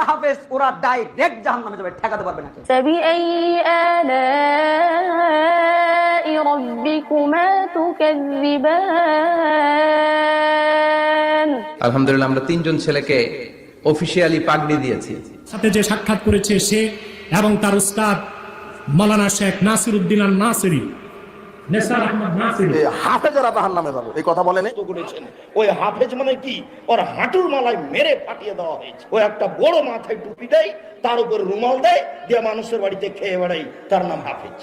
যারা হাফেজ ওরা ডাইরেক্ট জাহান্নামে যাবে, ঠেকাতে পারবে না কেউ। فبأي آلاء ربكما تكذبان। আলহামদুলিল্লাহ আমরা তিনজন ছেলেকে অফিশিয়ালি পাগড়ি দিয়েছি। সাথে যে সাক্ষাৎ করেছে সে এবং তার উস্তাদ মাওলানা শেখ নাসির উদ্দিন আল নাসিরি, নেসার আহমদ নাসিরি। হাফেজরা জাহান্নামে যাবে এই কথা বলেন। ওই হাফেজ মানে কি, ওর হাঁটুর মালায় মেরে ফাটিয়ে দেওয়া হয়েছে। ও একটা বড় মাথায় টুপি দেয়, তার উপর রুমাল দেয়, দিয়ে মানুষের বাড়িতে খেয়ে বেড়াই, তার নাম হাফেজ।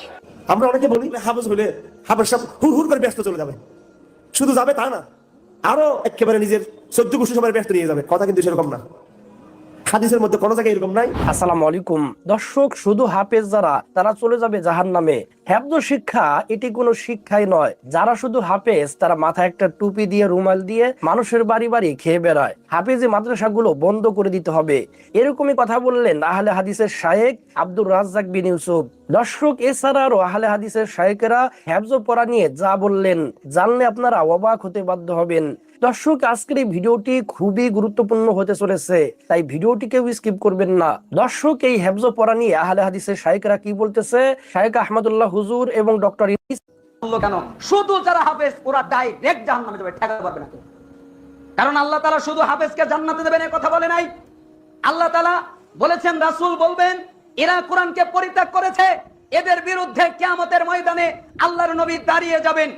আমরা অনেকে বলি হাফেজ হলে হাফেজ সব হুড় হুড় করে ব্যস্ত চলে যাবে, শুধু যাবে তা না, আরো একেবারে নিজের 14 গোষ্ঠী সবাই ব্যস্ত নিয়ে যাবে। কথা কিন্তু সেরকম না, হাদিসের মধ্যে কোনো জায়গায় এরকম নাই। আসসালামু আলাইকুম দর্শক, শুধু হাফেজ যারা তারা চলে যাবে জাহান্নামে। হেফজ শিক্ষা এটি কোনো শিক্ষাই নয়। যারা শুধু হাফেজ তারা মাথায় একটা টুপি দিয়ে রুমাল দিয়ে মানুষের বাড়ি বাড়ি খেয়ে বেড়ায়। হাফেজি মাদ্রাসাগুলো বন্ধ করে দিতে হবে, এরকমই কথা বললেন আহলে হাদিসের শায়েখ আব্দুর রাজ্জাক বিন ইউসুফ। দর্শক এছাড়া আরো আহলে হাদিসের শায়েখেরা হেফজ পড়া নিয়ে যা বললেন জানলে আপনারা অবাক হতে বাধ্য হবেন। দর্শক আজকের এই ভিডিওটি খুবই গুরুত্বপূর্ণ হতে চলেছে, তাই ভিডিওটিকেও স্কিপ করবেন না। দর্শক এই হেফজ পড়া নিয়ে আহলে হাদিসের শায়েখরা কি বলতেছে, শায়েখ আহমদুল্লাহ হুজুর এবং ডক্টর কেন শুধু যারা হাফেজ ওরা ডাইরেক্ট জাহান্নামে যাবে, ঠেকাতে পারবে না কেউ। কারণ আল্লাহ তাআলা শুধু হাফেজকে জান্নাতে দেবেন এই কথা বলে নাই। আল্লাহ তাআলা বলেছেন, রাসূল বলবেন এরা কোরআনকে পরিত্যাগ করেছে, এদের বিরুদ্ধে কিয়ামতের ময়দানে আল্লাহর নবী দাঁড়িয়ে যাবেন।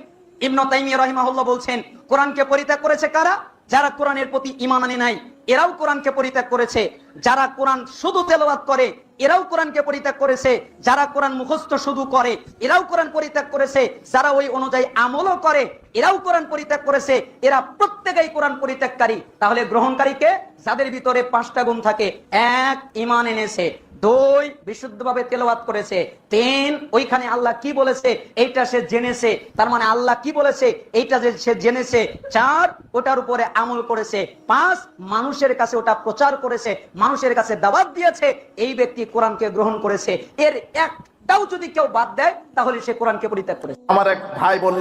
ইবনে তাইমিয়া রাহিমাহুল্লাহ বলছেন, কোরআনকে পরিত্যাগ করেছে কারা? যারা কোরআনের প্রতি ঈমান আনে নাই, এরাও কোরআনকে পরিত্যাগ করেছে। যারা কোরআন শুধু তেলাওয়াত করে, এরাও কোরআনকে পরিত্যাগ করেছে। যারা কোরআন মুখস্থ শুধু করে, এরাও কোরআন পরিত্যাগ করেছে। যারা ওই অনুযায়ী আমলও করে, এরাও কোরআন পরিত্যাগ করেছে। এরা প্রত্যেকেই কোরআন পরিত্যাগকারী। তাহলে গ্রহণকারীকে? যাদের ভিতরে 5টা গুণ থাকে। 1 ঈমান এনেছে, 2 বিশুদ্ধভাবে তেলাওয়াত করেছে, 3 ওইখানে আল্লাহ কি বলেছে এইটা সে জেনেছে, তার মানে আল্লাহ কি বলেছে এইটা যে সে জেনেছে, 4 ওটার উপরে আমল করেছে, 5 মানুষের কাছে ওটা প্রচার করেছে, মানুষের কাছে দাওয়াত দিয়েছে। এই ব্যক্তি কোরআনকে গ্রহণ করেছে। এর একটাও যদি কেউ বাদ দেয় তাহলে সে কোরআনকে পরিত্যাগ করেছে। আমার এক ভাই বলল,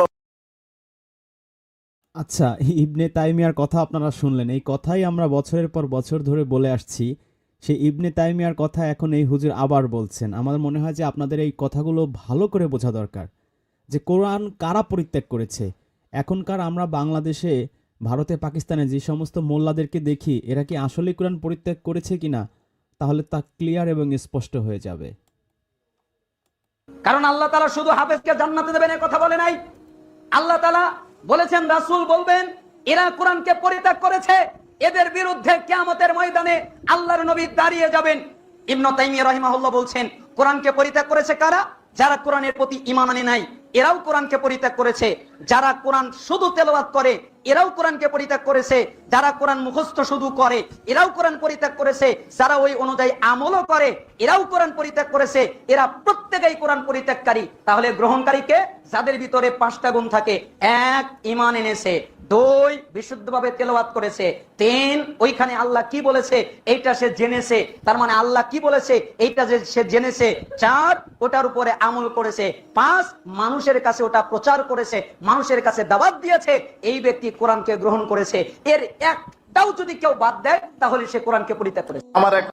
আচ্ছা ইবনে তাইমিয়ার কথা আপনারা শুনলেন, এই কথাই আমরা বছরের পর বছর ধরে বলে আসছি। সেই ইবনে তাইমিয়ার কথা এখন এই হুজুর আবার বলছেন। আমার মনে হয় যে আপনাদের এই কথাগুলো ভালো করে বোঝা দরকার যে কোরআন কারা পরিত্যাগ করেছে। এখনকার আমরা বাংলাদেশে, ভারতে, পাকিস্তানে যে সমস্ত মোল্লাদেরকে দেখি, এরা কি আসলেই কোরআন পরিত্যাগ করেছে কিনা তাহলে তা ক্লিয়ার এবং স্পষ্ট হয়ে যাবে। কারণ আল্লাহ তাআলা শুধু হাফেজকে জান্নাতে দেবেন এই কথা বলে নাই। আল্লাহ তাআলা বলেছেন, রাসূল বলবেন এরা কোরআনকে পরিত্যাগ করেছে, এদের বিরুদ্ধে কিয়ামতের ময়দানে আল্লাহর নবী দাঁড়িয়ে যাবেন। ইবনে তাইমিয়া রাহিমাহুল্লাহ বলছেন, কোরআনকে পরিত্যাগ করেছে কারা? যারা কোরআনের প্রতি ঈমান আনে নাই, এরাও কোরআনকে পরিত্যাগ করেছে। যারা কোরআন শুধু তেলাওয়াত করে, এরাও কোরআনকে পরিত্যাগ করেছে। যারা কোরআন মুখস্থ শুধু করে, এরাও কোরআন পরিত্যাগ করেছে। যারা ওই অনুযায়ী আমলও করে, এরাও কোরআন পরিত্যাগ করেছে। এরা প্রত্যেকেই কোরআন পরিত্যাগকারী। তাহলে গ্রহণকারীকে? যাদের ভিতরে 5টা গুণ থাকে। 1 ঈমান এনেছে, 2 বিশুদ্ধভাবে তেলাওয়াত করেছে, 3 ওইখানে আল্লাহ কি বলেছে এইটা সে জেনেছে, তার মানে আল্লাহ কি বলেছে এইটা যে সে জেনেছে, 4 ওটার উপরে আমল করেছে, 5 মানুষের কাছে ওটা প্রচার করেছে, মানুষের কাছে দাওয়াত দিয়েছে। এই ব্যক্তি কোরআনকে গ্রহণ করেছে। এর একটাও যদি কেউ বাদ দেয় তাহলে সে কোরআনকে পরিত্যাগ করেছে। আমার এক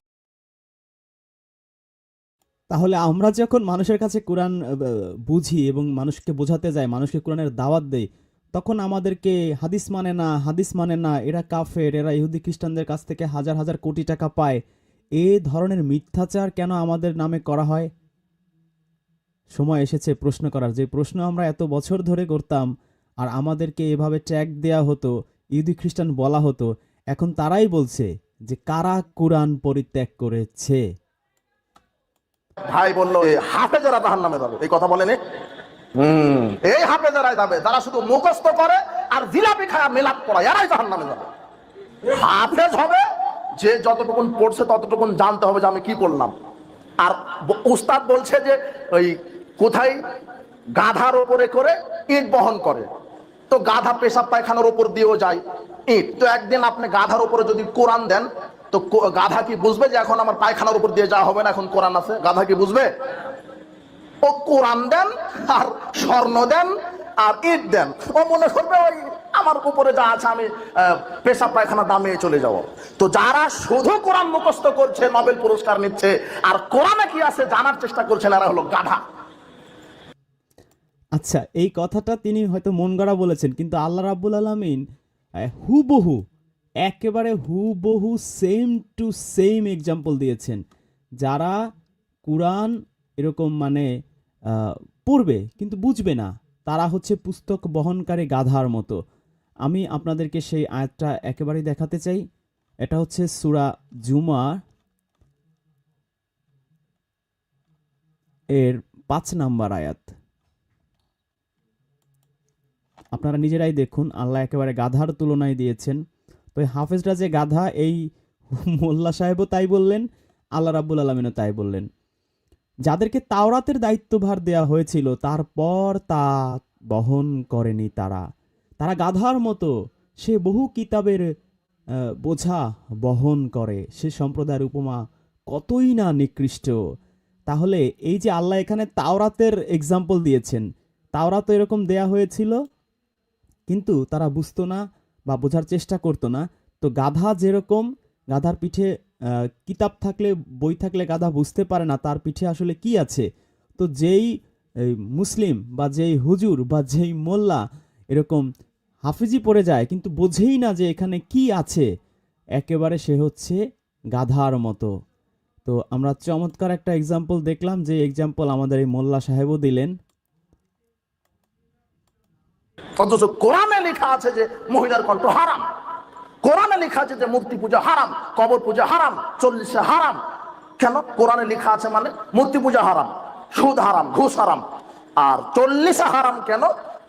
তাহলে আমরা যখন মানুষের কাছে কোরআন বুঝি এবং মানুষকে বোঝাতে যাই, মানুষকে কোরআনের দাওয়াত দেই, তখন আমাদেরকে হাদিস মানে না, হাদিস মানে না, এরা কাফের, এরা ইহুদি খ্রিস্টানদের কাছ থেকে হাজার হাজার কোটি টাকা পায়, এই ধরনের মিথ্যাচার কেন আমাদের নামে করা হয়? সময় এসেছে প্রশ্ন করার, যে প্রশ্ন আমরা এত বছর ধরে করতাম আর আমাদেরকে এভাবে ট্যাগ দেয়া হতো, ইহুদি খ্রিস্টান বলা হতো। এখন তারাই বলছে যে কারা কোরআন পরিত্যাগ করেছে। ভাই বলল হাফেজরা জাহান্নামে যাবে এই কথা বলেন। এই হাফেজরাই যাবে যারা শুধু মুখস্থ করে আর জিলাপি খায় মেলাপ পড়ায়, এরাই জাহান্নামে যাবে। হাফেজ হবে যে যতটুকুন পড়ছে ততটুকুন জানতে হবে যে আমি কি পড়লাম। আর উস্তাদ বলছে যে ওই কোথায় গাধার উপরে করে ইট বহন করে, তো গাধা পেশাব পায়খানার উপর দিয়েও যায় ইট। তো একদিন আপনি গাধার উপরে যদি কোরআন দেন, তো গাধা কি বুঝবে যে এখন আমার পায়খানার উপর দিয়ে যাওয়া হবে না, এখন কোরআন আছে? গাধা কি বুঝবে? ও কোরআন দেন আর স্বর্ণ দেন আর ইট দেন, ও মনে করবে ওই আমার উপরে যা আছে আমি পেশাব পায়খানা দামিয়ে চলে যাব। তো যারা শুধু কোরআন মুখস্থ করছে নোবেল পুরস্কার নিচ্ছে, আর কোরআনে কি আছে জানার চেষ্টা করছেন, এরা হলো গাধা। আচ্ছা, এই কথাটা তিনি হয়তো মন গড়া বলেছেন, কিন্তু আল্লাহ রাব্বুল আলামিন হুবহু, একেবারে হুবহু সেম টু সেম এক্সাম্পল দিয়েছেন। যারা কুরআন এরকম মানে পড়বে কিন্তু বুঝবে না, তারা হচ্ছে পুস্তক বহনকারী গাধার মতো। আমি আপনাদেরকে সেই আয়াতটা একেবারেই দেখাতে চাই। এটা হচ্ছে সূরা জুমা এর 5 নাম্বার আয়াত। আপনারা নিজেরাই দেখুন, আল্লাহ একেবারে গাধার তুলনায় দিয়েছেন। তো এই হাফেজরা যে গাধা, এই মোল্লা সাহেবও তাই বললেন, আল্লাহ রাব্বুল আলামিনও তাই বললেন। যাদেরকে তাওরাতের দায়িত্বভার দেয়া হয়েছিল তারপর তা বহন করেনি তারা গাধার মতো সে বহু কিতাবের বোঝা বহন করে, সে সম্প্রদায়ের উপমা কতই না নিকৃষ্ট। তাহলে এই যে আল্লাহ এখানে তাওরাতের এক্সাম্পল দিয়েছেন, তাওরাত এরকম দেয়া হয়েছিল কিন্তু তারা বুঝতো না বা বোঝার চেষ্টা করতো না। তো গাধা যেরকম, গাধার পিঠে কিতাব থাকলে, বই থাকলে গাধা বুঝতে পারে না তার পিঠে আসলে কি আছে। তো যেই মুসলিম বা যেই হুজুর বা যেই মোল্লা এরকম হাফিজি পড়ে যায় কিন্তু বোঝেই না যে এখানে কি আছে, একেবারে সে হচ্ছে গাধার মতো। তো আমরা চমৎকার একটা এক্সাম্পল দেখলাম, যে এক্সাম্পল আমাদের এই মোল্লা সাহেবও দিলেন। অথচ কোরআনে লেখা আছে যে মহিলার কণ্ঠ হারাম, কোরআনে লেখা আছে যে মূর্তি পূজা হারাম, কবর পূজা হারাম, 40 হারাম। কেন? কোরআনে লেখা আছে মানে মূর্তি পূজা হারাম, সুদ হারাম, ঘুষ হারাম। আর 40 হারাম কেন,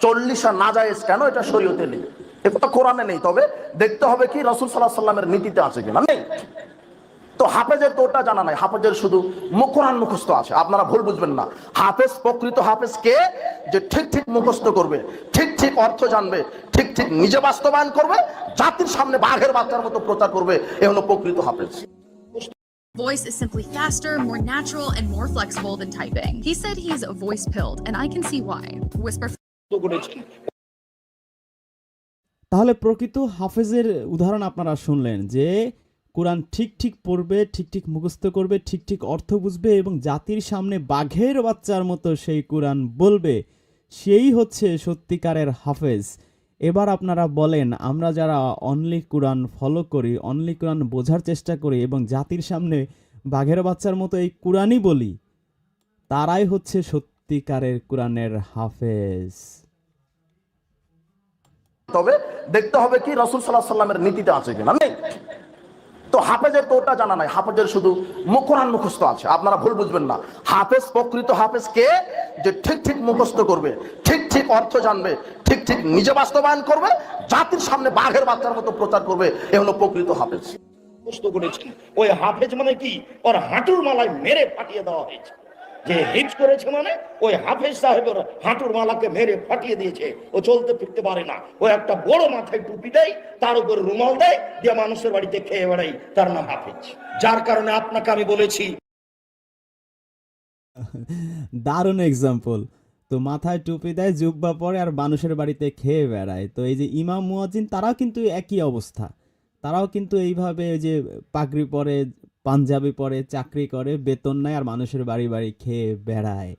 40 নাজায়েজ কেন, এটা শরীয়তে নেই, এটা কোরআনে নেই। তবে দেখতে হবে কি রাসূল সাল্লাল্লাহু আলাইহি ওয়াসাল্লামের নীতিতে আছে কিনা, নেই। তো হাফেজের তো ওটা জানা নাই, হাফেজের শুধু কোরআন মুখস্থ আছে। আপনারা ভুল বুঝবেন না, হাফেজ, প্রকৃত হাফেজ কে? যে ঠিক ঠিক মুখস্থ করবে, ঠিক ঠিক অর্থ জানবে, ঠিক ঠিক নিজে বাস্তবায়ন করবে, জাতির সামনে বাঘের বাচ্চার মতো প্রচার করবে, এ হলো প্রকৃত হাফেজ। Voice is simply faster, more natural, and more flexible than typing. He said he's voice pilled, and I can see why. Whisper. তাহলে প্রকৃত হাফেজের উদাহরণ আপনারা শুনলেন, যে কোরআন ঠিক ঠিক পড়বে, ঠিক ঠিক মুখস্থ করবে, ঠিক ঠিক অর্থ বুঝবে এবং জাতির সামনে বাঘের বাচ্চার মতো সেই কোরআন বলবে, সেই হচ্ছে সত্যিকারের হাফেজ। এবার আপনারা বলেন, আমরা যারা অনলি কোরআন ফলো করি, অনলি কোরআন বোঝার চেষ্টা করি এবং জাতির সামনে বাঘের বাচ্চার মতো এই কোরআনই বলি, তারাই হচ্ছে সত্যিকারের কোরআনের হাফেজ। তবে দেখতে হবে কি রাসূল সাল্লাল্লাহু আলাইহি ওয়াসাল্লামের নীতিতে আছে কিনা, নেই। তো হাফেজের তো ওটা জানা নাই, হাফেজের শুধু কোরআন মুখস্থ আছে। আপনারা ভুল বুঝবেন না, হাফেজ, প্রকৃত হাফেজ কে? যে ঠিক ঠিক মুখস্থ করবে, ঠিক ঠিক অর্থ জানবে, ঠিক ঠিক নিজে বাস্তবায়ন করবে, জাতির সামনে বাঘের বাচ্চার মতো প্রচার করবে, এ হলো প্রকৃত হাফেজ। ওই হাফেজ মানে কি? ওর হাঁটুর মালায় মেরে ফাটিয়ে দেওয়া হয়েছে। যে হিফজ করেছে মানে ওই হাফেজ সাহেবের হাঁটুর মালাকে মেরে ফাটিয়ে দিয়েছে, ও চলতে ফিরতে পারে না। ও একটা বড় মাথায় টুপি দেয়, তার উপর রুমাল দেয়, দিয়ে মানুষের বাড়িতে খেয়ে বেড়াই, তার নাম হাফেজ। যার কারণে আপনাকে আমি বলেছি, দারুণ এক্সাম্পল। তো মাথায় টুপি দেয়, জুব্বা পরে, আর মানুষের বাড়িতে খেয়ে বেড়ায়। তো এই যে ইমাম মুয়াজ্জিন, তারাও কিন্তু একই অবস্থা, তারাও কিন্তু এইভাবে যে পাগড়ি পরে, পাঞ্জাবি পরে, চাকরি করে, বেতন নেয়, আর মানুষের বাড়ি বাড়ি খেয়ে বেড়ায়।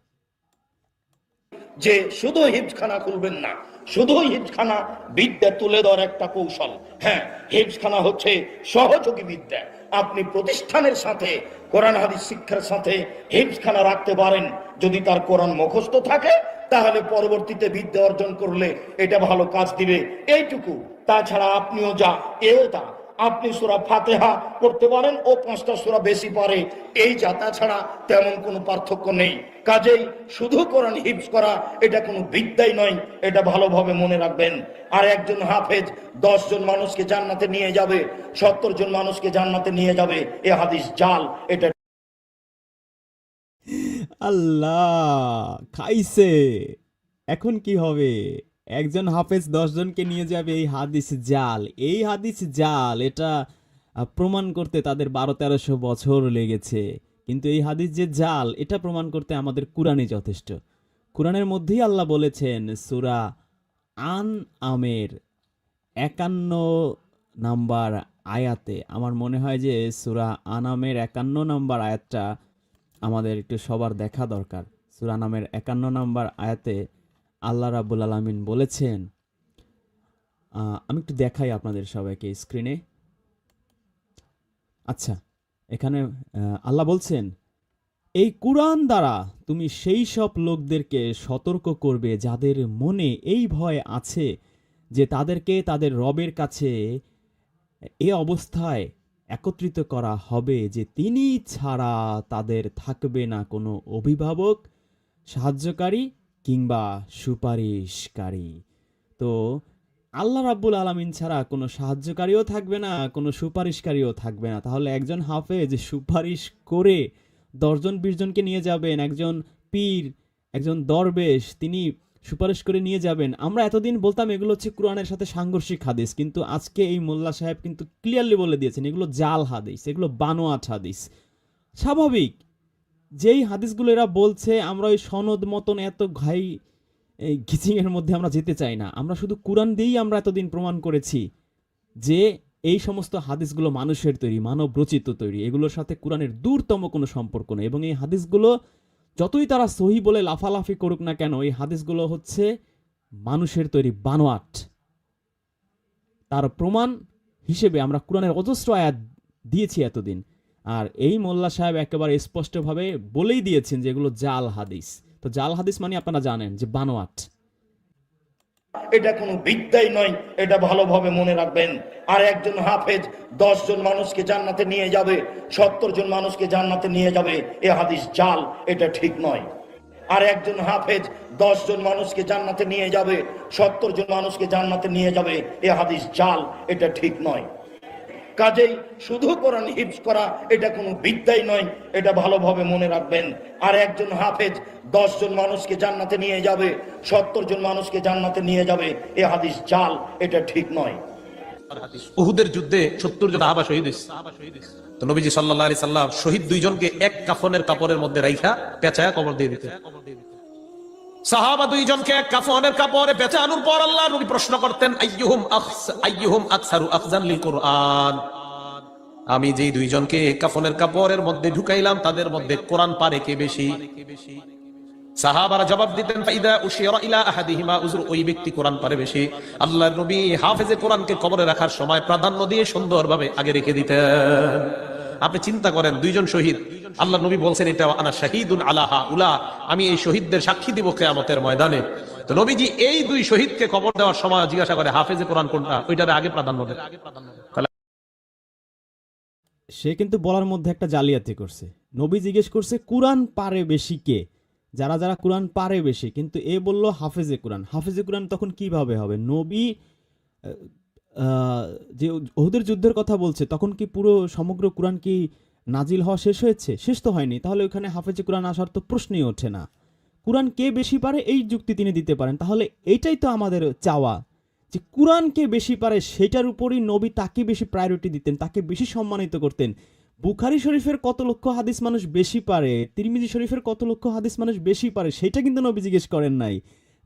যে শুধু হিফজখানা খুলবেন না, শুধু হিফজখানা বিদ্যা তুলে দেওয়ার একটা কৌশল। হ্যাঁ, হিফজখানা হচ্ছে সহযোগী বিদ্যা। আপনি প্রতিষ্ঠানের সাথে, কোরআন হাদিস শিক্ষার সাথে হিফজখানা রাখতে পারেন। যদি তার কোরআন মুখস্থ থাকে, তাহলে পরবর্তীতে বিদ্যা অর্জন করলে এটা ভালো কাজ দিবে, এইটুকু। তাছাড়া আপনিও যা, এও তা। আপনি সূরা ফাতিহা পড়তে পারেন, ও 5টা সূরা বেশি পারে, এই যা। তাছাড়া তেমন কোনো পার্থক্য নেই। কাজেই শুধু কোরআন হিফজ করা এটা কোনো বিদ্যাই নয়, এটা ভালোভাবে মনে রাখবেন। আর একজন হাফেজ 10 জন মানুষকে জান্নাতে নিয়ে যাবে, 70 জন মানুষকে জান্নাতে নিয়ে যাবে, এ হাদিস জাল। এটা আল্লাহ খাইছে। এখন কি হবে? একজন হাফেজ 10 জনকে নিয়ে যাবে, এই হাদিস জাল। এই হাদিস জাল, এটা প্রমাণ করতে তাদের 1200-1300 বছর লেগেছে। কিন্তু এই হাদিস যে জাল, এটা প্রমাণ করতে আমাদের কুরআনই যথেষ্ট। কুরআনের মধ্যেই আল্লাহ বলেছেন, সূরা আনআমের 51 নাম্বার আয়াতে, আমার মনে হয় যে সূরা আনামের 51 নাম্বার আয়াতটা আমাদের একটু সবার দেখা দরকার। সূরা আনামের 51 নাম্বার আয়াতে আল্লাহ রাব্বুল আলামিন বলেছেন, আমি একটু দেখাই আপনাদের সবাইকে স্ক্রিনে। আচ্ছা, এখানে আল্লাহ বলছেন, এই কুরআন দ্বারা তুমি সেই সব লোকদেরকে সতর্ক করবে যাদের মনে এই ভয় আছে যে তাদেরকে তাদের রবের কাছে এ অবস্থায় একত্রিত করা হবে যে তিনি ছাড়া তাদের থাকবে না কোনো অভিভাবক, সাহায্যকারী কিংবা সুপারিশকারী। তো আল্লাহ রাব্বুল আলামিন ছাড়া কোনো সাহায্যকারীও থাকবে না, কোনো সুপারিশকারীও থাকবে না। তাহলে একজন হাফেজ সুপারিশ করে 10 জন 20 জনকে নিয়ে যাবেন, একজন পীর, একজন দরবেশ তিনি সুপারিশ করে নিয়ে যাবেন। আমরা এতদিন বলতাম এগুলো হচ্ছে কোরআনের সাথে সাংঘর্ষিক হাদিস, কিন্তু আজকে এই মোল্লা সাহেব কিন্তু ক্লিয়ারলি বলে দিয়েছেন এগুলো জাল হাদিস, এগুলো বানোয়াট হাদিস। স্বাভাবিক, যেই হাদিসগুলো এরা বলছে আমরা ওই সনদ মতন এত এই ঘিচিংয়ের মধ্যে আমরা যেতে চাই না। আমরা শুধু কোরআন দিয়েই আমরা এতদিন প্রমাণ করেছি যে এই সমস্ত হাদিসগুলো মানুষের তৈরি, মানব রচিত তৈরি, এগুলোর সাথে কোরআনের দূরতম কোনো সম্পর্ক নেই। এবং এই হাদিসগুলো যতই তারা সহি বলে লাফালাফি করুক না কেন, এই হাদিসগুলো হচ্ছে মানুষের তৈরি বানোয়াট। তার প্রমাণ হিসেবে আমরা কোরআনের অজস্র আয়াত দিয়েছি এতদিন, আর এই মোল্লা সাহেব একেবারে স্পষ্টভাবে বলেই দিয়েছেন যে এগুলো জাল হাদিস। তো জাল হাদিস মানে আপনারা জানেন যে বানোয়াট। এটা কোনো বিদ্যাই নয়, এটা ভালোভাবে মনে রাখবেন। আর একজন হাফেজ 10 জন মানুষকে জান্নাতে নিয়ে যাবে, 70 জন মানুষকে জান্নাতে নিয়ে যাবে, এ হাদিস জাল, এটা ঠিক নয়। আর একজন হাফেজ 10 জন মানুষকে জান্নাতে নিয়ে যাবে, 70 জন মানুষকে জান্নাতে নিয়ে যাবে, এ হাদিস জাল, এটা ঠিক নয়। কাজেই শুধু কোরআন হিফজ করা এটা কোনো বিদ্যাই নয়, এটা ভালোভাবে মনে রাখবেন। আর একজন হাফেজ 10 জন মানুষকে জান্নাতে নিয়ে যাবে, 70 জন মানুষকে জান্নাতে নিয়ে যাবে, এ হাদিস জাল, এটা ঠিক নয়। উহুদের যুদ্ধে 70 জন সাহাবা শহীদ হয়েছে। তো নবীজি সাল্লাল্লাহু আলাইহি সাল্লাম শহীদ 2 জনকে এক কাফনের কাপড়ের মধ্যে রাইখা পেঁচায়া কবর দিয়ে দিতেন। সাহাবা 2 জনকে এক কাফনের কাপড়ে পেঁচানোর পর আল্লাহ নবী প্রশ্ন করতেন, আইয়ুহুম আকসারু আখজান লিল কুরআন। আমি যেই 2 জনকে কাফনের কাপড়ের মধ্যে ঢুকাইলাম তাদের মধ্যে কোরআন পারে কে বেশি? সাহাবারা জবাব দিতেন, ফাইদা উশিরা ইলা আহাদিহিমা উযর, ওই ব্যক্তি কোরআন পারে বেশি। আল্লাহর নবী হাফেজে কোরআনকে কবরে রাখার সময় প্রাধান্য দিয়ে সুন্দরভাবে আগে রেখে দিতেন। আপনি চিন্তা করেন, 2 জন শহীদ, আল্লাহর নবী বলছেন এটা আনা শাহীদুন আলা হাউলা, আমি এই শহীদদের সাক্ষী দিব কিয়ামতের ময়দানে। তো নবীজি এই 2 শহীদকে কবর দেওয়ার সময় জিজ্ঞাসা করে হাফেজে কোরআন কোনটা, ওইটারে আগে প্রাধান্য দেন। সে কিন্তু বলার মধ্যে একটা জালিয়াতি করছে। নবী জিজ্ঞেস করছে কোরআন পারে বেশি কে, যারা যারা কোরআন পারে বেশি, কিন্তু এ বলল হাফেজে কোরআন। হাফেজে কোরআন তখন কিভাবে হবে? নবী যে উহুদের যুদ্ধের কথা বলছে তখন কি পুরো সমগ্র কোরআন কি নাজিল হওয়া শেষ হয়েছে? শেষ তো হয়নি। তাহলে ওখানে হাফেজে কোরআন আসার তো প্রশ্নই ওঠে না। কোরআন কে বেশি পারে এই যুক্তি তিনি দিতে পারেন। তাহলে এইটাই তো আমাদের চাওয়া, যে কোরআন কে বেশি পারে সেটার উপরই নবী তাকে বেশি প্রায়োরিটি দিতেন, তাকে বেশি সম্মানিত করতেন। বুখারী শরীফের কত লক্ষ হাদিস মানুষ বেশি পারে, তিরমিজি শরীফের কত লক্ষ হাদিস মানুষ বেশি পারে, সেটা কিন্তু নবী জিজ্ঞেস করেন নাই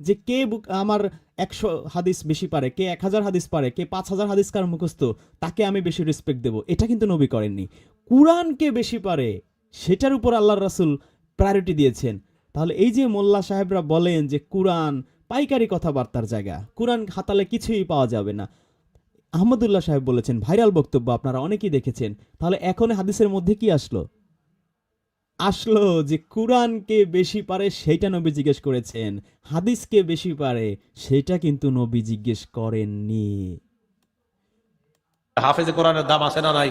যে কে আমার 100 হাদিস বেশি পারে, কে 1000 হাদিস পারে, কে 5000 হাদিস কার মুখস্থ, তাকে আমি বেশি রেসপেক্ট দেব, এটা কিন্তু নবী করেননি। কোরআন কে বেশি পারে সেটার উপর আল্লাহর রাসূল প্রায়োরিটি দিয়েছেন। তাহলে এই যে মোল্লা সাহেবরা বলেন যে কোরআন পাইকারি কথাবার্তার জায়গা, কোরআন হাতালে কিছুই পাওয়া যাবে না, আহমদুল্লাহ সাহেব বলেছেন, ভাইরাল বক্তব্য আপনারা অনেকেই দেখেছেন। তাহলে এখন হাদিসের মধ্যে কি আসলো যে কোরআনকে বেশি পারে সেইটা নবী জিজ্ঞেস করেছেন, হাদিসকে বেশি পারে সেটা কিন্তু নবী জিজ্ঞেস করেননি। হাফেজে কোরআনের দাম আছে না নাই?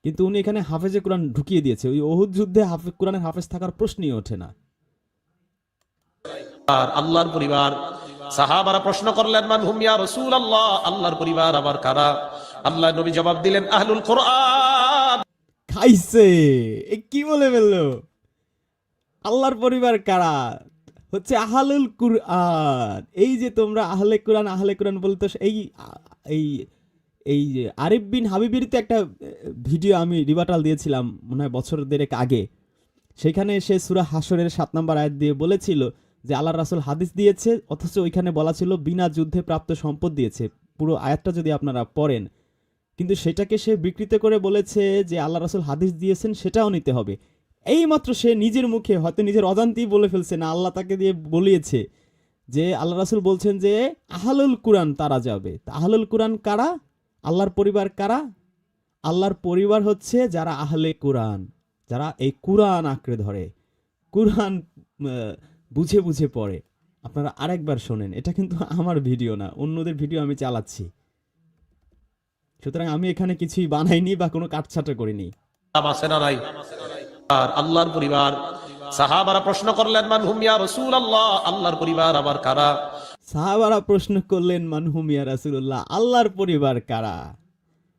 কিন্তু উনি এখানে হাফেজে কোরআন ঢুকিয়ে দিয়েছে। ওই উহুদ যুদ্ধে কোরআনের হাফেজ থাকার প্রশ্নই ওঠে না। আর আল্লাহর পরিবার, সাহাবারা প্রশ্ন করলেন, মান হুম ইয়া রাসূলুল্লাহ, আল্লাহর পরিবার আবার কারা? আল্লাহর নবী জবাব দিলেন, আহলুল কোরআন। খাইছে, এ কি বলে ফেললো? আল্লাহর পরিবার কারা? হচ্ছে আহলুল কুরআন। এই যে তোমরা আহলে কোরআন বলতো, এই যে আরিফ বিন হাবিবের তো একটা ভিডিও আমি রিবাটাল দিয়েছিলাম মনে হয় বছর দেড়েক আগে। সেখানে সে সূরা হাসরের 7 নম্বর আয়াত দিয়ে বলেছিল যে আল্লাহর রাসূল হাদিস দিয়েছে, অথচ ওইখানে বলা ছিল বিনা যুদ্ধে প্রাপ্ত সম্পদ দিয়েছে। পুরো আয়াতটা যদি আপনারা পড়েন, কিন্তু সেটাকে সে বিকৃত করে বলেছে যে আল্লাহ রাসূল হাদিস দিয়েছেন সেটাও নিতে হবে। এইমাত্র সে নিজের মুখে হয়তো নিজের অজান্তেই বলে ফেলছে, না আল্লাহ তাকে দিয়ে বলিয়েছে যে আল্লাহ রাসূল বলছেন যে আহলুল কুরআন তারা যাবে। আহলুল কুরআন কারা? আল্লাহর পরিবার কারা? আল্লাহর পরিবার হচ্ছে যারা আহলে কুরআন, যারা এই কুরআন আঁকড়ে ধরে, কুরআন বুঝে বুঝে পড়ে। আপনারা আরেকবার শোনেন, এটা কিন্তু আমার ভিডিও না, অন্যদের ভিডিও আমি চালাচ্ছি, সুতরাং আমি এখানে কিছুই বানাইনি বা কোনো কাটছাটা করিনি। আছে না নাই? আর আল্লাহর পরিবার, সাহাবারা প্রশ্ন করলেন মান হুম ইয়া রাসূলুল্লাহ, আল্লাহর পরিবার আবার কারা? সাহাবারা প্রশ্ন করলেন মানহুম ইয়া রাসূলুল্লাহ, আল্লাহর পরিবার কারা?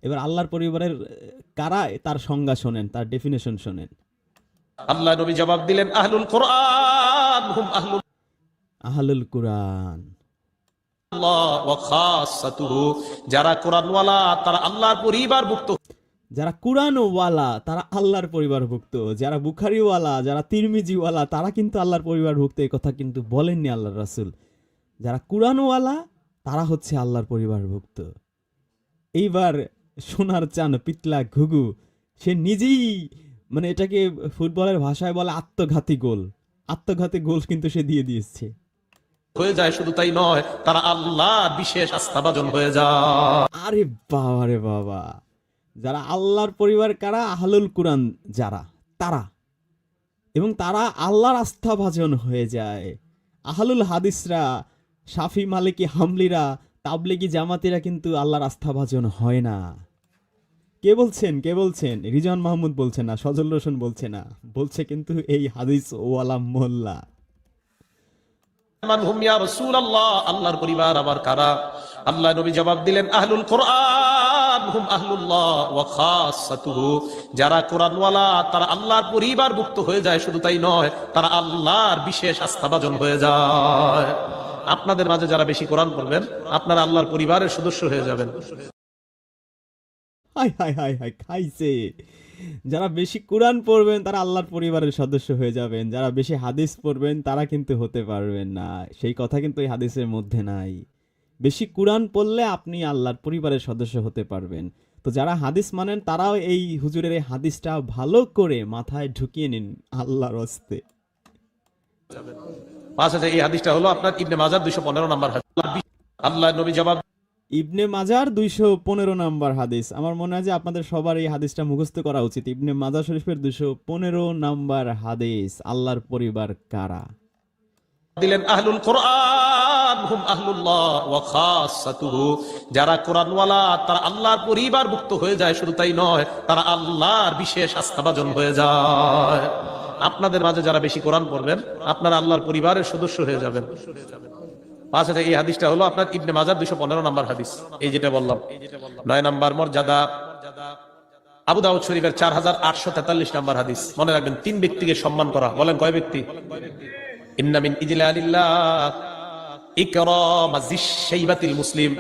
এবার আল্লাহর পরিবারের কারা তার সংজ্ঞা শোনেন, তার ডেফিনেশন শোনেন। আল্লাহ নবী জবাব দিলেন আহলুল কুরআন হুম আহলুল কুরআন আল্লাহ ওয়া খাসাতুহু, যারা কুরআনওয়ালা তারা আল্লাহর পরিবারভুক্ত। যারা কুরআনওয়ালা তারা আল্লাহর পরিবারভুক্ত, যারা বুখারীওয়ালা, যারা তিরমিজিওয়ালা তারা কিন্তু আল্লাহর পরিবারভুক্ত, এই কথা কিন্তু বলেননি আল্লাহর রাসূল। যারা কুরআনওয়ালা তারা হচ্ছে আল্লাহর পরিবারভুক্ত। এইবার সোনার চান পিতলা ঘুঘু সে নিজেই, মানে এটাকে ফুটবলের ভাষায় বলে আত্মঘাতী গোল, আত্মঘাতী গোল কিন্তু সে দিয়ে দিয়েছে। হয়ে যায়, শুধু তাই নয়, তারা আল্লাহর বিশেষ আস্থাভাজন হয়ে যায়। আরে বাবা রে বাবা, যারা আল্লাহর পরিবার কারা? আহলুল কুরআন যারা, তারা, এবং তারা আল্লাহর আস্থাভাজন হয়ে যায়। আহলুল হাদিসরা, শাফি মালিকি হামলিরা, তাবলিগি জামাতিরা কিন্তু আল্লাহর আস্থাভাজন হয় না। কে বলছেন? কে বলছেন? রিজওয়ান মাহমুদ বলছে না, সজল রোশন বলছে না, বলছে কিন্তু এই হাদিস ওয়ালা মোল্লা। মান হুম ইয়া রাসূলুল্লাহ, আল্লাহর পরিবার আবার কারা? আল্লাহ নবী জবাব দিলেন আহলুল কুরআন হুম আহলুল্লাহ ওয়া খাসাতুহু, যারা কুরআনওয়ালা তারা আল্লাহর পরিবারভুক্ত হয়ে যায়, শুধু তাই নয়, তারা আল্লাহর বিশেষ আস্থাভাজন হয়ে যায়। আপনাদের মাঝে যারা বেশি কোরআন পড়বেন আপনারা আল্লাহর পরিবারের সদস্য হয়ে যাবেন। হাই হাই হাই হাই, খাইছে। যারা বেশি কোরআন পড়বেন তারা আল্লাহর পরিবারের সদস্য হয়ে যাবেন, যারা বেশি হাদিস পড়বেন তারা কিন্তু হতে পারবেন না। সেই কথা কিন্তু এই হাদিসের মধ্যে নাই। বেশি কোরআন পড়লে আপনি আল্লাহর পরিবারের সদস্য হতে পারবেন। তো যারা হাদিস মানেন তারাও এই হুজুরের এই হাদিসটা ভালো করে মাথায় ঢুকিয়ে নিন আল্লাহর হস্তে। আচ্ছা, এই হাদিসটা হলো আপনার ইবনে মাজাহ 215 নম্বর হাদিস। আল্লাহ নবী জবাব ইবনে মাজার 215 নম্বর হাদিস। আমার মনে হয় যে আপনাদের সবার এই হাদিসটা মুখস্থ করা উচিত। ইবনে মাজাহ শরীফের 215 নম্বর হাদিস। আল্লাহর পরিবার কারা? দিলেন আহলুল কুরআন হুম আহলুল্লাহ ওয়া খাসাতুহু, যারা কুরআনওয়ালা তারা আল্লাহর পরিবারভুক্ত হয়ে যায়, শুধু তাই নয়, তারা আল্লাহর বিশেষ আস্থাভাজন হয়ে যায়। আপনাদের মাঝে যারা বেশি কোরআন পড়বেন আপনারা আল্লাহর পরিবারের সদস্য হয়ে যাবেন। আচ্ছা, এই হাদিসটা হলো আপনার ইবনে মাজাহ 215 নম্বর হাদিস। এই যেটা বললাম 9 নম্বর মর্যাদা আবু দাউদ শরীফের 4843 নম্বর হাদিস। মনে রাখবেন, 3 ব্যক্তিকে সম্মান করা। বলেন কয় ব্যক্তি? ইন্না মিন ইজলালিল্লাহ ইকরামাজিশ শাইবাতিল মুসলিম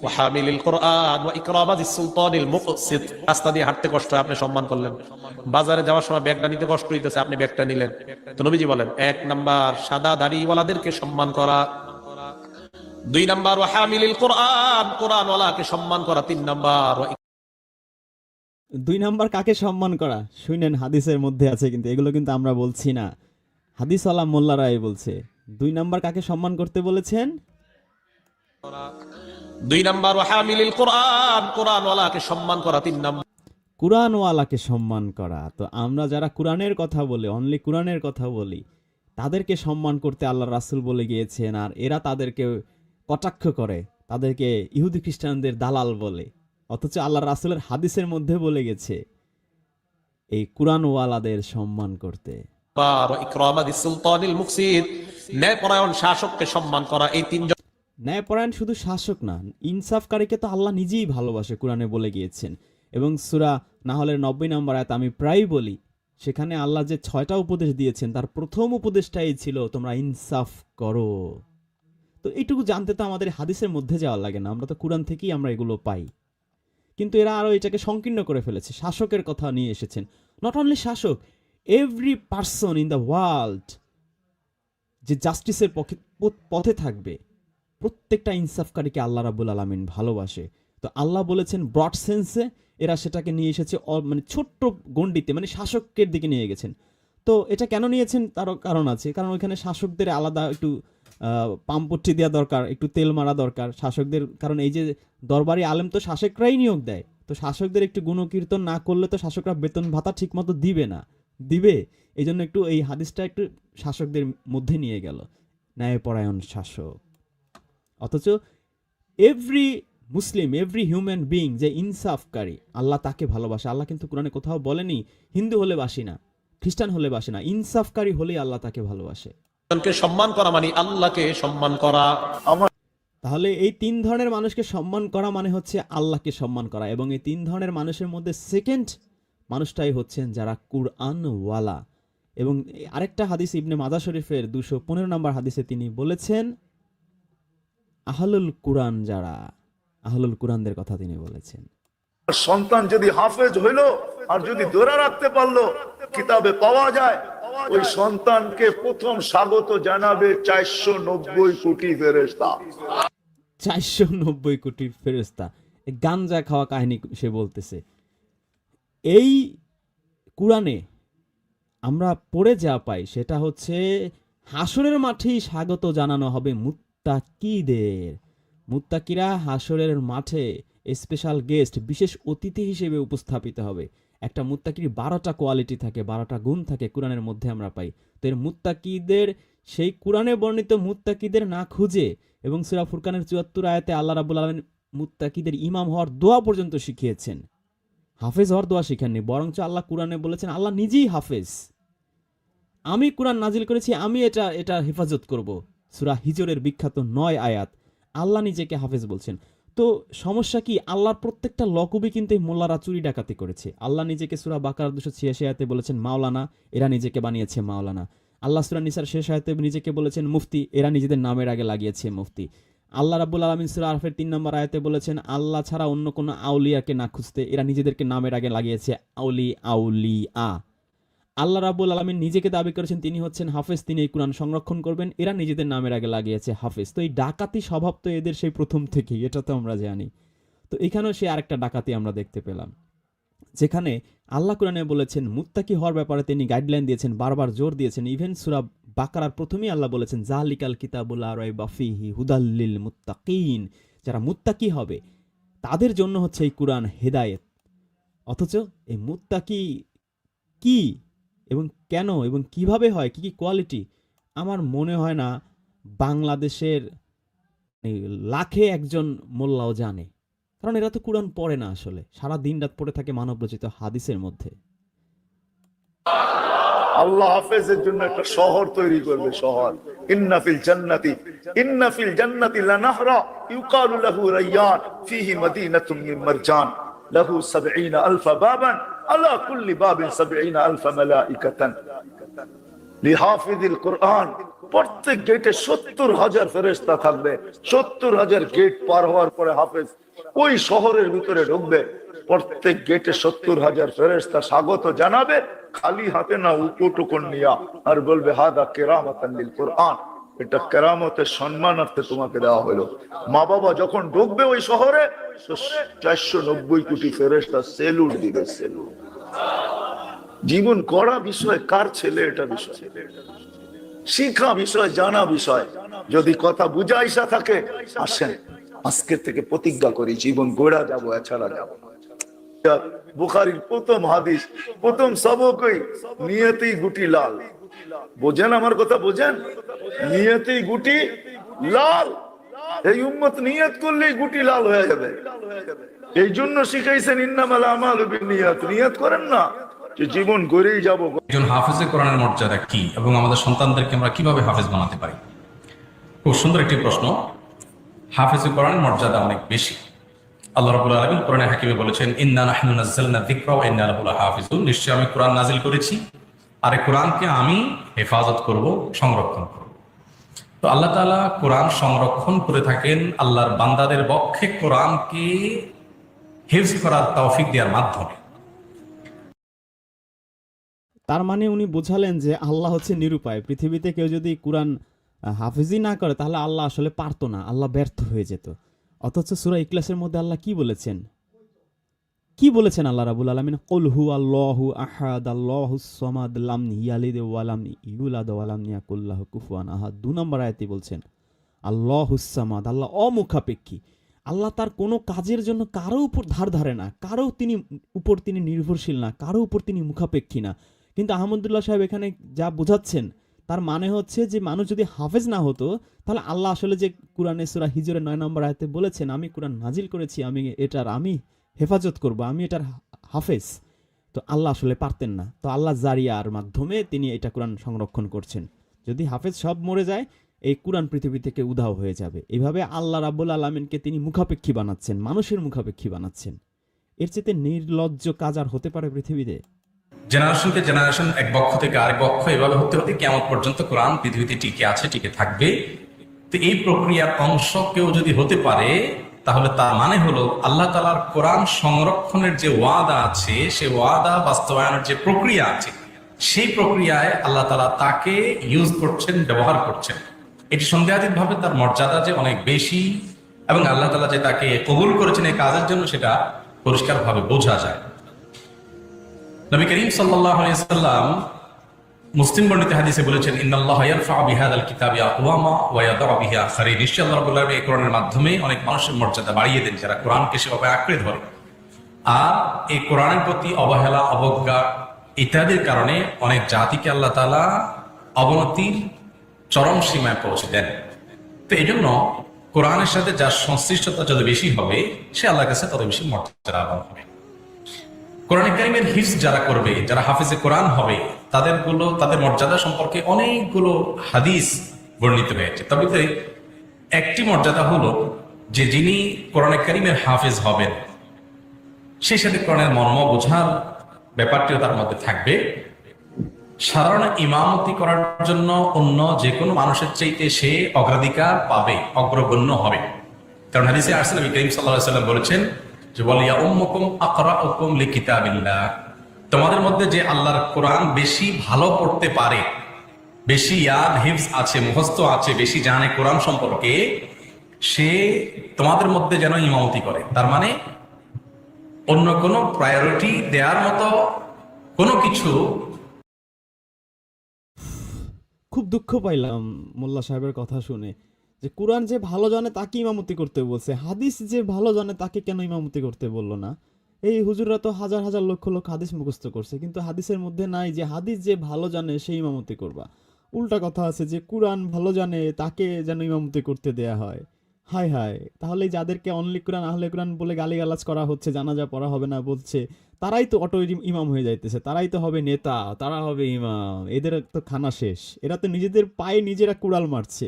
ওয়া হামিলিল কুরআন ওয়া ইকরামাজিস সুলতানিল মুকসিত। রাস্তা দিয়ে হাঁটতে কষ্ট হয়, আপনি সম্মান করলেন। বাজারে যাওয়ার সময় ব্যাগটা নিতে কষ্ট হইতেছে, আপনি ব্যাগটা নিলেন। তো নবীজি বলেন 1 নাম্বার সাদা দাড়িওয়ালাদেরকে সম্মান করা, 2 নাম্বার ওয়া হামিলিল কুরআন, কুরআনওয়ালাকে সম্মান করা, 3 নাম্বার 2 নাম্বার কাকে সম্মান করা? শুনেন, হাদিসের মধ্যে আছে, কিন্তু এগুলো কিন্তু আমরা বলছি না, হাদিসওয়ালা মোল্লারাই বলছে। 2 নাম্বার কাকে সম্মান করতে বলেছেন? 2 নাম্বার ওয়া হামিলিল কুরআন, কুরআনওয়ালাকে সম্মান করা, 3 নাম্বার কুরআনওয়ালাকে সম্মান করা। তো আমরা যারা কুরআনের কথা বলি, অনলি কুরআনের কথা বলি, তাদেরকে সম্মান করতে আল্লাহ রাসূল বলে গিয়েছেন, আর এরা তাদেরকে কটাক্ষ করে, তাদেরকে ইহুদি খ্রিস্টানদের দালাল বলে। অথচ আল্লাহ রাসূলের হাদিসের মধ্যে বলে গেছে এই কুরআনওয়ালাদের সম্মান করতে। ইকরামাজিস সুলতানিল মুকসিত, ন্যায়পরায়ণ শাসককে সম্মান করা। এই 3 জন ন্যায়পরায়ণ শুধু শাসক না, ইনসাফকারীকে তো আল্লাহ নিজেই ভালোবাসে, কুরআনে বলে গিয়েছেন। এবং সূরা নাহলের 90 নম্বর আয়াত আমি প্রায় বলি, সেখানে আল্লাহ যে 6টা উপদেশ দিয়েছেন তার প্রথম উপদেশটাই ছিল তোমরা ইনসাফ করো। তো এইটুকু জানতে তো আমাদের হাদিসের মধ্যে যাওয়া লাগে না, আমরা তো কুরআন থেকেই আমরা এগুলো পাই। কিন্তু এরা আরো এটাকে সংকীর্ণ করে ফেলেছে, শাসকের কথা নিয়ে এসেছেন। নট অনলি শাসক, every person in the world যে জাস্টিসের পথে থাকবে, প্রত্যেকটা ইনসাফকারীকে আল্লাহ রাব্বুল আলামিন ভালোবাসে। তো আল্লাহ বলেছেন ব্রড সেন্সে, এরা সেটাকে নিয়ে এসেছে মানে ছোট্ট গণ্ডিতে, মানে শাসকের দিকে নিয়ে গেছেন। তো এটা কেন নিয়েছেন তারও কারণ আছে, কারণ ওইখানে শাসকদের আলাদা একটু পাম্পট্টি দেওয়া দরকার, একটু তেল মারা দরকার শাসকদের, কারণ এই যে দরবারি আলেম তো শাসকরাই নিয়োগ দেয়, তো শাসকদের একটু গুণকীর্তন না করলে তো শাসকরা বেতন ভাতা ঠিক মতো দিবে, এই জন্য একটু এই হাদিসটা একটু শাসকদের মধ্যে নিয়ে গেল, ন্যায়পরায়ণ শাসক। অথচ এভরি মুসলিম, এভরি হিউম্যান বিইং যে ইনসাফকারী, আল্লাহ তাকে ভালোবাসে। আল্লাহ কিন্তু কোরআনে কোথাও বলেনি হিন্দু হলে বাসি না, খ্রিস্টান হলে বাসে না, ইনসাফকারী হলেই আল্লাহ তাকে ভালোবাসে। সম্মান করা মানে আল্লাহকে সম্মান করা। তাহলে এই 3 ধরনের মানুষকে সম্মান করা মানে হচ্ছে আল্লাহকে সম্মান করা, এবং এই 3 ধরনের মানুষের মধ্যে সেকেন্ড মানুষটাই হচ্ছেন যারা কুরআনওয়ালা। এবং আরেকটা হাদিস ইবনে মাজাহ শরীফের 215 নম্বর হাদিসে তিনি বলেছেন আহলুল কুরআন, যারা আহলুল কুরআনদের কথা তিনি বলেছেন। সন্তান যদি হাফেজ হইলো আর যদি ধরে রাখতে পারলো, কিতাবে পাওয়া যায় ওই সন্তানকে প্রথম স্বাগত জানাবে 490 কোটি ফেরেশতা। 490 কোটি ফেরেশতা। গাঞ্জা খাওয়া কাহিনী সে বলতেছে। এই কুরআনে আমরা পড়ে যা পাই সেটা হচ্ছে হাসরের মাঠেই স্বাগত জানানো হবে মুত্তাকিদের। মুত্তাকিরা হাসরের মাঠে স্পেশাল গেস্ট, বিশেষ অতিথি হিসেবে উপস্থাপিত হবে। একটা মুত্তাকির 12টা কোয়ালিটি থাকে, 12টা গুণ থাকে, কোরআনের মধ্যে আমরা পাই। তো এর মুত্তাকিদের, সেই কোরআনে বর্ণিত মুত্তাকিদের না খুঁজে, এবং সূরা ফুরকানের 74 আয়াতে আল্লাহ রাব্বুল আলামিন মুত্তাকিদের ইমাম হওয়ার দোয়া পর্যন্ত শিখিয়েছেন, হাফেজ হওয়ার দোয়া শিখাননি। বরঞ্চ আল্লাহ কোরআনে বলেছেন আল্লাহ নিজেই হাফেজ, আমি কোরআন নাজিল করেছি, আমি এটা হেফাজত করব। সূরা হিজরের বিখ্যাত 9 আয়াত আল্লাহ নিজেকে হাফেজ বলছেন। তো সমস্যা কি? আল্লাহর প্রত্যেকটা লকবই কিন্তু এই মোল্লারা চুরি ডাকাতি করেছে। আল্লাহ নিজেকে সূরা বাকারা 286 আয়াতে বলেছেন মাওলানা, এরা নিজেকে বানিয়েছে মাওলানা। আল্লাহ সূরা নিসার শেষ আয়াতে নিজেকে বলেছেন মুফতি, এরা নিজেদের নামের আগে লাগিয়েছে মুফতি। আল্লাহ রাব্বুল আলামিন সূরা আরফের 3 নম্বর আয়াতে বলেছেন আল্লাহ ছাড়া অন্য কোনো আউলিয়াকে না খুঁজতে, এরা নিজেদেরকে নামের আগে লাগিয়েছে আউলিয়া। আল্লাহ রাব্বুল আলামিন নিজেকে দাবি করেছেন তিনি হচ্ছেন হাফেজ, তিনি এই কোরআন সংরক্ষণ করবেন, এরা নিজেদের নামের আগে লাগিয়েছে হাফেজ। তো এই ডাকাতি স্বভাব তো এদের সেই প্রথম থেকেই, এটা তো আমরা জানি। তো এখানেও সে আরেকটা ডাকাতি আমরা দেখতে পেলাম, যেখানে আল্লাহ কোরআনে বলেছেন মুত্তাকি হওয়ার ব্যাপারে তিনি গাইডলাইন দিয়েছেন, বারবার জোর দিয়েছেন। ইভেন সূরা বাকারার প্রথমেই আল্লাহ বলেছেন জালিকাল কিতাবুল লা রাইবা ফিহি হুদাল লিল মুত্তাকিন, যারা মুত্তাকি হবে তাদের জন্য হচ্ছে এই কোরআন হেদায়েত। অথচ এই মুত্তাকি কি এবং কেন এবং কিভাবে হয়, কি কি কোয়ালিটি, আমার মনে হয় না বাংলাদেশের লাখে একজন মোল্লাও জানে, কারণ এরা তো কোরআন পড়ে না, আসলে সারা দিন রাত পড়ে থাকে মানব রচিত হাদিসের মধ্যে। আল্লাহ হাফেজের জন্য একটা শহর তৈরি করবে, শহর। ইন্না ফিল জান্নাতি লানাহরা ইউকালু লাহু রায়্যান ফিহি মাদিনাতুম মিন মারজান লাহু 70 আলফ বাবান আলা কুল্লি বাবিন 70 আলফ মালাইকাতান লিহাফিজিল কুরআন। প্রত্যেক গেটে 70,000 ফেরেশতা থাকবে। 70,000 গেট পার হওয়ার পরে হাফেজ ওই শহরের ভিতরে ঢুকবে। প্রত্যেক গেটে 70,000 ফেরেশতা স্বাগত জানাবে, খালি হাতে না, উপটুকুন নিয়া, আর বলবে হাদা কেরামাতান লিল কুরআন, এটা কেরামতের সম্মানার্থে তোমাকে দেওয়া হলো। মা বাবা যখন ঢুকবে ওই শহরে, 490 কোটি ফেরেশতা সেলুট দিবে, সেলুট। জীবন গড়া বিষয় কার ছেলে, এটা বিষয় শিখা বিষয়, জানা বিষয়। যদি কথা বুঝাইসা থাকে, আসেন আজকে থেকে প্রতিজ্ঞা করি জীবন গড়া যাবো, এছাড়া যাবো। বুখারীর প্রথম হাদিস, প্রথম সবকই নিয়তেই গুটি লাল। বোঝেন আমার কথা, বোঝেন? নিয়তেই গুটি লাল। এই উম্মত নিয়ত করলেই গুটি লাল হয়ে যাবে। এই জন্য শিখাইছেন ইন্নামাল আমালু বিন্নিয়াত। নিয়ত করেন না যে জীবন গড়েই যাবো। একজন হাফেজে কোরআনের মর্যাদা কি এবং আমাদের সন্তানদেরকে আমরা কিভাবে হাফেজ বানাতে পারি? খুব সুন্দর একটি প্রশ্ন। হাফেজে কোরআনের মর্যাদা অনেক বেশি। আল্লাহ রাব্বুল আলামিন কোরআনে হাকিমে বলেছেন ইন্না নাহনু নাযালনা যিকরা ওয়া ইন্না লাহু লাহাফিজুন, নিশ্চয়ই আমি কোরআন নাজিল করেছি আর এই কোরআনকে আমি হেফাজত করব, সংরক্ষণ করব। তো আল্লাহ তাআলা কোরআন সংরক্ষণ করে থাকেন আল্লাহর বান্দাদের পক্ষে কোরআনকে হিফজ করার তৌফিক দেওয়ার মাধ্যমে। তার মানে উনি বোঝালেন যে আল্লাহ হচ্ছে নিরুপায়। পৃথিবীতে কেউ যদি কোরআন হাফেজি না করে তাহলে আল্লাহ আসলে পারতো না, আল্লাহ ব্যর্থ হয়ে যেত। অথচ সূরা ইখলাসের মধ্যে আল্লাহ কি বলেছেন? কি বলেছেন আল্লাহ রাব্বুল আলামিন? কুল হু আল্লাহু আহাদ আল্লাহুস সামাদ লাম ইয়ালিদ ওয়া লাম ইউলাদ ওয়া লাম ইয়াকুল লাহু কুফুয়ান আহাদ। 2 নম্বর আয়াতে বলছেন আল্লাহুস সামাদ, আল্লাহ অমুখাপেক্ষী। আল্লাহ তার কোনো কাজের জন্য কারো উপর ধার ধারে না, কারো উপর তিনি নির্ভরশীল না, কারো উপর তিনি মুখাপেক্ষী না। কিন্তু আহমদুল্লাহ সাহেব এখানে যা বোঝাচ্ছেন তার মানে হচ্ছে যে মানুষ যদি হাফেজ না হতো তাহলে আল্লাহ আসলে যে কুরআনে সূরা হিজরের 9 নম্বর আয়াতে বলেছেন আমি কুরআন নাজিল করেছি, আমি হেফাজত করব, আমি এটার হাফেজ, তো আল্লাহ আসলে পারতেন না। তো আল্লাহ জারিয়ার মাধ্যমে তিনি এটা কুরআন সংরক্ষণ করছেন। যদি হাফেজ সব মরে যায় এই কুরআন পৃথিবী থেকে উধাও হয়ে যাবে। এভাবে আল্লাহ রাব্বুল আলামিনকে তিনি মুখাপেক্ষী বানাচ্ছেন, মানুষের মুখাপেক্ষী বানাচ্ছেন। এর চেয়ে নির্লজ্জ কাজ আর হতে পারে পৃথিবীতে? জেনারেশনকে জেনারেশন এক পক্ষ থেকে আরেক পক্ষ এভাবে হতে হতে কিয়ামত পর্যন্ত কোরআন পৃথিবীতে টিকে আছে, টিকে থাকবে। তো এই প্রক্রিয়ার অংশ কেউ যদি হতে পারে তাহলে তার মানে হলো আল্লাহ তাআলার কোরআন সংরক্ষণের যে ওয়াদা আছে, সে ওয়াদা বাস্তবায়নের যে প্রক্রিয়া আছে, সেই প্রক্রিয়ায় আল্লাহ তাআলা তাকে ইউজ করছেন, ব্যবহার করছেন। এটি সন্দেহাতীত ভাবে তার মর্যাদা যে অনেক বেশি এবং আল্লাহ তাআলা যে তাকে কবুল করেছেন এই কাজের জন্য সেটা পরিষ্কারভাবে বোঝা যায়। নবী করিম সাল্লাল্লাহু আলাইহি সাল্লাম মুসলিম বর্ণিত হাদিসে বলেছেন ইন্নাল্লাহা ইয়ারফা'ু বিহাদাল কিতাবি আকওয়ামা ওয়া ইয়াদা'উ বিহি আখারিন। নিশ্চয়ই আল্লাহ রাব্বুল আলামিন এই কোরআনের মাধ্যমে অনেক মানুষের মর্যাদা বাড়িয়ে দেন যারা কোরআনকে সেভাবে আঁকড়ে ধরে। আর এই কোরআনের প্রতি অবহেলা, অবজ্ঞা ইত্যাদির কারণে অনেক জাতিকে আল্লাহ তাআলা অবনতির চরম সীমায় পৌঁছে দেন। তো এই জন্য কোরআনের সাথে যার সংশ্লিষ্টতা যত বেশি হবে সে আল্লাহর কাছে তত বেশি মর্যাদাবান হবে। কোরআন কারীমের হিফজ যারা করবে, যারা হাফেজে কোরআন হবে, তাদের মর্যাদা সম্পর্কে অনেকগুলো হাদিস বর্ণিত হয়েছে। তবে একটি মর্যাদা হলো যে যিনি কোরআন কারীমের হাফেজ হবেন সেই সাথে কোরআনের মর্ম বোঝার ব্যাপারটিও তার মধ্যে থাকবে। সাধারণ ইমামতি করার জন্য অন্য যে কোনো মানুষের চাইতে সে অগ্রাধিকার পাবে, অগ্রগণ্য হবে। কারণ হাদিসে আসছে নবী করিম সাল্লাল্লাহু আলাইহি ওয়াসাল্লাম বলেছেন যে ওয়ালিয়া উম্মুকুম আকরাউকুম লিকিতাবিল্লাহ, তোমাদের মধ্যে যে আল্লাহর কোরআন বেশি ভালো পড়তে পারে, বেশি ইয়াদ হিফজ আছে, মুখস্থ আছে, বেশি জানে কোরআন সম্পর্কে, সে তোমাদের মধ্যে যেন ইমামতি করে। তার মানে অন্য কোনো প্রায়োরিটি দেওয়ার মতো কোনো কিছু। খুব দুঃখ পাইলাম মোল্লা সাহেবের কথা শুনে যে কোরআন যে ভালো জানে তাকে ইমামতি করতে বলছে, হাদিস যে ভালো জানে তাকে কেন ইমামতি করতে বললো না? এই হুজুররা তো হাজার হাজার লক্ষ লক্ষ হাদিস মুখস্থ করছে, কিন্তু হাদিসের মধ্যে নাই যে হাদিস যে ভালো জানে সেই ইমামতি করবা। উল্টা কথা আছে যে কোরআন ভালো জানে তাকে যেন ইমামতি করতে দেয়া হয়। হায় হায়, তাহলে যাদেরকে অনলি কোরআন আহলে কোরআন বলে গালিগালাজ করা হচ্ছে, জানাজা পড়া হবে না বলছে, তারাই তো অটো ইমাম হয়ে যাইতেছে, তারাই তো হবে নেতা, তারা হবে ইমাম। এদের তো খানা শেষ, এরা তো নিজেদের পায়ে নিজেরা কুড়াল মারছে।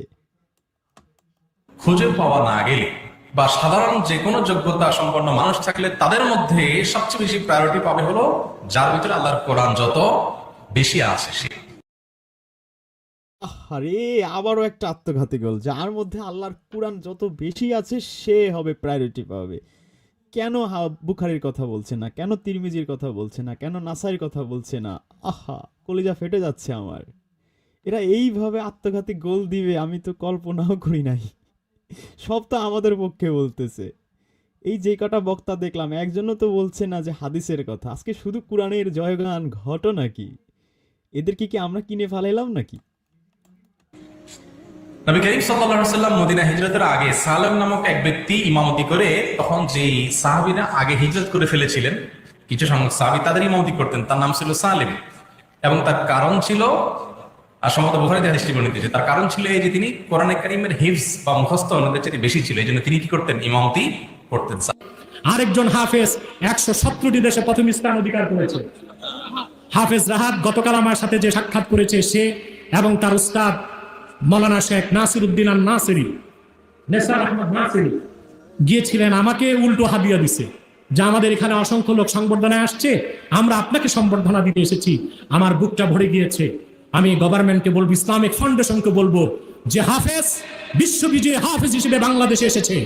খুঁজে পাওয়া না গেলে বা সাধারণ যে কোনো যোগ্যতা সম্পন্ন মানুষ থাকলে তাদের মধ্যে সবচেয়ে বেশি প্রায়োরিটি পাবে হলো যার ভিতরে আল্লাহর কোরআন যত বেশি আছে সে। আরে আবারও একটা আত্মঘাতী গোল, যার মধ্যে আল্লাহর কোরআন যত বেশি আছে সে হবে প্রায়োরিটি পাবে। কেন বুখারীর কথা বলছে না, কেন তিরমিজির কথা বলছে না, কেন নাসাইর কথা বলছে না? আহা, কলিজা ফেটে যাচ্ছে আমার। এরা এইভাবে আত্মঘাতী গোল দিবে আমি তো কল্পনাও করি নাই। সব তো আমাদের পক্ষে বলতেছে। এই যে কটা বক্তা দেখলাম একজনও তো বলছে না যে হাদিসের কথা, আজকে শুধু কোরআনের জয়গান ঘটনা কি? এদের কি আমরা কিনে ফেলাইলাম নাকি? নবী করিম সাল্লাল্লাহু আলাইহি ওয়াসাল্লাম মদিনা হিজরতের আগে সালেম নামক এক ব্যক্তি ইমামতি করে, তখন যে সাহাবীরা আগে হিজরত করে ফেলেছিলেন কিছু সংখ্যক সাহাবী তাদের ইমামতি করতেন, তার নাম ছিল সালেম। এবং তার কারণ ছিল, আর সম্ভবত বুখারীতে হাদিসটি বর্ণিত আছে, তার কারণ ছিল এই যে তিনি কোরআনে কারীমের হিফজ বা মুখস্থ অন্যদের চেয়ে বেশি ছিল, এই জন্য তিনি কি করতেন? ইমামতি করতেন। আরেকজন হাফেজ 117টি দেশে প্রথম স্থান অধিকার করেছে। হাফেজ রাহাত গতকাল আমার সাথে যে সাক্ষাৎ করেছে সে এবং তার উস্তাদ মৌলানা শেখ নাসিরউদ্দিন আল নাসিরি, নেসার আহমদ নাসিরি গিয়েছিলেন, আমাকে উল্টো হাদিয়া দিছে যে আমাদের এখানে অসংখ্য লোক সংবর্ধনায় আসছে, আমরা আপনাকে সম্বর্ধনা দিতে এসেছি। আমার বুকটা ভরে গিয়েছে। আমি গভর্নমেন্টকে বলবো, ইসলামিক ফাউন্ডেশনকে বলবো যে হাফেজ, বিশ্ববিজয়ী হাফেজ হিসেবে বাংলাদেশে এসেছে,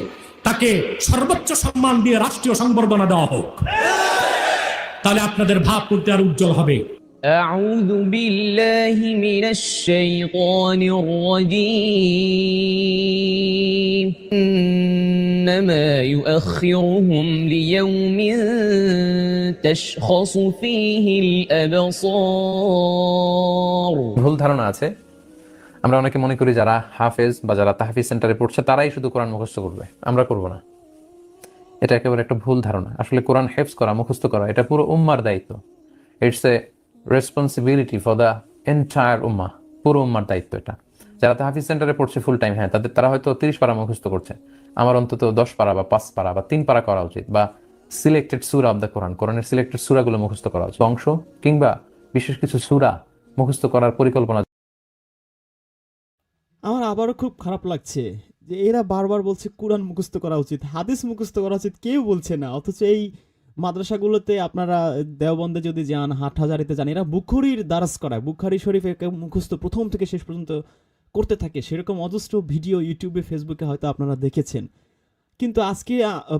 তাকে সর্বোচ্চ সম্মান দিয়ে রাষ্ট্রীয় সংবর্ধনা দেওয়া হোক। তাহলে আপনাদের ভাবমূর্তি আর উজ্জ্বল হবে। أعوذ بالله من الشيطان الرجيم إنما يؤخرهم ليوم تشخص فيه الأبصار ভুল ধারণা আছে, আমরা অনেকে মনে করি যারা হাফেজ বা যারা তাহফিজ সেন্টারে পড়ছে তারাই শুধু কোরআন মুখস্থ করবে, আমরা করব না। এটা একেবারে একটা ভুল ধারণা। আসলে কোরআন হেফজ করা, মুখস্থ করা এটা পুরো উম্মার দায়িত্ব। It's a responsibility for the entire উম্মা, পুরো উম্মার দায়িত্ব এটা। যারা তাহফিজ সেন্টারে পড়ছে ফুল টাইম, হ্যাঁ তারা হয়তো 30 পারা মুখস্থ করছে, আমার অন্তত 10 পারা বা 5 পারা বা 3 পারা করা উচিত, বা সিলেক্টেড সূরা অফ দ্য কোরআন, কোরআনের সিলেক্টেড সূরাগুলো মুখস্থ করা উচিত, অংশ কিংবা বিশেষ কিছু সূরা মুখস্থ করার পরিকল্পনা। আমার আবারও খুব খারাপ লাগছে যে এরা বারবার বলছে কোরআন মুখস্থ করা উচিত, হাদিস মুখস্থ করা উচিত, কেউ বলছে না। অথচ এই মাদ্রাসাগুলোতে আপনারা দেওবন্দে যদি যান, হাটহাজারিতে যান, এরা বুখারীর দারাস করায়, বুখারী শরীফ মুখস্থ প্রথম থেকে শেষ পর্যন্ত করতে থাকে। সেরকম অজস্র ভিডিও ইউটিউবে, ফেসবুকে হয়তো আপনারা দেখেছেন। কিন্তু আজকে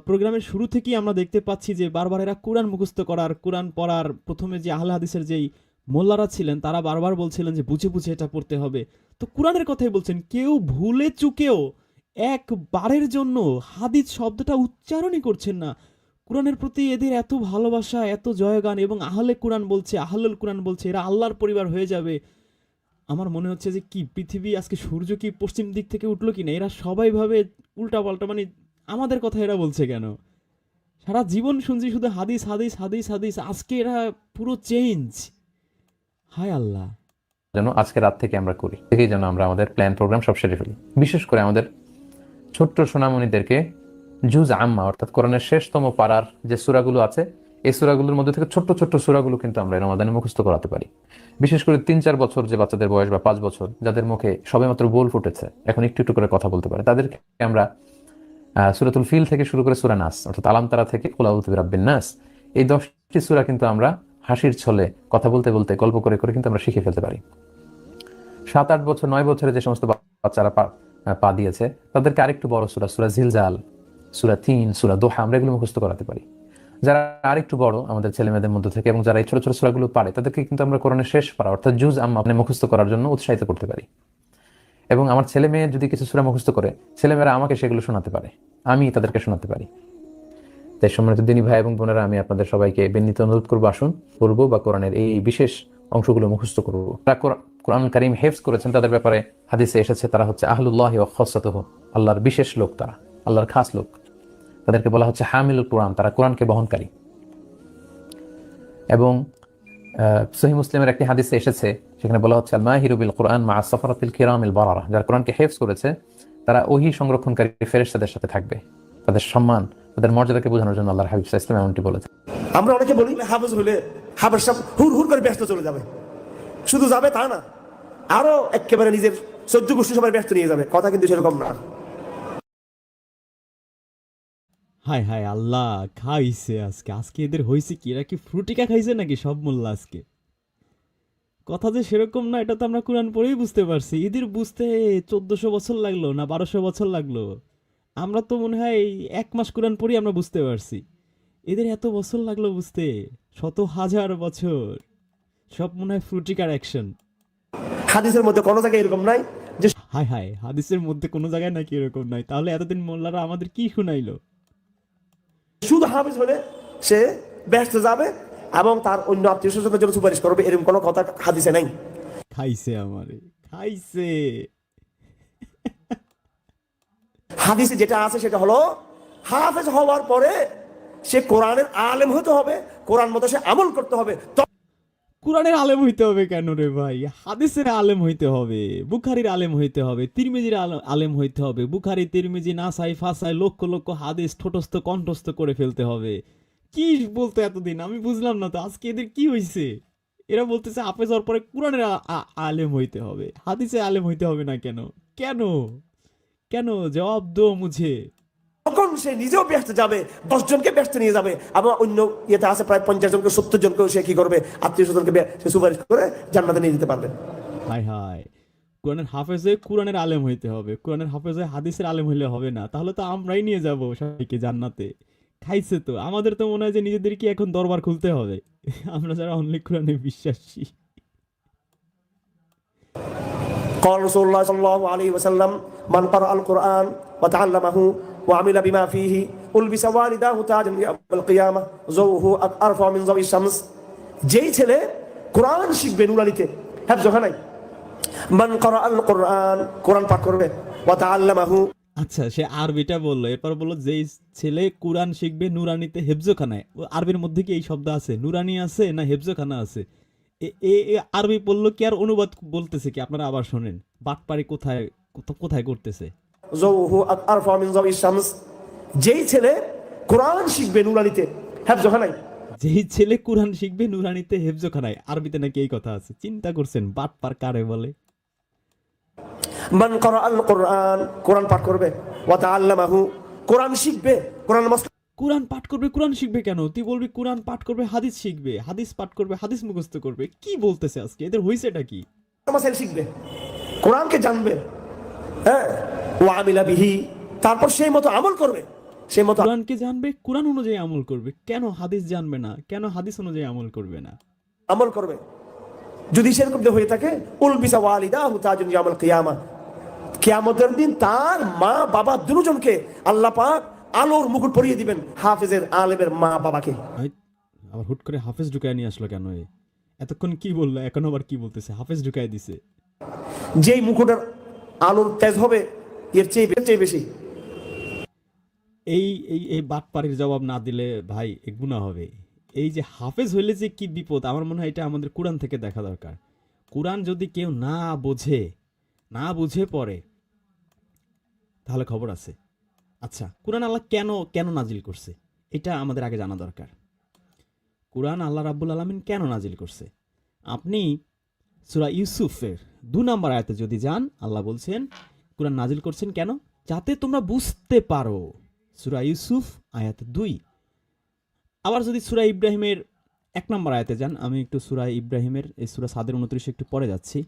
প্রোগ্রামের শুরু থেকেই আমরা দেখতে পাচ্ছি যে বারবার এরা কোরআন মুখস্থ করার, কোরআন পড়ার, প্রথমে যে আহলে হাদিসের যেই মোল্লারা ছিলেন তারা বারবার বলছিলেন যে বুঝে বুঝে এটা পড়তে হবে। তো কোরআনের কথাই বলছেন, কেউ ভুলে চুকেও একবারের জন্য হাদিস শব্দটা উচ্চারণই করছেন না। কোরআনের প্রতি এদের এত ভালোবাসা, এত জয়গান, এবং আহলে কোরআন বলছে, আহলুল কোরআন বলছে, এরা আল্লাহর পরিবার হয়ে যাবে। আমার মনে হচ্ছে যে কি পৃথিবী আজকে সূর্য কি পশ্চিম দিক থেকে উঠলো কিনা, এরা সবাই ভাবে উল্টা পাল্টা, মানে আমাদের কথা এরা বলছে কেন? সারা জীবন শুনছি শুধু হাদিস হাদিস হাদিস হাদিস, আজকে এরা পুরো চেঞ্জ। হায় আল্লাহ, যেন আজকে রাত থেকে আমরা করি, দেখেই যেন আমরা আমাদের প্ল্যান প্রোগ্রাম সব সেরে ফেলি। বিশেষ করে আমাদের ছোট্ট সোনামণিদেরকে জুজ আম্মা অর্থাৎ কোরআনের শেষতম পারার যে সূরাগুলো আছে, এই সূরাগুলোর মধ্যে থেকে ছোট্ট ছোট্ট সূরাগুলো কিন্তু আমরা রমাদানে মুখস্থ করাতে পারি। বিশেষ করে 3-4 বছর যে বাচ্চাদের বয়স, বা 5 বছর, যাদের মুখে সবেমাত্র বোল ফুটেছে, এখন একটু একটু করে কথা বলতে পারে, তাদেরকে আমরা সূরাতুল ফিল থেকে শুরু করে সূরা নাস অর্থাৎ আলাম তারা থেকে কুল আউযু বিরাব্বিন নাস, এই 10টি সূরা কিন্তু আমরা হাসির ছলে কথা বলতে বলতে, গল্প করে করে কিন্তু আমরা শিখে ফেলতে পারি। 7-8 বছর 9 বছরে যে সমস্ত বাচ্চারা পা দিয়েছে তাদেরকে আরেকটু বড় সূরা, সূরা জিলজাল, সূরা তিন, সূরা দোহা, আমরা এগুলো মুখস্থ করাতে পারি। যারা আরেকটু বড় আমাদের ছেলে মেয়েদের মধ্যে থেকে, এবং যারা এই ছোট ছোট সূরাগুলো পারে, তাদেরকে কিন্তু আমরা কোরআনের শেষ পারা অর্থাৎ জুজ আম্মা মুখস্থ করার জন্য উৎসাহিত করতে পারি। এবং আমার ছেলে মেয়ে যদি কিছু সূরা মুখস্থ করে, ছেলেমেয়েরা আমাকে সেগুলো শোনাতে পারে, আমি তাদেরকে শোনাতে পারি। তাই সম্মানিত দিনী ভাই এবং বোনেরা, আমি আপনাদের সবাইকে বিনীত অনুরোধ করবো, আসুন পড়বো বা কোরআনের এই বিশেষ অংশগুলো মুখস্থ করবো। যারা কোরআন কারীম হেফজ করেছেন তাদের ব্যাপারে হাদিসে এসেছে তারা হচ্ছে আহলুল্লাহি ওয়া খাসাতুহু, আল্লাহর বিশেষ লোক, তারা আল্লাহর খাস লোক। তাদেরকে বলা হচ্ছে হামিলুল কোরআন, তারা কোরআনকে বহনকারী। এবং সহিহ মুসলিমের একটি হাদিসে এসেছে, সেখানে বলা হচ্ছে আল মাহিরু বিল কোরআন মা সাফারাতিল কিরামিল বারারা, যারা কোরআনকে হেফজ করেছে তারা ওহী সংরক্ষণকারী ফেরেশতাদের সাথে থাকবে। তাদের সম্মান, তাদের মর্যাদাকে বোঝানোর জন্য আল্লাহর হাবিব সাল্লাল্লাহু আলাইহি ওয়াসাল্লাম এমনটি বলেছেন। আমরা অনেকে বলি হাফেজ হলে হাফেজ সাহেব হুর হুর করে ব্যস্ত চলে যাবে, শুধু যাবে তা না, আরো একেবারে নিজের 14 গোষ্ঠী সবাই ব্যস্ত নিয়ে যাবে, কথা কিন্তু সেরকম না। হায় হায় আল্লাহ, খাইছে আজকে। আজকে এদের হয়েছে কি, এরা কি ফ্রুটিকা খাইছে নাকি সব মোল্লা আজকে? কথা যে সেরকম না এটা তো আমরা কোরআন পড়েই বুঝতে পারছি। এদের বুঝতে 1400 বছর লাগলো না 1200 বছর লাগলো? আমরা তো মনে হয় 1 মাস কোরআন পড়ি আমরা বুঝতে পারছি, এদের এত বছর লাগলো বুঝতে, শত হাজার বছর। সব মনে হয় ফ্রুটিকার অ্যাকশন। হাদিসের মধ্যে কোনো জায়গায় এরকম নাই যে, হায় হায়, হাদিসের মধ্যে কোনো জায়গায় নাকি এরকম নাই? তাহলে এতদিন মোল্লারা আমাদের কি শুনাইলো? শুধু হাফেজ হলে সে ব্যস্ত যাবে এবং তার অন্য আত্মীয় স্বজনের জন্য সুপারিশ করবে, এরকম কোনো কথা হাদিসে নাই। খাইছে আমারে, খাইছে। হাদিসে যেটা আছে সেটা হলো হাফেজ হওয়ার পরে সে কোরআনের আলেম হতে হবে, কোরআন মতো সে আমল করতে হবে। কোরআনের আলেম হইতে হবে কেন রে ভাই? হাদিসের আলেম হইতে হবে, বুখারীর আলেম হইতে হবে, তিরমিজির আলেম হইতে হবে। বুখারী, তিরমিজি, নাসাই, ফাসাই লক্ষ লক্ষ হাদিস ঠোঁটস্থ কণ্ঠস্থ করে ফেলতে হবে। কি বলতো এতদিন আমি বুঝলাম না তো, আজকে এদের কি হইছে? এরা বলতেছে হাফেজ হওয়ার পরে কোরআনের আলেম হইতে হবে, হাদিসের আলেম হইতে হবে না কেন? কেন কেন? জবাব দো মুঝে। তখন সে নিজেও ব্যস্ত যাবে, 10 জনকে ব্যস্ত নিয়ে যাবে, আবার অন্য ইয়েতে আছে প্রায় 50 জনকে 70 জনকে সে কি করবে, আত্মীয় স্বজনকে সে সুপারিশ করে জান্নাতে নিয়ে যেতে পারবে। হায় হায়, কোরআনের হাফেজ হয়ে কোরআনের আলেম হইতে হবে, কোরআনের হাফেজ হয়ে হাদিসের আলেম হইলে হবে না। তাহলে তো আমরাই নিয়ে যাব সবাইকে জান্নাতে। খাইছে তো। আমাদের তো মনে হয় যে নিজেদেরকে এখন দরবার খুলতে হবে আমরা যারা অনলি কোরআনে বিশ্বাসী। قال رسول الله صلى الله عليه وسلم من قرأ القرآن وتعلمه وعمل بما فيه ألبس والداه تاجا يوم القيامة ضوءه أرفع من ضوء الشمس। যেই ছেলে কোরআন শিখবে নুরানিতে, হ্যাঁ জোহা নাই, মান করা আল কোরআন, কোরআন পাঠ করবে, ওয়া তাআল্লামাহু। আচ্ছা, সে আরবিটা বললো, এরপর বললো যেই ছেলে কোরআন শিখবে নুরানিতে হেফজোখানায়। ও আরবির মধ্যে কি এই শব্দ আছে? নুরানি আছে না হেফজোখানা আছে? এ আরবি বললো কি আর অনুবাদ বলতেছে কি? আপনারা আবার শোনেন বাটপারি কোথায় কোথায় করতেছে। ضوءه أرفع من ضوء الشمس। যেই ছেলে কোরআন শিখবে নুরানিতে, হ্যাঁ জোহা নাই, যেই ছেলে কোরআন শিখবে নুরানিতে হেফজোখানায়। আরবিতে নাকি এই কথা আছে? চিন্তা করছেন বাটপার কারে বলে? মান করা আল কোরআন, কোরআন পাঠ করবে, ওয়া তাআল্লামাহু, কোরআন শিখবে, কোরআন কোরআন পাঠ করবে, কোরআন শিখবে কেন? তুই বলবি কোরআন পাঠ করবে, হাদিস শিখবে, হাদিস পাঠ করবে, হাদিস মুখস্থ করবে। কি বলতেছে আজকে? এদের হইছেটা কি? মাসাইল শিখবে, কোরআনকে জানবে, হ্যাঁ, ওয়া আমিলা বিহি, তারপর সেই মতো আমল করবে, সেই মতো কোরআনকে জানবে, কোরআন অনুযায়ী আমল করবে। কেন হাদিস জানবে না? কেন হাদিস অনুযায়ী আমল করবে না? আমল করবে। যদি সেরকম হয়ে থাকে, উলবিসা ওয়ালিদাহু তাজুন ইয়াউমুল কিয়ামা, কিয়ামতের দিন তার মা বাবা দুজনকে আল্লাহ পাক আলোর মুকুট পরিয়ে দিবেন, হাফেজের আলেমের মা বাবাকে। আবার হুট করে হাফেজ ঢুকায় নিয়ে আসলো কেন? এতক্ষণ কি বললো, এখন আবার কি বলতেছে? হাফেজ ঢুকায় দিছে। যেই মুকুটের আলোর তেজ হবে এর চেয়ে বেশি। এই এই এই বাটপাড়ির জবাব না দিলে ভাই এ গুনাহ হবে। এই যে হাফেজ হইলে যে কি বিপদ, আমার মনে হয় এটা আমাদের কোরআন থেকে দেখা দরকার। কোরআন যদি কেউ না বুঝে পড়ে তাহলে খবর আছে। আচ্ছা, কোরআন আল্লাহ কেন নাজিল করছে এটা আমাদের আগে জানা দরকার। কোরআন আল্লাহ রাব্বুল আলামিন কেন নাজিল করছে? আপনি সূরা ইউসুফের 2 নম্বর আয়াতে যদি যান, আল্লাহ বলছেন কোরআন নাজিল করছেন কেন? যাতে তোমরা বুঝতে পারো। সূরা ইউসুফ আয়াত 2। আবার যদি সূরা ইব্রাহিমের 1 নম্বর আয়াতে যান, আমি একটু সূরা ইব্রাহিমের এই সূরা সাদের 29 একটু পরে যাচ্ছি।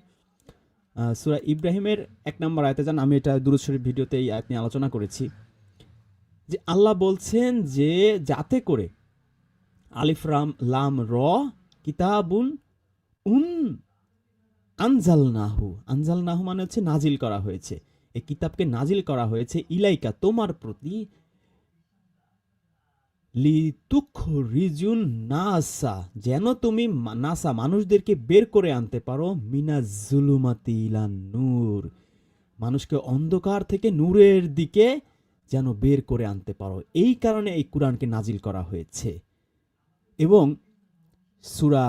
সূরা ইব্রাহিমের 1 নম্বর আয়াতে যান, আমি এটা দুরূদ শরীফ ভিডিওতে এই আয়াত নিয়ে আলোচনা করেছি যে আল্লাহ বলছেন যে যাতে করে আলিফ লাম র কিতাবুন আনজালনাহু মানে হচ্ছে নাজিল করা হয়েছে। এই কিতাবকে নাজিল করা হয়েছে ইলাইকা, তোমার প্রতি, লিতুখরিজুন নাসা, যেন তুমি মানুষদেরকে বের করে আনতে পারো, মিনাজ জুলুমাতি ইলান নূর, মানুষকে অন্ধকার থেকে নূরের দিকে যেন বের করে আনতে পারো। এই কারণে এই কোরআনকে নাজিল করা হয়েছে। এবং সূরা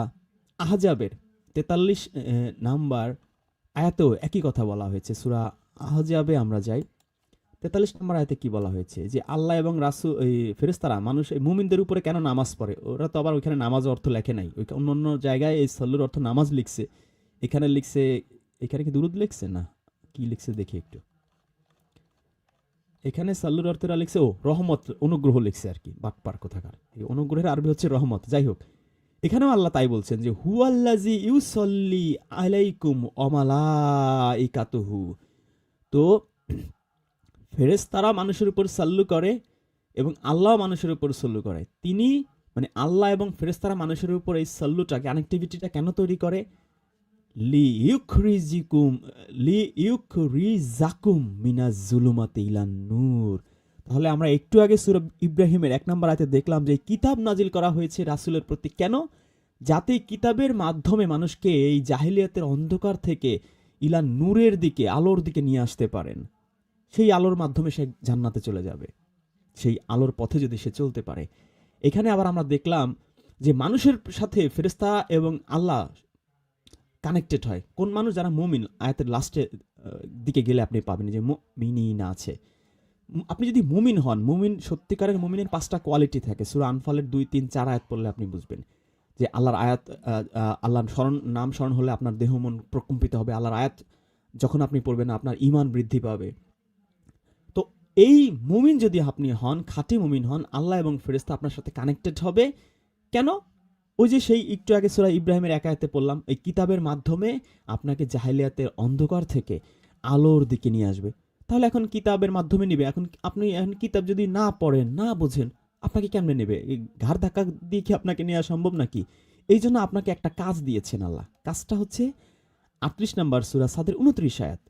আহজাবের 43 নাম্বার আয়াতেও একই কথা বলা হয়েছে। সূরা আহজাবে আমরা যাই, 43 নম্বর আয়াতে কি বলা হয়েছে? যে আল্লাহ এবং রাসূল ফেরেশতারা মানুষ মুমিনদের উপরে কেন নামাজ পড়ে। ওরা তো আবার ওইখানে নামাজ অর্থ লেখে নাই, অন্য জায়গায় এই সাল্লুর অর্থ নামাজ লিখছে, এখানে লিখছে, এখানে কি দুরূদ লিখছে না কি লিখছে দেখি একটু। এখানে সাল্লুর অর্থরা লিখছে রহমত, অনুগ্রহ লিখছে আর কি। বাটপার কোথাকার, এই অনুগ্রহের আরবি হচ্ছে রহমত। যাই হোক, এখানেও আল্লাহ তাই বলছেন যে হুয়াল্লাযী ইউসাল্লি আলাইকুম ওয়া মালাইকাতুহু। তো ফেরেশতারা মানুষের উপর সাল্লু করে এবং আল্লাহ মানুষের উপর সাল্লু করে। তিনি মানে আল্লাহ এবং ফেরেশতারা মানুষের উপর এই সাল্লুটা, কানেক্টিভিটিটা কেন তৈরি করে? লিইউখরিজাকুম মিনাজ জুলুমাতি ইলান নূর। তাহলে আমরা একটু আগে সূরা ইব্রাহিমের 1 নম্বর আয়াতে দেখলাম যে কিতাব নাজিল করা হয়েছে রাসূলের প্রতি কেন? যাতে কিতাবের মাধ্যমে মানুষকে এই জাহিলিয়াতের অন্ধকার থেকে ইলান নূরের দিকে, আলোর দিকে নিয়ে আসতে পারেন। সেই আলোর মাধ্যমে সে জান্নাতে চলে যাবে, সেই আলোর পথে যদি সে চলতে পারে। এখানে আবার আমরা দেখলাম যে মানুষের সাথে ফেরেশতা এবং আল্লাহ কানেক্টেড হয়। কোন মানুষ? যারা মুমিন। আয়াতের লাস্টের দিকে গেলে আপনি পাবেন যে মুমিনিনা আছে। আপনি যদি মুমিন হন, সত্যিকারের মুমিনের 5টা কোয়ালিটি থাকে। সূরা আনফালের 2, 3, 4 আয়াত পড়লে আপনি বুঝবেন যে আল্লাহর আয়াত, আল্লাহর নাম স্মরণ হলে আপনার দেহ মন প্রকম্পিত হবে। আল্লাহর আয়াত যখন আপনি পড়বেন আপনার ঈমান বৃদ্ধি পাবে। তো এই মুমিন যদি আপনি হন, খাঁটি মুমিন হন, আল্লাহ এবং ফেরেশতা আপনার সাথে কানেক্টেড হবে। কেন? ওই যে সেই একটু আগে সূরা ইব্রাহিমের 1 আয়াতে পড়লাম, এই কিতাবের মাধ্যমে আপনাকে জাহিলিয়াতের অন্ধকার থেকে আলোর দিকে নিয়ে আসবে। তাহলে এখন কিতাবের মাধ্যমে নিবে। এখন আপনি কিতাব যদি না পড়েন, না বোঝেন, আপনাকে কেমনে নেবে? এই ঘাড় ধাক্কা দিয়ে কি আপনাকে নেওয়া সম্ভব নাকি? এই জন্য আপনাকে একটা কাজ দিয়েছেন আল্লাহ। কাজটা হচ্ছে 38 নম্বর সূরা সাদের 29 আয়াত।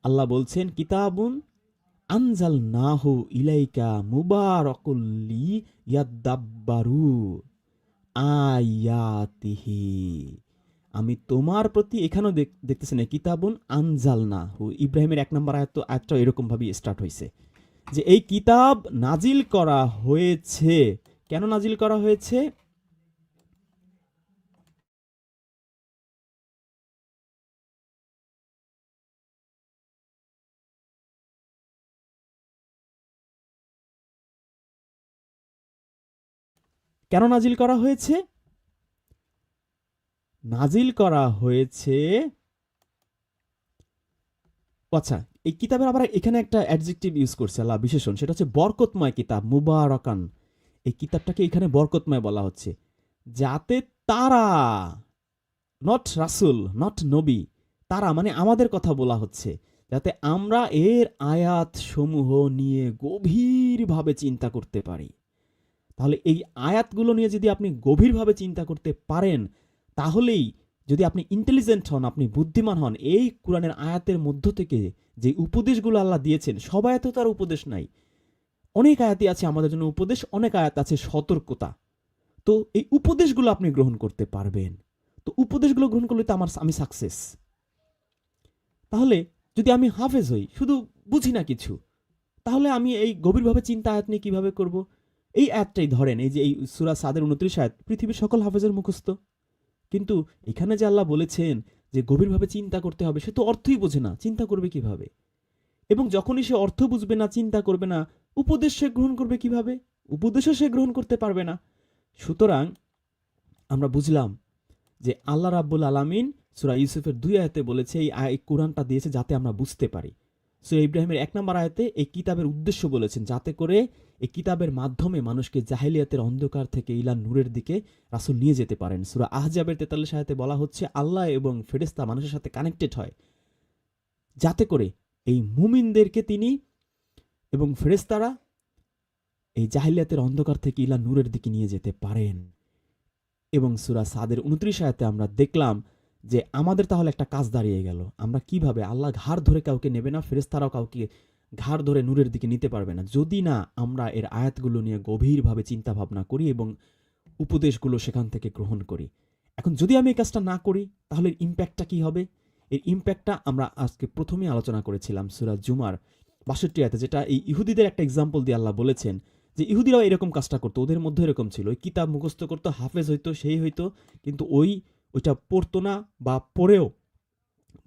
আল্লাহ বলছেন, কিতাবুন আনজালনাহু ইলাইকা মুবারাকুল লিয়াদাব্বারু আয়াতিহি। আমি তোমার প্রতি এখানেও দেখতেছেন কিতাবুন আনজালনাহু, ইব্রাহিমের 1 নম্বর আয়াতটা এরকম ভাবে স্টার্ট হয়েছে যে এই কিতাব নাজিল করা হয়েছে। কেন নাজিল করা হয়েছে? কেন নাজিল করা হয়েছে? নাজিল করা হয়েছে, আচ্ছা, এই কিতাবের আবার এখানে একটা অ্যাডজেক্টিভ ইউজ করছে আল্লাহ, বিশেষণ, সেটা হচ্ছে বরকতময় কিতাব, মুবারাকান। এই কিতাবটাকে এখানে বরকতময় বলা হচ্ছে, যাতে তারা, নট রাসূল, নট নবী, তারা মানে আমাদের কথা বলা হচ্ছে, যাতে আমরা এর আয়াত সমূহ নিয়ে গভীরভাবে চিন্তা করতে পারি। তাহলে এই আয়াতগুলো নিয়ে যদি আপনি গভীরভাবে চিন্তা করতে পারেন, তাহলেই যদি আপনি ইন্টেলিজেন্ট হন, আপনি বুদ্ধিমান হন, এই কোরআনের আয়াতের মধ্য থেকে যে উপদেশগুলো আল্লাহ দিয়েছেন, সব আয়াতে তার উপদেশ নাই, অনেক আয়াতই আছে আমাদের জন্য উপদেশ, অনেক আয়াত আছে সতর্কতা। তো এই উপদেশগুলো আপনি গ্রহণ করতে পারবেন। তো উপদেশগুলো গ্রহণ করলে তো আমি সাকসেস। তাহলে যদি আমি হাফেজ হই, শুধু বুঝি না কিছু, তাহলে আমি এই গভীরভাবে চিন্তা আয়াত নিয়ে কিভাবে করব? এই আয়াতটাই ধরেন, এই যে এই সূরা সাদের 29 আয়াত পৃথিবীর সকল হাফেজের মুখস্থ, কিন্তু এখানে যে আল্লাহ বলেছেন যে গভীরভাবে চিন্তা করতে হবে, সে তো অর্থই বোঝে না, চিন্তা করবে কিভাবে? এবং যখনই সে অর্থ বুঝবে না, চিন্তা করবে না, উপদেশ সে গ্রহণ করবে কিভাবে? উপদেশও সে গ্রহণ করতে পারবে না। সুতরাং আমরা বুঝলাম যে আল্লাহ রাব্বুল আলামিন সূরা ইউসুফের 2 আয়াতে বলেছে এই কোরআনটা দিয়েছে যাতে আমরা বুঝতে পারি। সূরা ইব্রাহিমের 1 নম্বর আয়াতে এই কিতাবের উদ্দেশ্য বলেছেন, যাতে করে এই কিতাবের মাধ্যমে মানুষকে জাহেলিয়াতের অন্ধকার থেকে ইলা নূরের দিকে রাসূল নিয়ে যেতে পারেন। সূরা আহজাবের 43 আয়াতে বলা হচ্ছে আল্লাহ এবং ফেরেশতা মানুষের সাথে কানেক্টেড হয়, যাতে করে এই মুমিনদেরকে তিনি এবং ফেরেশতারা এই জাহেলিয়াতের অন্ধকার থেকে ইলা নূরের দিকে নিয়ে যেতে পারেন। এবং সূরা সাদের 29 আয়াতে আমরা দেখলাম যে আমাদের তাহলে একটা কাজ দাঁড়িয়ে গেল, আমরা কিভাবে, আল্লাহ ঘাড় ধরে কাউকে নেবে না, ফেরেশতারাও কাউকে ঘাড় ধরে নূরের দিকে নিতে পারবে না, যদি না আমরা এর আয়াতগুলো নিয়ে গভীরভাবে চিন্তা ভাবনা করি এবং উপদেশগুলো সেখান থেকে গ্রহণ করি। এখন যদি আমি এই কাজটা না করি, তাহলে ইম্প্যাক্টটা কি হবে? এর ইম্প্যাক্টটা আমরা আজকে প্রথমে আলোচনা করেছিলাম সূরা জুমার 62 আয়াতে, যেটা এই ইহুদিদের একটা এক্সাম্পল দিয়ে আল্লাহ বলেছেন যে ইহুদিরাও এরকম কাজটা করতো, ওদের মধ্যে এরকম ছিল, ওই কিতাব মুখস্থ করতো, হাফেজ হইতো, সেই হইতো, কিন্তু ওইটা পড়তো না বা পড়েও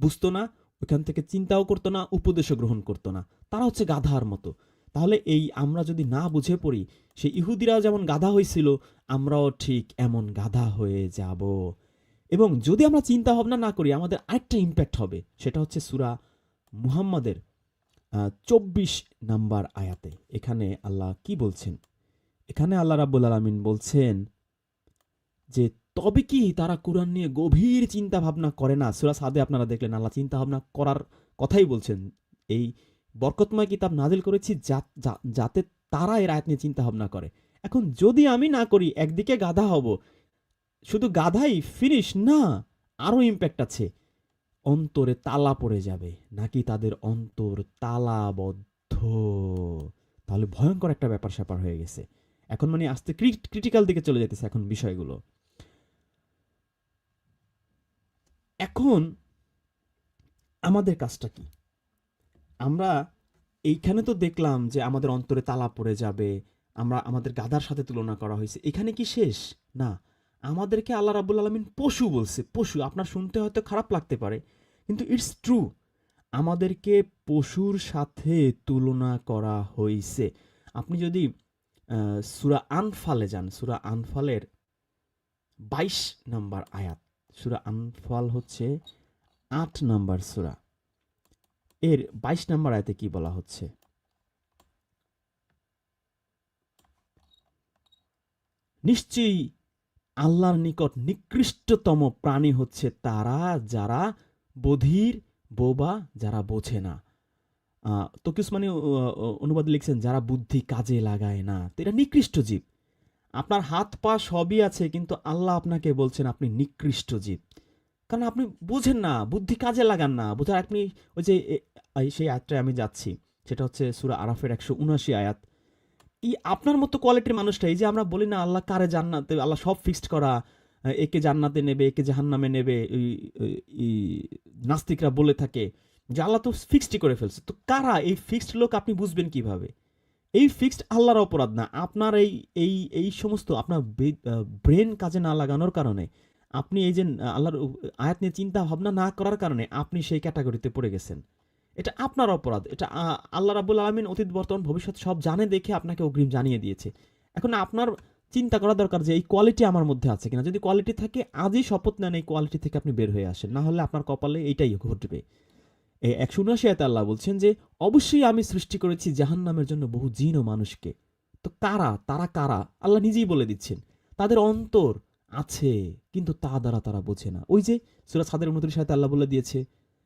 বুঝতো না, ওইখান থেকে চিন্তাও করতো না, উপদেশও গ্রহণ করতো না, তারা হচ্ছে গাধার মতো। তাহলে এই আমরা যদি না বুঝে পড়ি, সেই ইহুদিরাও যেমন গাধা হয়েছিল, আমরাও ঠিক এমন গাধা হয়ে যাব। এবং যদি আমরা চিন্তা ভাবনা না করি, আমাদের আরেকটা ইম্প্যাক্ট হবে, সেটা হচ্ছে সূরা মুহাম্মাদের 24 নাম্বার আয়াতে। এখানে আল্লাহ কি বলছেন? এখানে আল্লাহ রাব্বুল আলামিন বলছেন যে তবে কি তারা কোরআন নিয়ে গভীর চিন্তা ভাবনা করে না? সূরা সাদে আপনারা দেখলেন আল্লাহ চিন্তা ভাবনা করার কথাই বলছেন, এই বরকতময় কিতাব নাজিল করেছি যাতে তারা এর আয়াত নিয়ে চিন্তা ভাবনা করে। এখন যদি আমি না করি, একদিকে গাধা হব, শুধু গাধাই ফিনিশ না, আরো ইম্প্যাক্ট আছে, অন্তরে তালা পড়ে যাবে, নাকি তাদের অন্তর তালাবদ্ধ। তাহলে ভয়ঙ্কর একটা ব্যাপার স্যাপার হয়ে গেছে। এখন মানে আস্তে ক্রিটিক্যাল দিকে চলে যেতেছে এখন বিষয়গুলো। এখন আমাদের কাজটা কি? আমরা এইখানে তো দেখলাম যে আমাদের অন্তরে তালা পড়ে যাবে, আমাদের গাধার সাথে তুলনা করা হয়েছে, এখানে কি শেষ? না, আমাদেরকে আল্লাহ রাব্বুল আলামিন পশু বলছে। পশু, আপনার শুনতে হয়তো খারাপ লাগতে পারে, কিন্তু ইটস ট্রু, আমাদেরকে পশুর সাথে তুলনা করা হয়েছে। আপনি যদি সূরা আনফালে যান, সূরা আনফালের 22 নম্বর আয়াত, সূরা আনফাল হচ্ছে 8 নম্বর সূরা, এর 22 নম্বর আয়াতে কি বলা হচ্ছে? নিশ্চয়ই আল্লাহর নিকট নিকৃষ্টতম প্রাণী হচ্ছে তারা যারা বধির, বোবা, যারা বোঝে না। তকিউসমানি অনুবাদ লিখছেন যারা বুদ্ধি কাজে লাগায় না, তো এটা নিকৃষ্ট জীব। আপনার হাত পা সবই আছে, কিন্তু আল্লাহ আপনাকে বলছেন আপনি নিকৃষ্ট জীব। কারণ আপনি বুঝেন না, বুদ্ধি কাজে লাগান না। বোঝার আপনি ওই যে সেই আয়াতটায় আমি যাচ্ছি, সেটা হচ্ছে সূরা আরাফের 179 আয়াত। এই আপনার মতো কোয়ালিটির মানুষটা, এই যে আমরা বলি না আল্লাহ কারে জান্নাতে, আল্লাহ সব ফিক্সড করা, একে জান্নাতে নেবে, একে জাহান্নামে নেবে, এই নাস্তিকরা বলে থাকে যে আল্লাহ তো ফিক্সডই করে ফেলছে। তো কারা এই ফিক্সড লোক আপনি বুঝবেন কিভাবে? এই ফিক্সড আল্লাহর অপরাধ না, আপনার এই সমস্ত আপনার ব্রেন কাজে না লাগানোর কারণে, আপনি এই যে আল্লাহর আয়াত নিয়ে চিন্তা ভাবনা না করার কারণে আপনি সেই ক্যাটাগরিতে পড়ে গেছেন। এটা আপনার অপরাধ। এটা আল্লাহ রাব্বুল আলামিন অতীত বর্তমান ভবিষ্যৎ সব জানে দেখে আপনাকে অগ্রিম জানিয়ে দিয়েছে। এখন আপনার চিন্তা করা দরকার যে এই কোয়ালিটি আমার মধ্যে আছে কিনা। যদি কোয়ালিটি থাকে, আজই শপথ নেন এই কোয়ালিটি থেকে আপনি বের হয়ে আসেন, না হলে আপনার কপালে এইটাই ঘটবে। 179 আয়াতে আল্লাহ বলছেন যে অবশ্যই আমি সৃষ্টি করেছি জাহান্নামের জন্য বহু জিন ও মানুষকে। তো তারা কারা? আল্লাহ নিজেই বলে দিচ্ছেন, তাদের অন্তর আছে কিন্তু তা দ্বারা তারা বোঝে না। ওই যে সূরা সাদের 29 আয়াতে আল্লাহ বলে দিয়েছে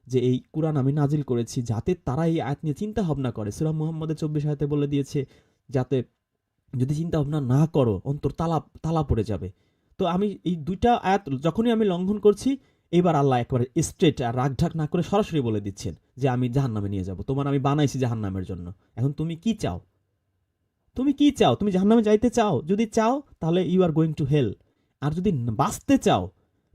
যে এই কুরআন আমি নাজিল করেছি যাতে তারা এই আয়াত নিয়ে চিন্তা ভাবনা করে। সূরা মুহাম্মদের 24 আয়াতে বলে দিয়েছে যাতে যদি চিন্তা ভাবনা না করো অন্তর তালা পড়ে যাবে। তো আমি এই দুইটা আয়াত যখনই আমি লঙ্ঘন করছি, এবার আল্লাহ একবারে স্ট্রেট আর রাগঢাক না করে সরাসরি বলে দিচ্ছেন যে আমি জাহান্নামে নিয়ে যাব, তোমার আমি বানাইছি জাহান্নামের জন্য। এখন তুমি কি চাও? তুমি জাহান্নামে যাইতে চাও? যদি চাও তাহলে you are going to hell. আর যদি বাঁচতে চাও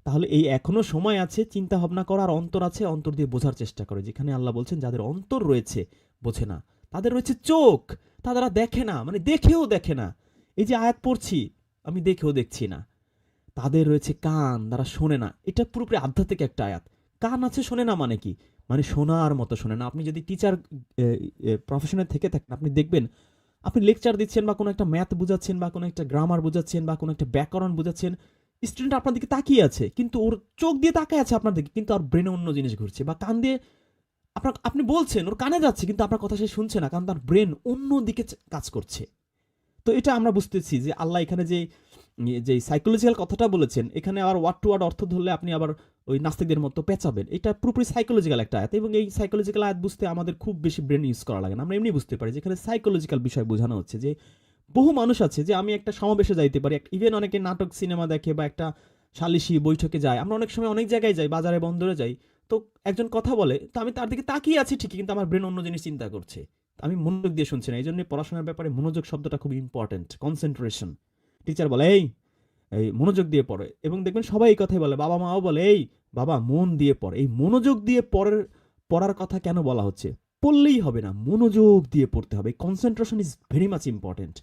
তাহলে এই এখনো সময় আছে, চিন্তা ভাবনা করার অন্তর আছে, অন্তর দিয়ে বোঝার চেষ্টা করে। যেখানে আল্লাহ বলছেন যাদের অন্তর রয়েছে বোঝে না, তাদের রয়েছে চোখ, তারা দেখে না, মানে দেখেও দেখে না। এই যে আয়াত পড়ছি আমি দেখেও দেখছি না। তাদের রয়েছে কান, তারা শোনে না। এটা পুরোপুরি আধ্যাত্মিক একটা আয়াত। কান আছে শোনে না মানে কি? মানে শোনার মতো শোনে না। আপনি যদি টিচার প্রফেশনে থেকে থাকেন, আপনি দেখবেন আপনি লেকচার দিচ্ছেন বা কোনো একটা ম্যাথ বুঝাচ্ছেন বা কোনো একটা গ্রামার বুঝাচ্ছেন বা কোনো একটা ব্যাকরণ বুঝাচ্ছেন, স্টুডেন্ট আপনার দিকে তাকিয়ে আছে, কিন্তু ওর চোখ দিয়ে তাকায় আছে আপনার দিকে, কিন্তু আর ব্রেনে অন্য জিনিস ঘুরছে। বা কান দিয়ে আপনি বলছেন, ওর কানে যাচ্ছে, কিন্তু আপনার কথা সে শুনছে না, কারণ তার ব্রেন অন্য দিকে কাজ করছে। তো এটা আমরা বুঝতেছি যে আল্লাহ এখানে যে সাইকোলজিক্যাল কথাটা বলেছেন, এখানে আবার ওয়ার্ড টু ওয়ার্ড অর্থ ধরলে আপনি আবার ওই নাস্তিকদের মতো পেঁচাবেন। এটা পুরোপুরি সাইকোলজিক্যাল একটা আয়াত, এবং এই সাইকোলজিক্যাল আয়াত বুঝতে আমাদের খুব বেশি ব্রেন ইউজ করা লাগে না। আমরা এমনি বুঝতে পারি যেখানে সাইকোলজিক্যাল বিষয় বোঝানো হচ্ছে যে বহু মানুষ আছে যে আমি একটা সমাবেশে যাইতে পারি, ইভেন অনেকে নাটক সিনেমা দেখে বা একটা সালিশি বৈঠকে যায়, আমরা অনেক সময় অনেক জায়গায় যাই, বাজারে বন্দরে যাই, তো একজন কথা বলে, তো আমি তার দিকে তাকিয়ে আছি ঠিকই, কিন্তু আমার ব্রেন অন্য জিনিস চিন্তা করছে, আমি মনোযোগ দিয়ে শুনছি না। এই জন্য পড়াশোনার ব্যাপারে মনোযোগ শব্দটা খুব ইম্পর্টেন্ট, কনসেন্ট্রেশন। টিচার বলে এই মনোযোগ দিয়ে পড়ে, এবং দেখবেন সবাই এই কথাই বলে, বাবা মাও বলে এই বাবা মন দিয়ে পড়ে। এই মনোযোগ দিয়ে পড়ার কথা কেন বলা হচ্ছে? পড়লেই হবে না, মনোযোগ দিয়ে পড়তে হবে। Concentration is very much important.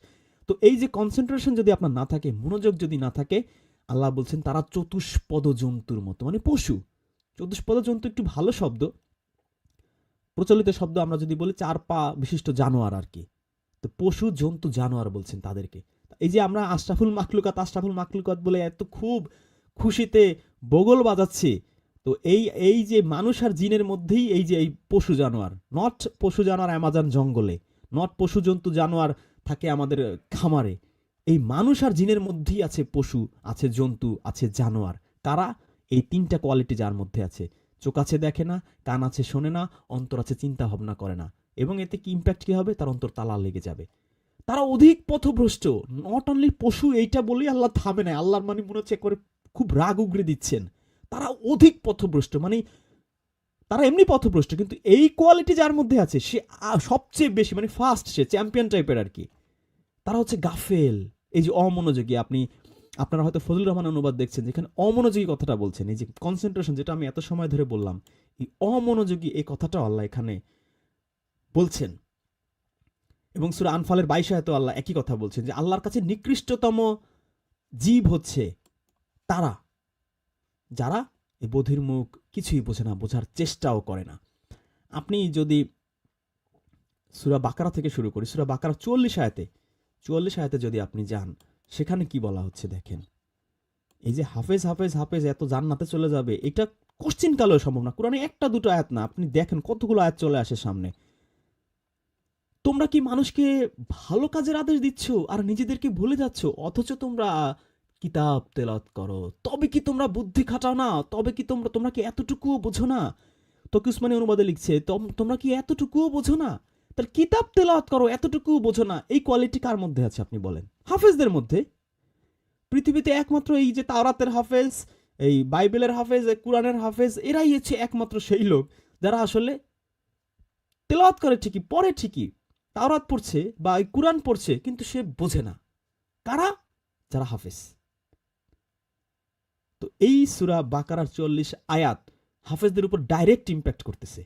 তো এই যে কনসেন্ট্রেশন যদি আপনার না থাকে, মনোযোগ যদি না থাকে, আল্লাহ বলছেন তারা চতুষ্পদ জন্তুর মতো, মানে পশু। চতুষ্পদ জন্তু একটু ভালো শব্দ, প্রচলিত শব্দ আমরা যদি বলি 4 পা বিশিষ্ট জানোয়ার আর কি। তো পশু জন্তু জানোয়ার বলছেন তাদেরকে। এই যে আমরা আশরাফুল মাখলুকাত বলে এত খুব খুশিতে বগল বাজাচ্ছি, তো এই যে মানুষ আর জিনের মধ্যেই এই যে এই পশু জানোয়ার, নট পশু জানোয়ার অ্যামাজন জঙ্গলে, নট পশু জন্তু জানোয়ার থাকে আমাদের খামারে, এই মানুষ আর জিনের মধ্যেই আছে পশু, আছে জন্তু, আছে জানোয়ার। কারা? এই 3টা কোয়ালিটি যার মধ্যে আছে। চোখ আছে দেখে না, কান আছে শোনে না, অন্তর আছে চিন্তা ভাবনা করে না। এবং এতে কি ইম্প্যাক্ট কি হবে? তার অন্তর তালা লেগে যাবে। তারা অধিক পথভ্রষ্ট। নট অনলি পশু এইটা বলেই আল্লাহ থামে না, আল্লাহর মানে মনে হচ্ছে করে খুব রাগ উগরে দিচ্ছেন। তারা অধিক পথভ্রষ্ট, মানে তারা এমনি পথভ্রষ্ট, কিন্তু এই কোয়ালিটি যার মধ্যে আছে সে সবচেয়ে বেশি, মানে ফার্স্ট, সে চ্যাম্পিয়ন টাইপের আর কি। তারা হচ্ছে গাফেল, এই যে অমনোযোগী। আপনারা হয়তো ফজলুর রহমান অনুবাদ দেখছেন, যেখানে অমনোযোগী কথাটা বলছেন, এই যে কনসেন্ট্রেশন, যেটা আমি এত সময় ধরে বললাম, এই অমনোযোগী এই কথাটা আল্লাহ এখানে বলছেন। এবং সূরা আনফালের 22 আয়াতে আল্লাহ একই কথা বলছেন যে আল্লাহর কাছে নিকৃষ্টতম জীব হচ্ছে তারা যারা এই বধির মুখ কিছুই বোঝে না, বোঝার চেষ্টাও করে না। আপনি যদি সূরা বাকারা থেকে শুরু করি, সূরা বাকারা 44 আয়াতে যদি আপনি যান, সেখানে কি বলা হচ্ছে দেখেন। এই যে হাফেজ এত জান্নাতে চলে যাবে, এটা কোশ্চিন কালেও সম্ভব না। কোরআনে 1-2 আয়াত না, আপনি দেখেন কতগুলো আয়াত চলে আসে সামনে। তোমরা কি মানুষকে ভালো কাজের আদেশ দিচ্ছ আর নিজেদেরকে ভুলে যাচ্ছ, অথচ তোমরা কিতাব তেলাওয়াত করো, তবে কি তোমরা বুদ্ধি খাটাও না? তবে কি তোমরা কি এতটুকুও বোঝো না? তকি উসমানী অনুবাদে লিখছে তোমরা কি এতটুকুও বোঝো না? তার কিতাব তেলাওয়াত করো, এতটুকুও বোঝো না। এই কোয়ালিটি কার মধ্যে আছে আপনি বলেন? হাফেজদের মধ্যে। পৃথিবীতে একমাত্র এই যে তাওরাতের হাফেজ, এই বাইবেলের হাফেজ, এই কোরআনের হাফেজ, এরাই হচ্ছে একমাত্র সেই লোক যারা আসলে তেলাওয়াত করে ঠিকই, পড়ে ঠিকই, তাওরাত পড়ছে বা এই কোরআন পড়ছে, কিন্তু সে বোঝে না। কারা? যারা হাফেজ। তো এই সূরা বাকারার 40 আয়াত হাফেজদের উপর ডাইরেক্ট ইম্প্যাক্ট করতেছে।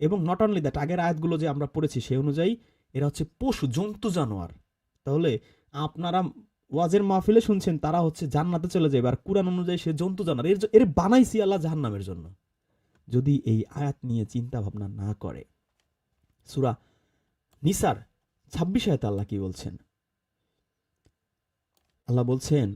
এবং নট অনলি দ্যাট, আগের আয়াতগুলো যে আমরা পড়েছি সেই অনুযায়ী এরা হচ্ছে পশু, জন্তু, জানোয়ার। তাহলে আপনারা ওয়াজের মাহফিলে শুনছেন তারা হচ্ছে জান্নাতে চলে যাবে, আর কোরআন অনুযায়ী সে জন্তু জানোয়ার। এর বানাইছি আল্লাহ জাহান্নামের জন্য। যদি এই আয়াত নিয়ে চিন্তা ভাবনা না করে, সূরা নিসার 26 আয়াতে আল্লাহ কি বলছেন? আল্লাহ বলছেন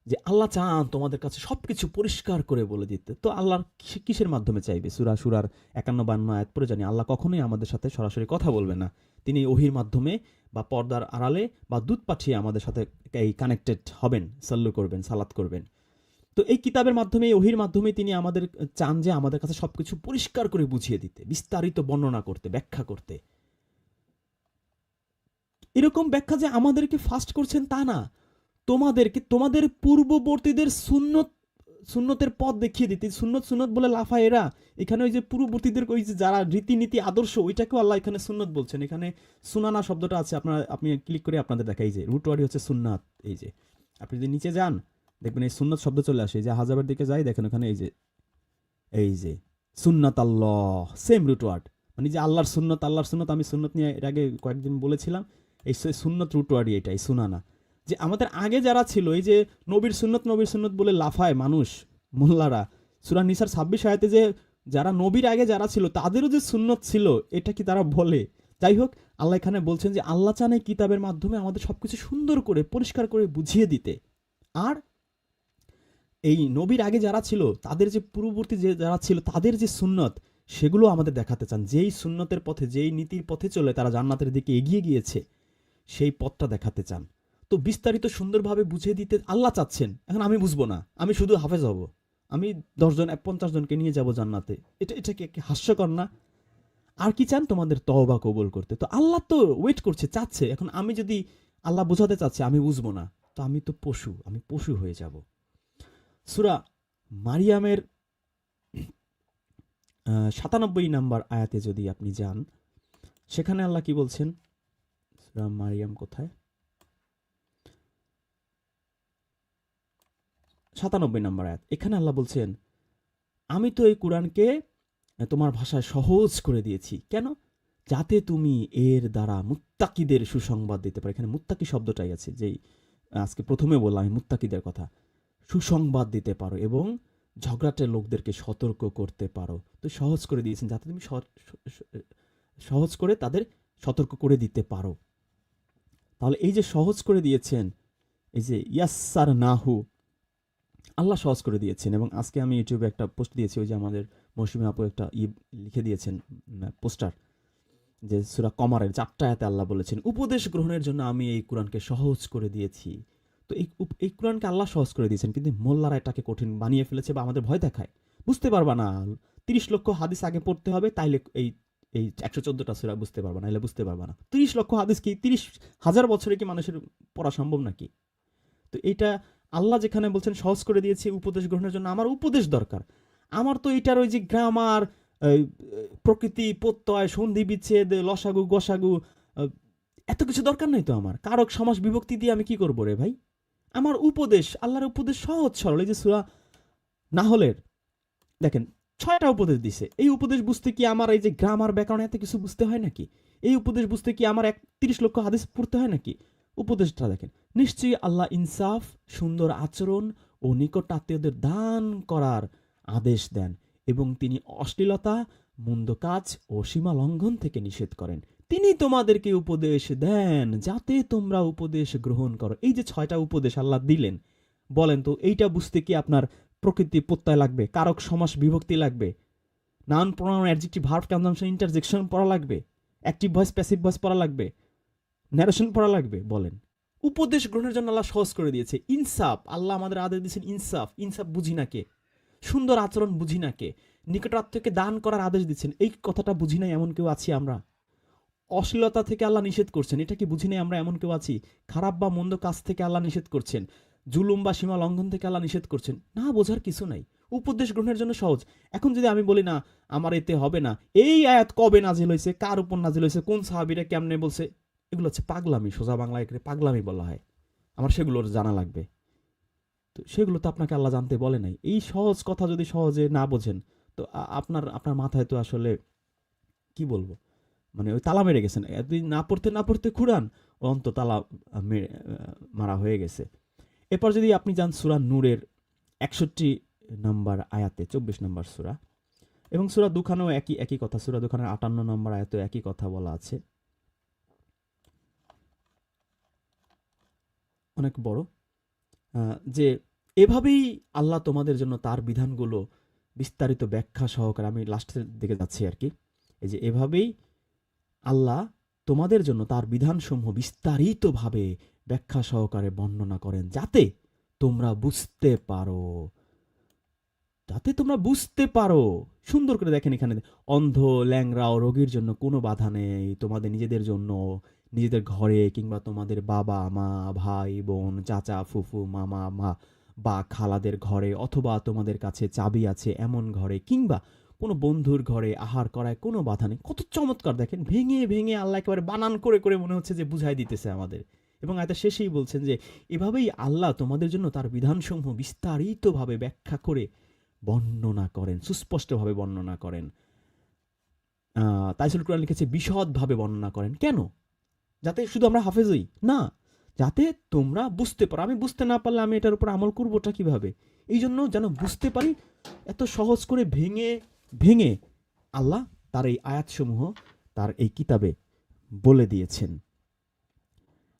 যে আল্লাহ চান তোমাদের কাছে সবকিছু পরিষ্কার করে বলে দিতে। তো আল্লাহর কিসের মাধ্যমে চাইবে? সূরা শুরার 51-52 আয়াত পরে জানি আল্লাহ কখনোই আমাদের সাথে সরাসরি কথা বলবে না। তিনি ওহির মাধ্যমে বা পর্দার আড়ালে বা দূত পাঠিয়ে আমাদের সাথে এই কানেক্টেড হবেন, সাল্লু করবেন, সালাত করবেন। তো এই কিতাবের মাধ্যমে, ওহির মাধ্যমে তিনি আমাদের চান যে আমাদের কাছে সবকিছু পরিষ্কার করে বুঝিয়ে দিতে, বিস্তারিত বর্ণনা করতে, ব্যাখ্যা করতে। এরকম ব্যাখ্যা যে আমাদেরকে ফাস্ট করছেন তা না, তোমাদের পূর্ববর্তীদের সুন্নতের পথ দেখিয়ে দিতে। সুন্নত বলে লাফায় এরা। এখানে ওই যে পূর্ববর্তীদের ওই যে যারা রীতিনীতি আদর্শ, ওইটাকেও আল্লাহ এখানে সুন্নত বলছেন। এখানে সুনানা শব্দটা আছে, আপনি ক্লিক করে আপনাদের দেখা, এই যে রুট ওয়ার্ডই হচ্ছে সুন্নাত। এই যে আপনি যদি নিচে যান দেখবেন এই সুন্নত শব্দ চলে আসে। এই যে হাজাবের দিকে যাই, দেখেন ওখানে এই যে সুন্নাত আল্লাহ, সেম রুট ওয়ার্ড, মানে যে আল্লাহর সুন্নত। আমি সুন্নত নিয়ে এর আগে কয়েকদিন বলেছিলাম। এই সুন্নত রুট ওয়ার্ডই এটা, এই সুনানা। যে আমাদের আগে যারা ছিল, এই যে নবীর সুন্নত বলে লাফায় মানুষ, মোল্লারা, সূরা নিসার 26 আয়াতে যে যারা নবীর আগে যারা ছিল তাদেরও যে সুন্নত ছিল, এটা কি তারা বলে? যাই হোক, আল্লাহ এখানে বলছেন যে আল্লাহ চান এই কিতাবের মাধ্যমে আমাদের সবকিছু সুন্দর করে পরিষ্কার করে বুঝিয়ে দিতে। আর এই নবীর আগে যারা ছিল, তাদের যে পূর্ববর্তী যে যারা ছিল, তাদের যে সুন্নত, সেগুলো আমাদের দেখাতে চান। যেই সুন্নতের পথে, যেই নীতির পথে চলে তারা জান্নাতের দিকে এগিয়ে গিয়েছে, সেই পথটা দেখাতে চান। তো বিস্তারিত সুন্দরভাবে বুঝিয়ে দিতে আল্লাহ চাচ্ছেন। এখন আমি বুঝবো না, আমি শুধু হাফেজ হব, আমি 10 জন 50 জনকে নিয়ে যাব জান্নাতে, এটা কি হাস্যকর না? আর কি চান? তোমাদের তওবা কবুল করতে। তো আল্লাহ তো ওয়েট করছে, চাচ্ছে। এখন আমি যদি আল্লাহ বোঝাতে চাচ্ছে আমি বুঝবো না, তো আমি তো পশু, আমি পশু হয়ে যাব। সূরা মারিয়ামের 97 নম্বর আয়াতে যদি আপনি যান, সেখানে আল্লাহ কি বলছেন? সূরা মারিয়াম কোথায়? 97 নম্বর আয়াত। এখানে আল্লাহ বলছেন, আমি তো এই কোরআনকে তোমার ভাষায় সহজ করে দিয়েছি। কেন? যাতে তুমি এর দ্বারা মুত্তাকিদের সুসংবাদ দিতে পারো। এখানে মুত্তাকি শব্দটাই আছে, যেই আজকে প্রথমে বললাম, আমি মুত্তাকিদের কথা। সুসংবাদ দিতে পারো এবং ঝগড়াটে লোকদেরকে সতর্ক করতে পারো। তো সহজ করে দিয়েছেন যাতে তুমি সহজ করে তাদের সতর্ক করে দিতে পারো। তাহলে এই যে সহজ করে দিয়েছেন, এই যে ইয়াসসার নাহু, আল্লাহ সহজ করে দিয়েছেন। এবং আজকে আমি ইউটিউবে একটা পোস্ট দিয়েছি, ওই যে আমাদের মৌসুমী আপু একটা লিখে দিয়েছেন পোস্টার, যে সূরা কমারের 4 আয়াতে আল্লাহ বলেছেন উপদেশ গ্রহণের জন্য আমি এই কোরআনকে সহজ করে দিয়েছি। তো এই কোরআনকে আল্লাহ সহজ করে দিয়েছেন, কিন্তু মোল্লারা এটাকে কঠিন বানিয়ে ফেলেছে বা আমাদের ভয় দেখায়। বুঝতে পারবা না, 30 লক্ষ হাদিস আগে পড়তে হবে, তাইলে এই 114টা সূরা বুঝতে পারবা না, এলে বুঝতে পারবা না। 30 লক্ষ হাদিস কি 30,000 বছরে কি মানুষের পড়া সম্ভব নাকি? তো এইটা আল্লাহ যেখানে বলছেন সহজ করে দিয়েছে উপদেশ গ্রহণের জন্য, আমার উপদেশ দরকার। আমার তো এটার ওই যে গ্রামার, প্রকৃতি, প্রত্যয়, সন্ধি বিচ্ছেদ, লসাগু গসাগু, এত কিছু দরকার নাই তো আমার। কারক সমাস বিভক্তি দিয়ে আমি কি করবো রে ভাই? আমার উপদেশ, আল্লাহর উপদেশ সহজ সরল। এই যে সূরা নাহলের দেখেন 6টা উপদেশ দিছে। এই উপদেশ বুঝতে কি আমার এই যে গ্রামার, ব্যাকরণ এত কিছু বুঝতে হয় নাকি? এই উপদেশ বুঝতে কি আমার 30 লক্ষ হাদিস পড়তে হয় নাকি? উপদেশটা দেখেন, নিশ্চয়ই আল্লাহ ইনসাফ, সুন্দর আচরণ ও নিকট আত্মীয়দের দান করার আদেশ দেন এবং তিনি অশ্লীলতা, মন্দ কাজ ও সীমা লঙ্ঘন থেকে নিষেধ করেন। তিনি তোমাদেরকে উপদেশ দেন যাতে তোমরা উপদেশ গ্রহণ করো। এই যে 6টা উপদেশ আল্লাহ দিলেন, বলেন তো এইটা বুঝতে কি আপনার প্রকৃতি প্রত্যয় লাগবে, কারক সমাস বিভক্তি লাগবে, noun pronoun adjective verb consumption interjection পড়া লাগবে, অ্যাক্টিভ ভয়েস প্যাসিভ ভয়েস পড়া লাগবে, ন্যারেশন পড়া লাগবে? বলেন। উপদেশ গ্রহণের জন্য আল্লাহ সহজ করে দিয়েছে। ইনসাফ, আল্লাহ আমাদের আদেশ দিয়েছেন ইনসাফ বুঝি না কে? সুন্দর আচরণ বুঝি না কে? নিকটাত্মীয়কে দান করার আদেশ দিচ্ছেন, এই কথাটা বুঝি নাই এমন কেউ আছি আমরা? অশ্লীলতা থেকে আল্লাহ নিষেধ করছেন, এটা কি বুঝি নাই আমরা এমন কেউ আছি? খারাপ বা মন্দ কাজ থেকে আল্লাহ নিষেধ করছেন। জুলুম বা সীমা লঙ্ঘন থেকে আল্লাহ নিষেধ করছেন? না বোঝার কিছু নাই, উপদেশ গ্রহণের জন্য সহজ। এখন যদি আমি বলি না আমার এতে হবে না, এই আয়াত কবে নাজিল হয়েছে, কার উপর নাজিল হয়েছে, কোন সাহাবীরা কেমনে বলছে, এগুলো হচ্ছে পাগলামি। সোজা বাংলায় একে পাগলামি বলা হয়। আমার সেগুলোর জানা লাগবে। তো সেগুলো তো আপনাকে আল্লাহ জানতে বলে নাই। এই সহজ কথা যদি সহজে না বোঝেন, তো আপনার আপনার মাথায় তো আসলে কি বলবো, মানে ওই তালা মেরে গেছেন। এতদিন না পড়তে কুরআন অন্ত তালা মারা হয়ে গেছে। এরপর যদি আপনি যান সূরা নূরের 61 নম্বর আয়াতে, 24 নম্বর সূরা, এবং সূরা দুখানেও একই কথা। সূরা দুখানের 58 নম্বর আয়াতেও একই কথা বলা আছে। অনেক বড়, যে এভাবেই আল্লাহ তোমাদের জন্য তার বিধানগুলো বিস্তারিত ব্যাখ্যা সহকারে, আমি লাস্টের দিকে যাচ্ছি আর কি, এই যে এভাবেই আল্লাহ তোমাদের জন্য তার বিধানসমূহ বিস্তারিতভাবে ব্যাখ্যা সহকারে বর্ণনা করেন, যাতে তোমরা বুঝতে পারো, সুন্দর করে দেখেন এখানে অন্ধ, ল্যাংড়া ও রোগীর জন্য কোনো বাধা নেই। তোমাদের নিজেদের জন্য, নিজেদের ঘরে, কিংবা তোমাদের বাবা মা, ভাই বোন, চাচা ফুফু, মামা মা বা খালাদের ঘরে, অথবা তোমাদের কাছে চাবি আছে এমন ঘরে, কিংবা কোনো বন্ধুর ঘরে আহার করায় কোনো বাধা নেই। কত চমৎকার দেখেন, ভেঙে আল্লাহ একেবারে বানান করে মনে হচ্ছে যে বুঝাই দিতেছে আমাদের। এবং আয়াতের শেষেই বলছেন যে এভাবেই আল্লাহ তোমাদের জন্য তার বিধানসমূহ বিস্তারিতভাবে ব্যাখ্যা করে বর্ণনা করেন, সুস্পষ্টভাবে বর্ণনা করেন। তাইসুল কুরআন লিখেছে বিশদভাবে বর্ণনা করেন। কেন? যাতে শুধু আমরা হাফেজ হই না, যাতে তোমরা বুঝতে পারো। আমি বুঝতে না পারলে আমি এটার উপর আমল করবোটা কিভাবে? এই জন্য যেন বুঝতে পারি, এত সহজ করে ভেঙে আল্লাহ তার এই আয়াতসমূহ তার এই কিতাবে বলে দিয়েছেন।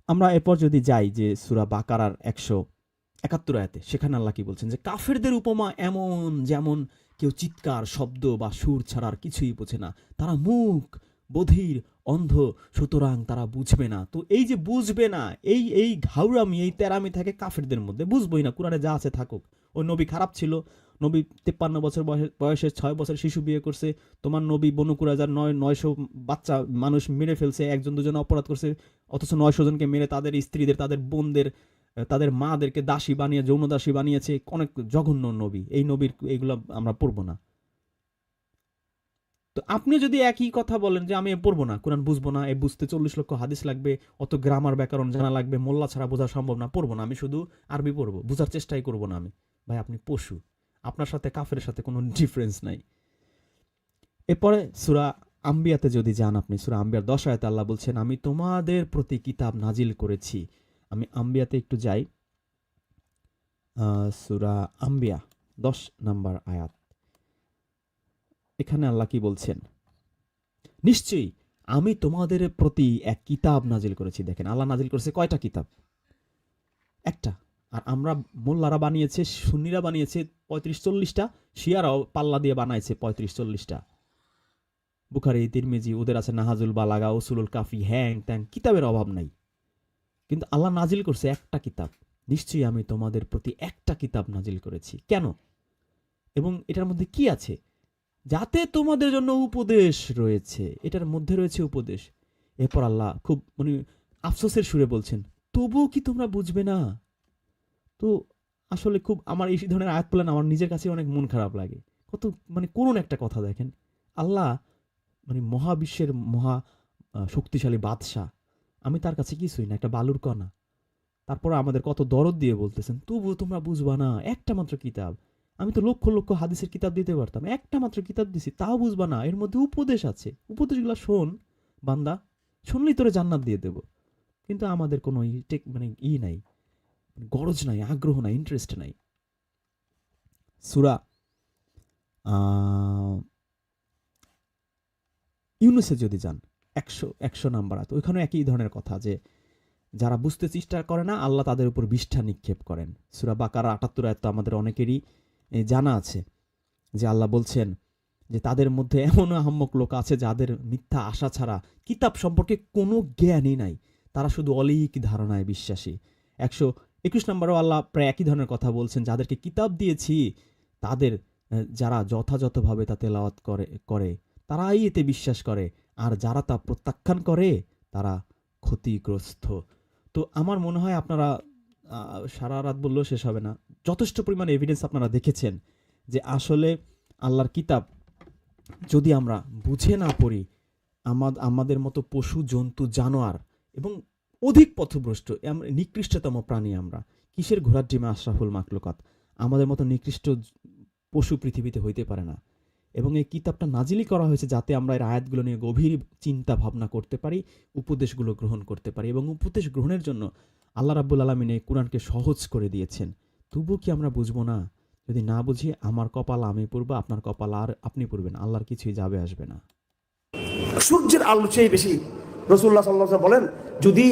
আমরা এরপর যদি যাই যে সূরা বাকারার 171 আয়াতে, সেখানে আল্লাহ কি বলছেন যে কাফেরদের উপমা এমন, যেমন কেউ চিৎকার, শব্দ বা সুর ছাড়ার কিছুই বোঝে না। তারা মুখ বধির, অন্ধ, সুতরাং তারা বুঝবে না। তো এই যে বুঝবে না, এই ঘাউরামি, এই তেরামি থাকে কাফেরদের মধ্যে। বুঝবই না, কোরআনে যা আছে থাকুক। ওই নবী খারাপ ছিল, নবী 53 বছর বয়সে 6 বছর শিশু বিয়ে করছে। তোমার নবী বনু কুরাইজার 900 বাচ্চা মানুষ মেরে ফেলছে, একজন দুজন অপরাধ করছে, অথচ 900 জনকে মেরে তাদের স্ত্রীদের, তাদের বোনদের, তাদের মাদেরকে দাসী বানিয়ে, যৌন দাসী বানিয়েছে। অনেক জঘন্য নবী। এই নবীর এইগুলো আমরা পড়বো না। তো আপনি যদি একই কথা বলেন যে আমি পড়বো না, কোরআন বুঝবো না, বুঝতে 40 লক্ষ হাদিস লাগবে, অত গ্রামার ব্যাকরণ জানা লাগবে, মোল্লা ছাড়া বোঝা সম্ভব না, পড়বো না, আমি শুধু আরবি পড়বো, বোঝার চেষ্টাই করবো না আমি। ভাই আপনি পশু, আপনার সাথে কাফেরের সাথে কোনো ডিফারেন্স নাই। এরপরে সূরা আম্বিয়াতে যদি যান আপনি, সূরা আম্বিয়ার 10 আয়াতে আল্লাহ বলছেন আমি তোমাদের প্রতি কিতাব নাজিল করেছি। আমি আম্বিয়াতে একটু যাই, সূরা আম্বিয়া 10 নম্বর আয়াত। এখানে আল্লাহ কি বলছেন? নিশ্চয়ই আমি তোমাদের প্রতি এক কিতাব নাজিল করেছি। দেখেন আল্লাহ নাজিল করেছে কয়টা কিতাব? একটা। আর আমরা মোল্লারা বানিয়েছে, সুন্নিরা বানিয়েছে 35-40টা, শিয়ারাও পাল্লা দিয়ে বানাইছে 35-40টা। বুখারী, তিরমিজি, ওদের আছে নাহাজুল বালাগা, উসুলুল কাফি, হ্যাং ত্যাং, কিতাবের অভাব নাই। কিন্তু আল্লাহ নাজিল করছে একটা কিতাব। নিশ্চয়ই আমি তোমাদের প্রতি একটা কিতাব নাজিল করেছি। কেন? এবং এটার মধ্যে কি আছে? যাতে তোমাদের জন্য উপদেশ রয়েছে। এটার মধ্যে রয়েছে উপদেশ। এরপর আল্লাহ খুব আফসোসের সুরে বলছেন তবুও কি তোমরা বুঝবে না? তো আসলে খুব আমার এই ধরনের আয়াত পড়লে আমার নিজের কাছে অনেক মন খারাপ লাগে। কত করুণ একটা কথা। দেখেন আল্লাহ মহাবিশ্বের মহা শক্তিশালী বাদশাহ, আমি তার কাছে কিছুই না, একটা বালুর কণা। তারপর আমাদের কত দরদ দিয়ে বলতেছেন তবুও তোমরা বুঝবা না। একটা মাত্র কিতাব, আমি তো লক্ষ লক্ষ হাদিসের কিতাব দিতে পারতাম, একটা মাত্র কিতাব দিছি, তাও বুঝবা না। এর মধ্যে উপদেশ আছে, উপদেশগুলো শোন বান্দা, শুনলেই তোরে জান্নাত দিয়ে দেব। কিন্তু আমাদের কোনো নাই, গরজ নাই, আগ্রহ নাই, ইন্টারেস্ট নাই। সূরা ইউনূসে যদি যান 100 নাম্বার আয়াত, ওইখানে একই ধরনের কথা, যে যারা বুঝতে চেষ্টা করে না আল্লাহ তাদের উপর বিষ্ঠা নিক্ষেপ করেন। সূরা বাকারা 78 আয়াত তো আমাদের অনেকেরই জানা আছে, যে আল্লাহ বলছেন যে তাদের মধ্যে এমন আহম্মক লোক আছে যাদের মিথ্যা আশা ছাড়া কিতাব সম্পর্কে কোনো জ্ঞানই নাই, তারা শুধু অলীক ধারণায় বিশ্বাসী। 121 নম্বরেও আল্লাহ প্রায় একই ধরনের কথা বলছেন, যাদেরকে কিতাব দিয়েছি তাদের যারা যথাযথভাবে তা তেলাওয়াত করে তারাই এতে বিশ্বাস করে, আর যারা তা প্রত্যাখ্যান করে তারা ক্ষতিগ্রস্ত। তো আমার মনে হয় আপনারা সারা রাত বললেও শেষ হবে না। যথেষ্ট পরিমাণ এভিডেন্স আপনারা দেখেছেন যে আসলে আল্লাহর কিতাব যদি আমরা বুঝে না পড়ি, আমাদের মতো পশু, জন্তু, জানোয়ার এবং অধিক পথভ্রষ্ট নিকৃষ্টতম প্রাণী আমরা, কিসের ঘোড়ার ডিমে আশরাফুল মাখলুকাত, আমাদের মতো নিকৃষ্ট পশু পৃথিবীতে হইতে পারে না। এবং এই কিতাবটা নাজিলি করা হয়েছে যাতে আমরা এর আয়াতগুলো নিয়ে গভীর চিন্তা ভাবনা করতে পারি, উপদেশগুলো গ্রহণ করতে পারি। এবং উপদেশ গ্রহণের জন্য আল্লাহ রাব্বুল আলামিন এই কোরআনকে সহজ করে দিয়েছেন। তবু কি আমরা বুঝবো না? যদি না বুঝি, আমার কপাল আমি পড়বো, আপনার কপাল আর আপনি পড়বেন, আল্লাহর কিছুই যাবে আসবে না। সূর্যের আলো চেয়ে বেশি রাসূলুল্লাহ সাল্লাল্লাহু আলাইহি ওয়াসাল্লাম বলেন, যদি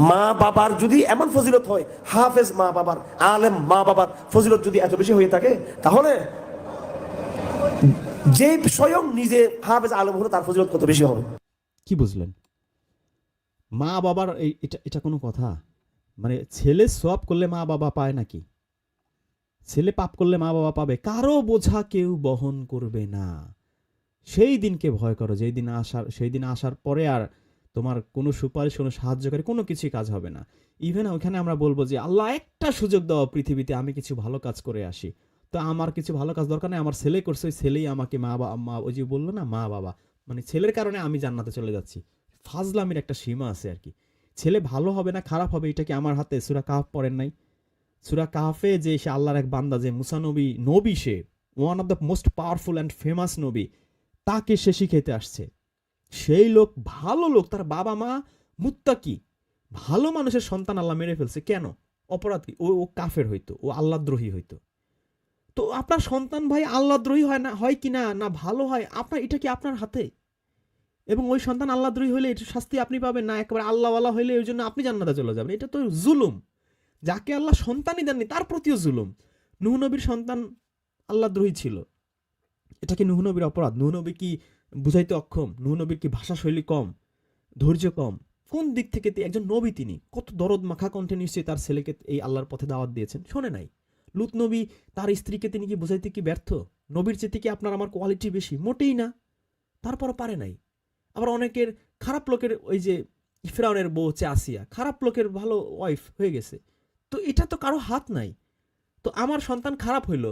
মা বাবার যদি এমন ফজিলত হয়, হাফেজ মা বাবার, আলেম মা বাবার ফজিলত যদি এত বেশি হয়ে থাকে, তাহলে যে স্বয়ং নিজে হাফেজ আলেম হলো তার ফজিলত কত বেশি হবে। কি বুঝলেন? মা বাবার এটা কোনো কথা? মানে ছেলে সওয়াব করলে মা বাবা পায় নাকি? ছেলে পাপ করলে মা বাবা পাবে? কারো বোঝা কেউ বহন করবে না। সেই দিনকে ভয় করো, সেই দিন আসার পরে আর তোমার কোনো সুপারিশ, কোনো সাহায্যকারী, কোনো কিছুই কাজ হবে না। ইভেন ওইখানে আমরা বলবো যে আল্লাহ একটা সুযোগ দাও পৃথিবীতে, আমি কিছু ভালো কাজ করে আসি। তো আমার কিছু ভালো কাজ দরকার নেই, আমার ছেলে করছে, ওই ছেলেই আমাকে মা ওই যে বললো না, মা বাবা, মানে ছেলের কারণে আমি জান্নাতে চলে যাচ্ছি। ফাজলামির একটা সীমা আছে আর কি। ছেলে ভালো হবে না খারাপ হবে এটা কি আমার হাতে? সূরা কাহফ পড়েন নাই? সূরা কাহফে যে সে আল্লাহর এক বান্দা, যে মুসা নবী, সে one of the most powerful and famous নবী, তাকে সে শিখাইতে আসছে। সেই লোক ভালো লোক, তার বাবা মা মুত্তাকি, ভালো মানুষের সন্তান আল্লাহ মেরে ফেলছে। কেন? অপরাধ কি? ও কাফের হইতো, ও আল্লাহদ্রোহী হইতো। তো আপনার সন্তান ভাই আল্লাহদ্রোহী হয় কি না ভালো হয়, আপনার এটা কি আপনার হাতে? এবং ওই সন্তান আল্লাহদ্রোহী হইলে এটার শাস্তি আপনি পাবেন না, একেবারে আল্লাহওয়ালা হইলে ওই জন্য আপনি জান্নাতে চলে যাবেন। এটা তো জুলুম। যাকে আল্লাহ সন্তানই দেননি তার প্রতিও জুলুম। নূহ নবীর সন্তান আল্লাহদ্রোহী ছিল, এটা কি নূহ নবীর অপরাধ? নূহ নবী কি বুঝাইতে অক্ষম? নূহ নবীর কি ভাষা শৈলী কম, ধৈর্য কম? কোন দিক থেকে একজন নবী, তিনি কত দরদ মাখা কণ্ঠে নিশ্চয়ই তার ছেলেকে এই আল্লাহর পথে দাওয়াত দিয়েছেন, শোনে নাই? লূত নবী তার স্ত্রীকে তিনি কি বুঝাইতে কি ব্যর্থ? নবীর চেয়ে কি আপনার আমার কোয়ালিটি বেশি? মোটেই না। তারপরও পারে নাই। আবার অনেকের খারাপ লোকের, ওই যে ফিরআউনের বউ হচ্ছে আসিয়া, খারাপ লোকের ভালো ওয়াইফ হয়ে গেছে। তো এটা তো কারো হাত নাই। তো আমার সন্তান খারাপ হইলো,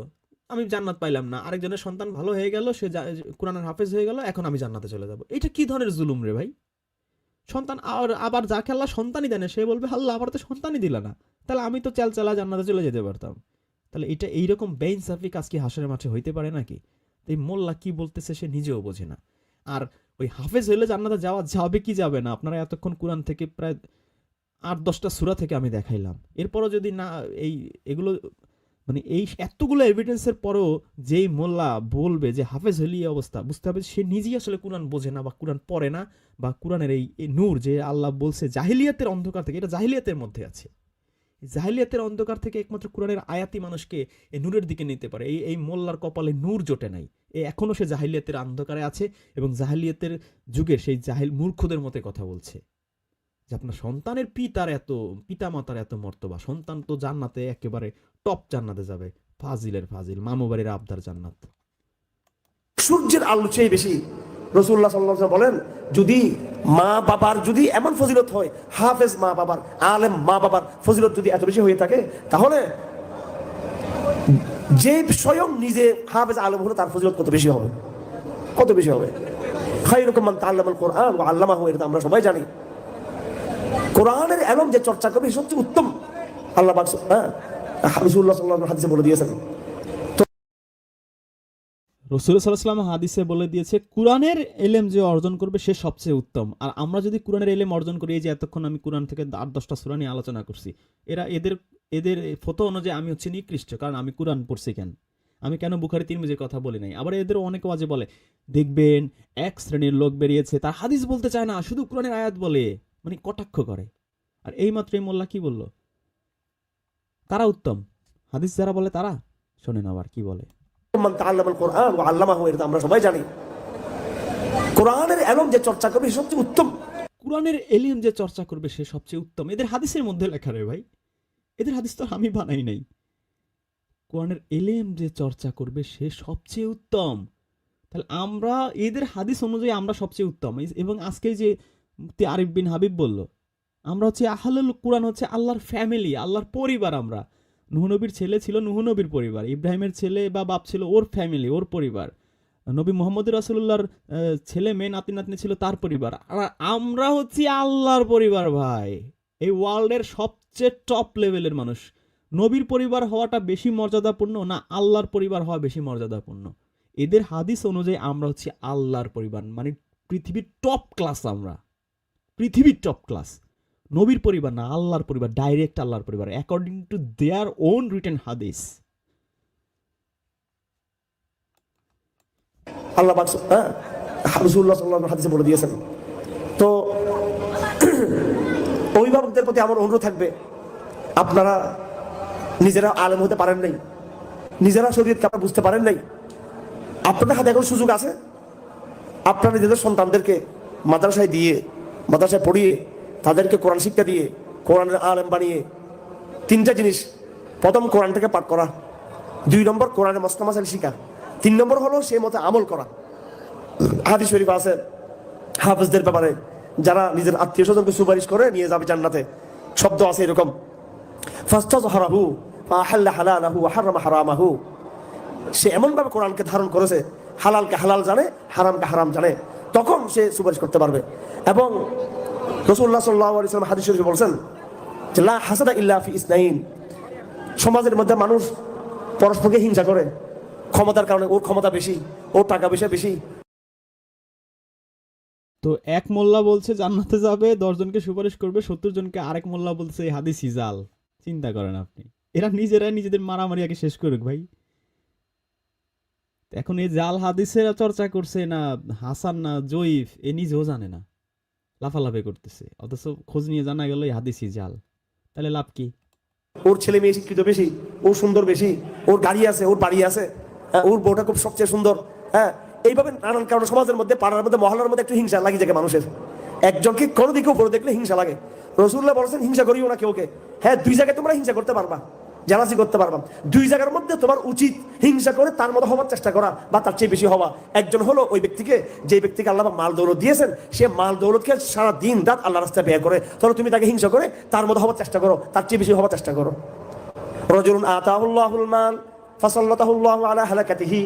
আমি জান্নাত পাইলাম না, আরেকজনের সন্তান ভালো হয়ে গেল, সে কোরআনের হাফেজ হয়ে গেল, এখন আমি জান্নাতে চলে যাব। এটা কি ধরনের জুলুম রে ভাই? সন্তান আবার যাকে আল্লাহ সন্তানই দেন সে বলবে আল্লাহ আবার তো সন্তানই দিলা না, তাহলে আমি তো চালা জান্নাতে চলে যেতে পারতাম। তাহলে এটা এইরকম বেইনসাফি কাজ কি হাসরের মাঠে হইতে পারে নাকি? এই মোল্লা কি বলতেছে সে নিজেও বোঝে না। আর ওই হাফেজ হইলে জান্নাতে যাওয়া যাবে কি যাবে না, আপনারা এতক্ষণ কোরআন থেকে প্রায় 8-10টা সূরা থেকে আমি দেখাইলাম। এরপরও যদি না এগুলো মানে এই এতগুলো এভিডেন্সের পরেও যেই মোল্লা বলবে যে হাফেজ হলি অবস্থা, বুঝতে হবে সে নিজেই আসলে কোরআন বোঝে না বা কোরআন পড়ে না, বা কোরআনের এই নূর যে আল্লাহ বলছে জাহিলিয়াতের অন্ধকার থেকে, এটা জাহিলিয়াতের মধ্যে আছে। জাহিলিয়াতের অন্ধকার থেকে একমাত্র কোরআনের আয়াতি মানুষকে এই নূরের দিকে নিতে পারে। এই মোল্লার কপালে নূর জোটে নাই, এখনো সে জাহিলিয়াতের অন্ধকারে আছে এবং জাহিলিয়াতের যুগের সেই মূর্খদের মতে কথা বলছে যে আপনার সন্তানের পিতা মাতার এত মর্তবা, সন্তান তো জান্নাতে একেবারে টপ জান্নাতে যাবে, ফাজিল মামু বাড়ির আবদার জান্নাত। সূর্যের আলো চেয়ে বেশি রাসূলুল্লাহ সাল্লাল্লাহু আলাইহি ওয়াসাল্লাম বলেন, যদি মা বাবার যদি এমন ফজিলত হয়, হাফেজ মা বাবার, আলেম মা বাবার ফজিলত যদি এত বেশি হয়ে থাকে, তাহলে যে স্বয়ং নিজে হাফেজ আলেম হলো তার ফজিলত কত বেশি হবে। কত বেশি হবে? খায়রুকুম মান তাআল্লামাল কুরআন ওয়া আল্লামাহু, এটা আমরা সবাই জানি। কোরআনের এলম যে চর্চা করবে সবচেয়ে উত্তম। আল্লাহ পাক রাসূলুল্লাহ সাল্লাল্লাহু আলাইহি ওয়াসাল্লাম হাদিসে বলে দিয়েছেন। রাসূল সাল্লাল্লাহু আলাইহি ওয়াসাল্লাম হাদিসে বলে দিয়েছে কোরআনের ইলম যে অর্জন করবে সে সবচেয়ে উত্তম। আর আমরা যদি কোরআনের ইলম অর্জন করি, এই যে এতক্ষণ আমি কোরআন থেকে 8-10টা সূরা নিয়ে আলোচনা করছি, এদের ফতোয়া অনুযায়ী আমি হচ্ছে নিকৃষ্ট, কারণ আমি কোরআন পড়ছি কেন, আমি কেন বুখারী তিরমিজির কথা বলি নাই। আবার এদের অনেকে ওয়াজে বলে দেখবেন এক শ্রেণীর লোক বেরিয়েছে তার হাদিস বলতে চায় না, শুধু কোরআনের আয়াত বলে, মানে কটাক্ষ করে। আর এইমাত্র এই মোল্লা কি বলল? তারা উত্তম, হাদিস যারা বলে তারা। শোনেন আবার কি বলে, মান তাআল্লামাল কুরআন ওয়া আল্লামাহু, এটা আমরা সবাই জানি। কোরআনের ইলম যে চর্চা করবে সবচেয়ে উত্তম। কোরআনের ইলম যে চর্চা করবে সে সবচেয়ে উত্তম, এদের হাদিসের মধ্যে লেখা রে ভাই, এদের হাদিস তো আমি বানাই নাই। কোরআনের ইলম যে চর্চা করবে সে সবচেয়ে উত্তম। তাহলে আমরা এদের হাদিস অনুযায়ী আমরা সবচেয়ে উত্তম। এবং আজকে যে মুফতি আরিফ বিন হাবিব বলল আমরা হচ্ছে আহলুল কোরআন, হচ্ছে আল্লাহর ফ্যামিলি, আল্লাহর পরিবার। আমরা নূহ নবীর ছেলে ছিল নূহ নবীর পরিবার, ইব্রাহিমের ছেলে বা বাপ ছিল ওর ফ্যামিলি, ওর পরিবার। নবী মোহাম্মদ রাসূলুল্লাহর ছেলে মেয়ে নাতি নাতনি ছিল তার পরিবার। আর আমরা হচ্ছি আল্লাহর পরিবার ভাই, এই ওয়ার্ল্ডের সবচেয়ে টপ লেভেলের মানুষ। নবীর পরিবার হওয়াটা বেশি মর্যাদাপূর্ণ না আল্লাহর পরিবার হওয়া বেশি মর্যাদাপূর্ণ? এদের হাদিস অনুযায়ী আমরা হচ্ছি আল্লাহর পরিবার, মানে পৃথিবীর টপ ক্লাস। আমরা পৃথিবীর টপ ক্লাস। নবীর পরিবার না, আল্লাহর পরিবার, ডাইরেক্ট আল্লাহর পরিবার, according to their own written হাদিস। আল্লাহ পাক রাসূলুল্লাহ সাল্লাল্লাহু আলাইহি হাদিসে বলে দিয়েছেন। তো অভিভাবকদের প্রতি আমার অনুরোধ থাকবে, আপনারা নিজেরা আলেম হতে পারেন নাই, নিজেরা শরীয়তকে আপনারা বুঝতে পারেন নাই, আপনাদের হাতে এখন সুযোগ আছে। আপনারা নিজেদের সন্তানদেরকে মাদ্রাসায় দিয়ে, মাদ্রাসায় পড়িয়ে, তাদেরকে কোরআন শিক্ষা দিয়ে, কোরআনের আলেম বানিয়ে, তিনটা জিনিস: প্রথম কোরআনটাকে পাঠ করা, 2 নম্বর কোরআনের মসলা মাসাইল শিখা, 3 নম্বর হলো সেই মতো আমল করা। হাদিস শরীফ আছে হাফেজদের ব্যাপারে, যারা নিজের আত্মীয় স্বজনকে সুপারিশ করে নিয়ে যাবে জান্নাতে। শব্দ আছে এরকম, ফাস্তাযহারাহু ফাআহাল্লা হালালাহু ওয়া হারামা হারামাহু। সে এমনভাবে কোরআনকে ধারণ করেছে, হালালকে হালাল জানে, হারামকে হারাম জানে, তখন সে সুপারিশ করতে পারবে। এবং রাসূলুল্লাহ সাল্লাল্লাহু আলাইহি ওয়াসাল্লাম হাদিস শরীফে বলেছেন যে লা হাসাদা ইল্লা ফি ইসনাইন। সমাজের মধ্যে মানুষ পরস্পরকে হিংসা করে ক্ষমতার কারণে, ওর ক্ষমতা বেশি, ওর টাকা পয়সা বেশি। তো এক মোল্লা বলছে জান্নাতে যাবে, 10 জনকে সুপারিশ করবে, 70 জনকে আরেক মোল্লা বলছে এই হাদিস জাল। চিন্তা করেন আপনি, এরা নিজেরাই নিজেদের মারামারি আগে শেষ করুক ভাই। এখন এই জাল হাদিসের চর্চা করছে না হাসান না জয়ীফ, এ নিজেও জানে না, লাফালাফি করতেছে, অথচ খোঁজ নিয়ে জানা গেল এই হাদিসই জাল। তাহলে লাভ কি? ওর ছেলে মেয়ে শিক্ষিত বেশি, ওর সুন্দর বেশি, ওর গাড়ি আছে, ওর বাড়ি আছে, ওর বউটা খুব সবচেয়ে সুন্দর। হ্যাঁ, এইভাবে নানান কারণে সমাজের মধ্যে, পাড়ার মধ্যে, মহল্লার মধ্যে একটু হিংসা লাগে যায় মানুষের। একজনকে কোনো দিকে উপরে দেখলে হিংসা লাগে। রাসূলুল্লাহ বলেছেন হিংসা করিও না কেউকে। হ্যাঁ, 2 জায়গায় তোমরা হিংসা করতে পারবা, জালাসি করতে পারবা। 2 জায়গার মধ্যে তোমার উচিত হিংসা করে তার মতো হওয়ার চেষ্টা করা বা তার চেয়ে বেশি হওয়া। একজন হলো ওই ব্যক্তিকে, যে ব্যক্তিকে আল্লাহ মাল দৌলত দিয়েছেন, সে মাল দৌলতকে সারা দিন রাত আল্লাহ রাস্তায় ব্যয় করে, তাহলে তুমি তাকে হিংসা করে তার মতো হওয়ার চেষ্টা করো, তার চেয়ে বেশি হওয়ার চেষ্টা করো। রাজুলুন আতাহুল্লাহুল মাল ফাসাল্লাতাহুল্লাহু আলা হালাকাতিহি।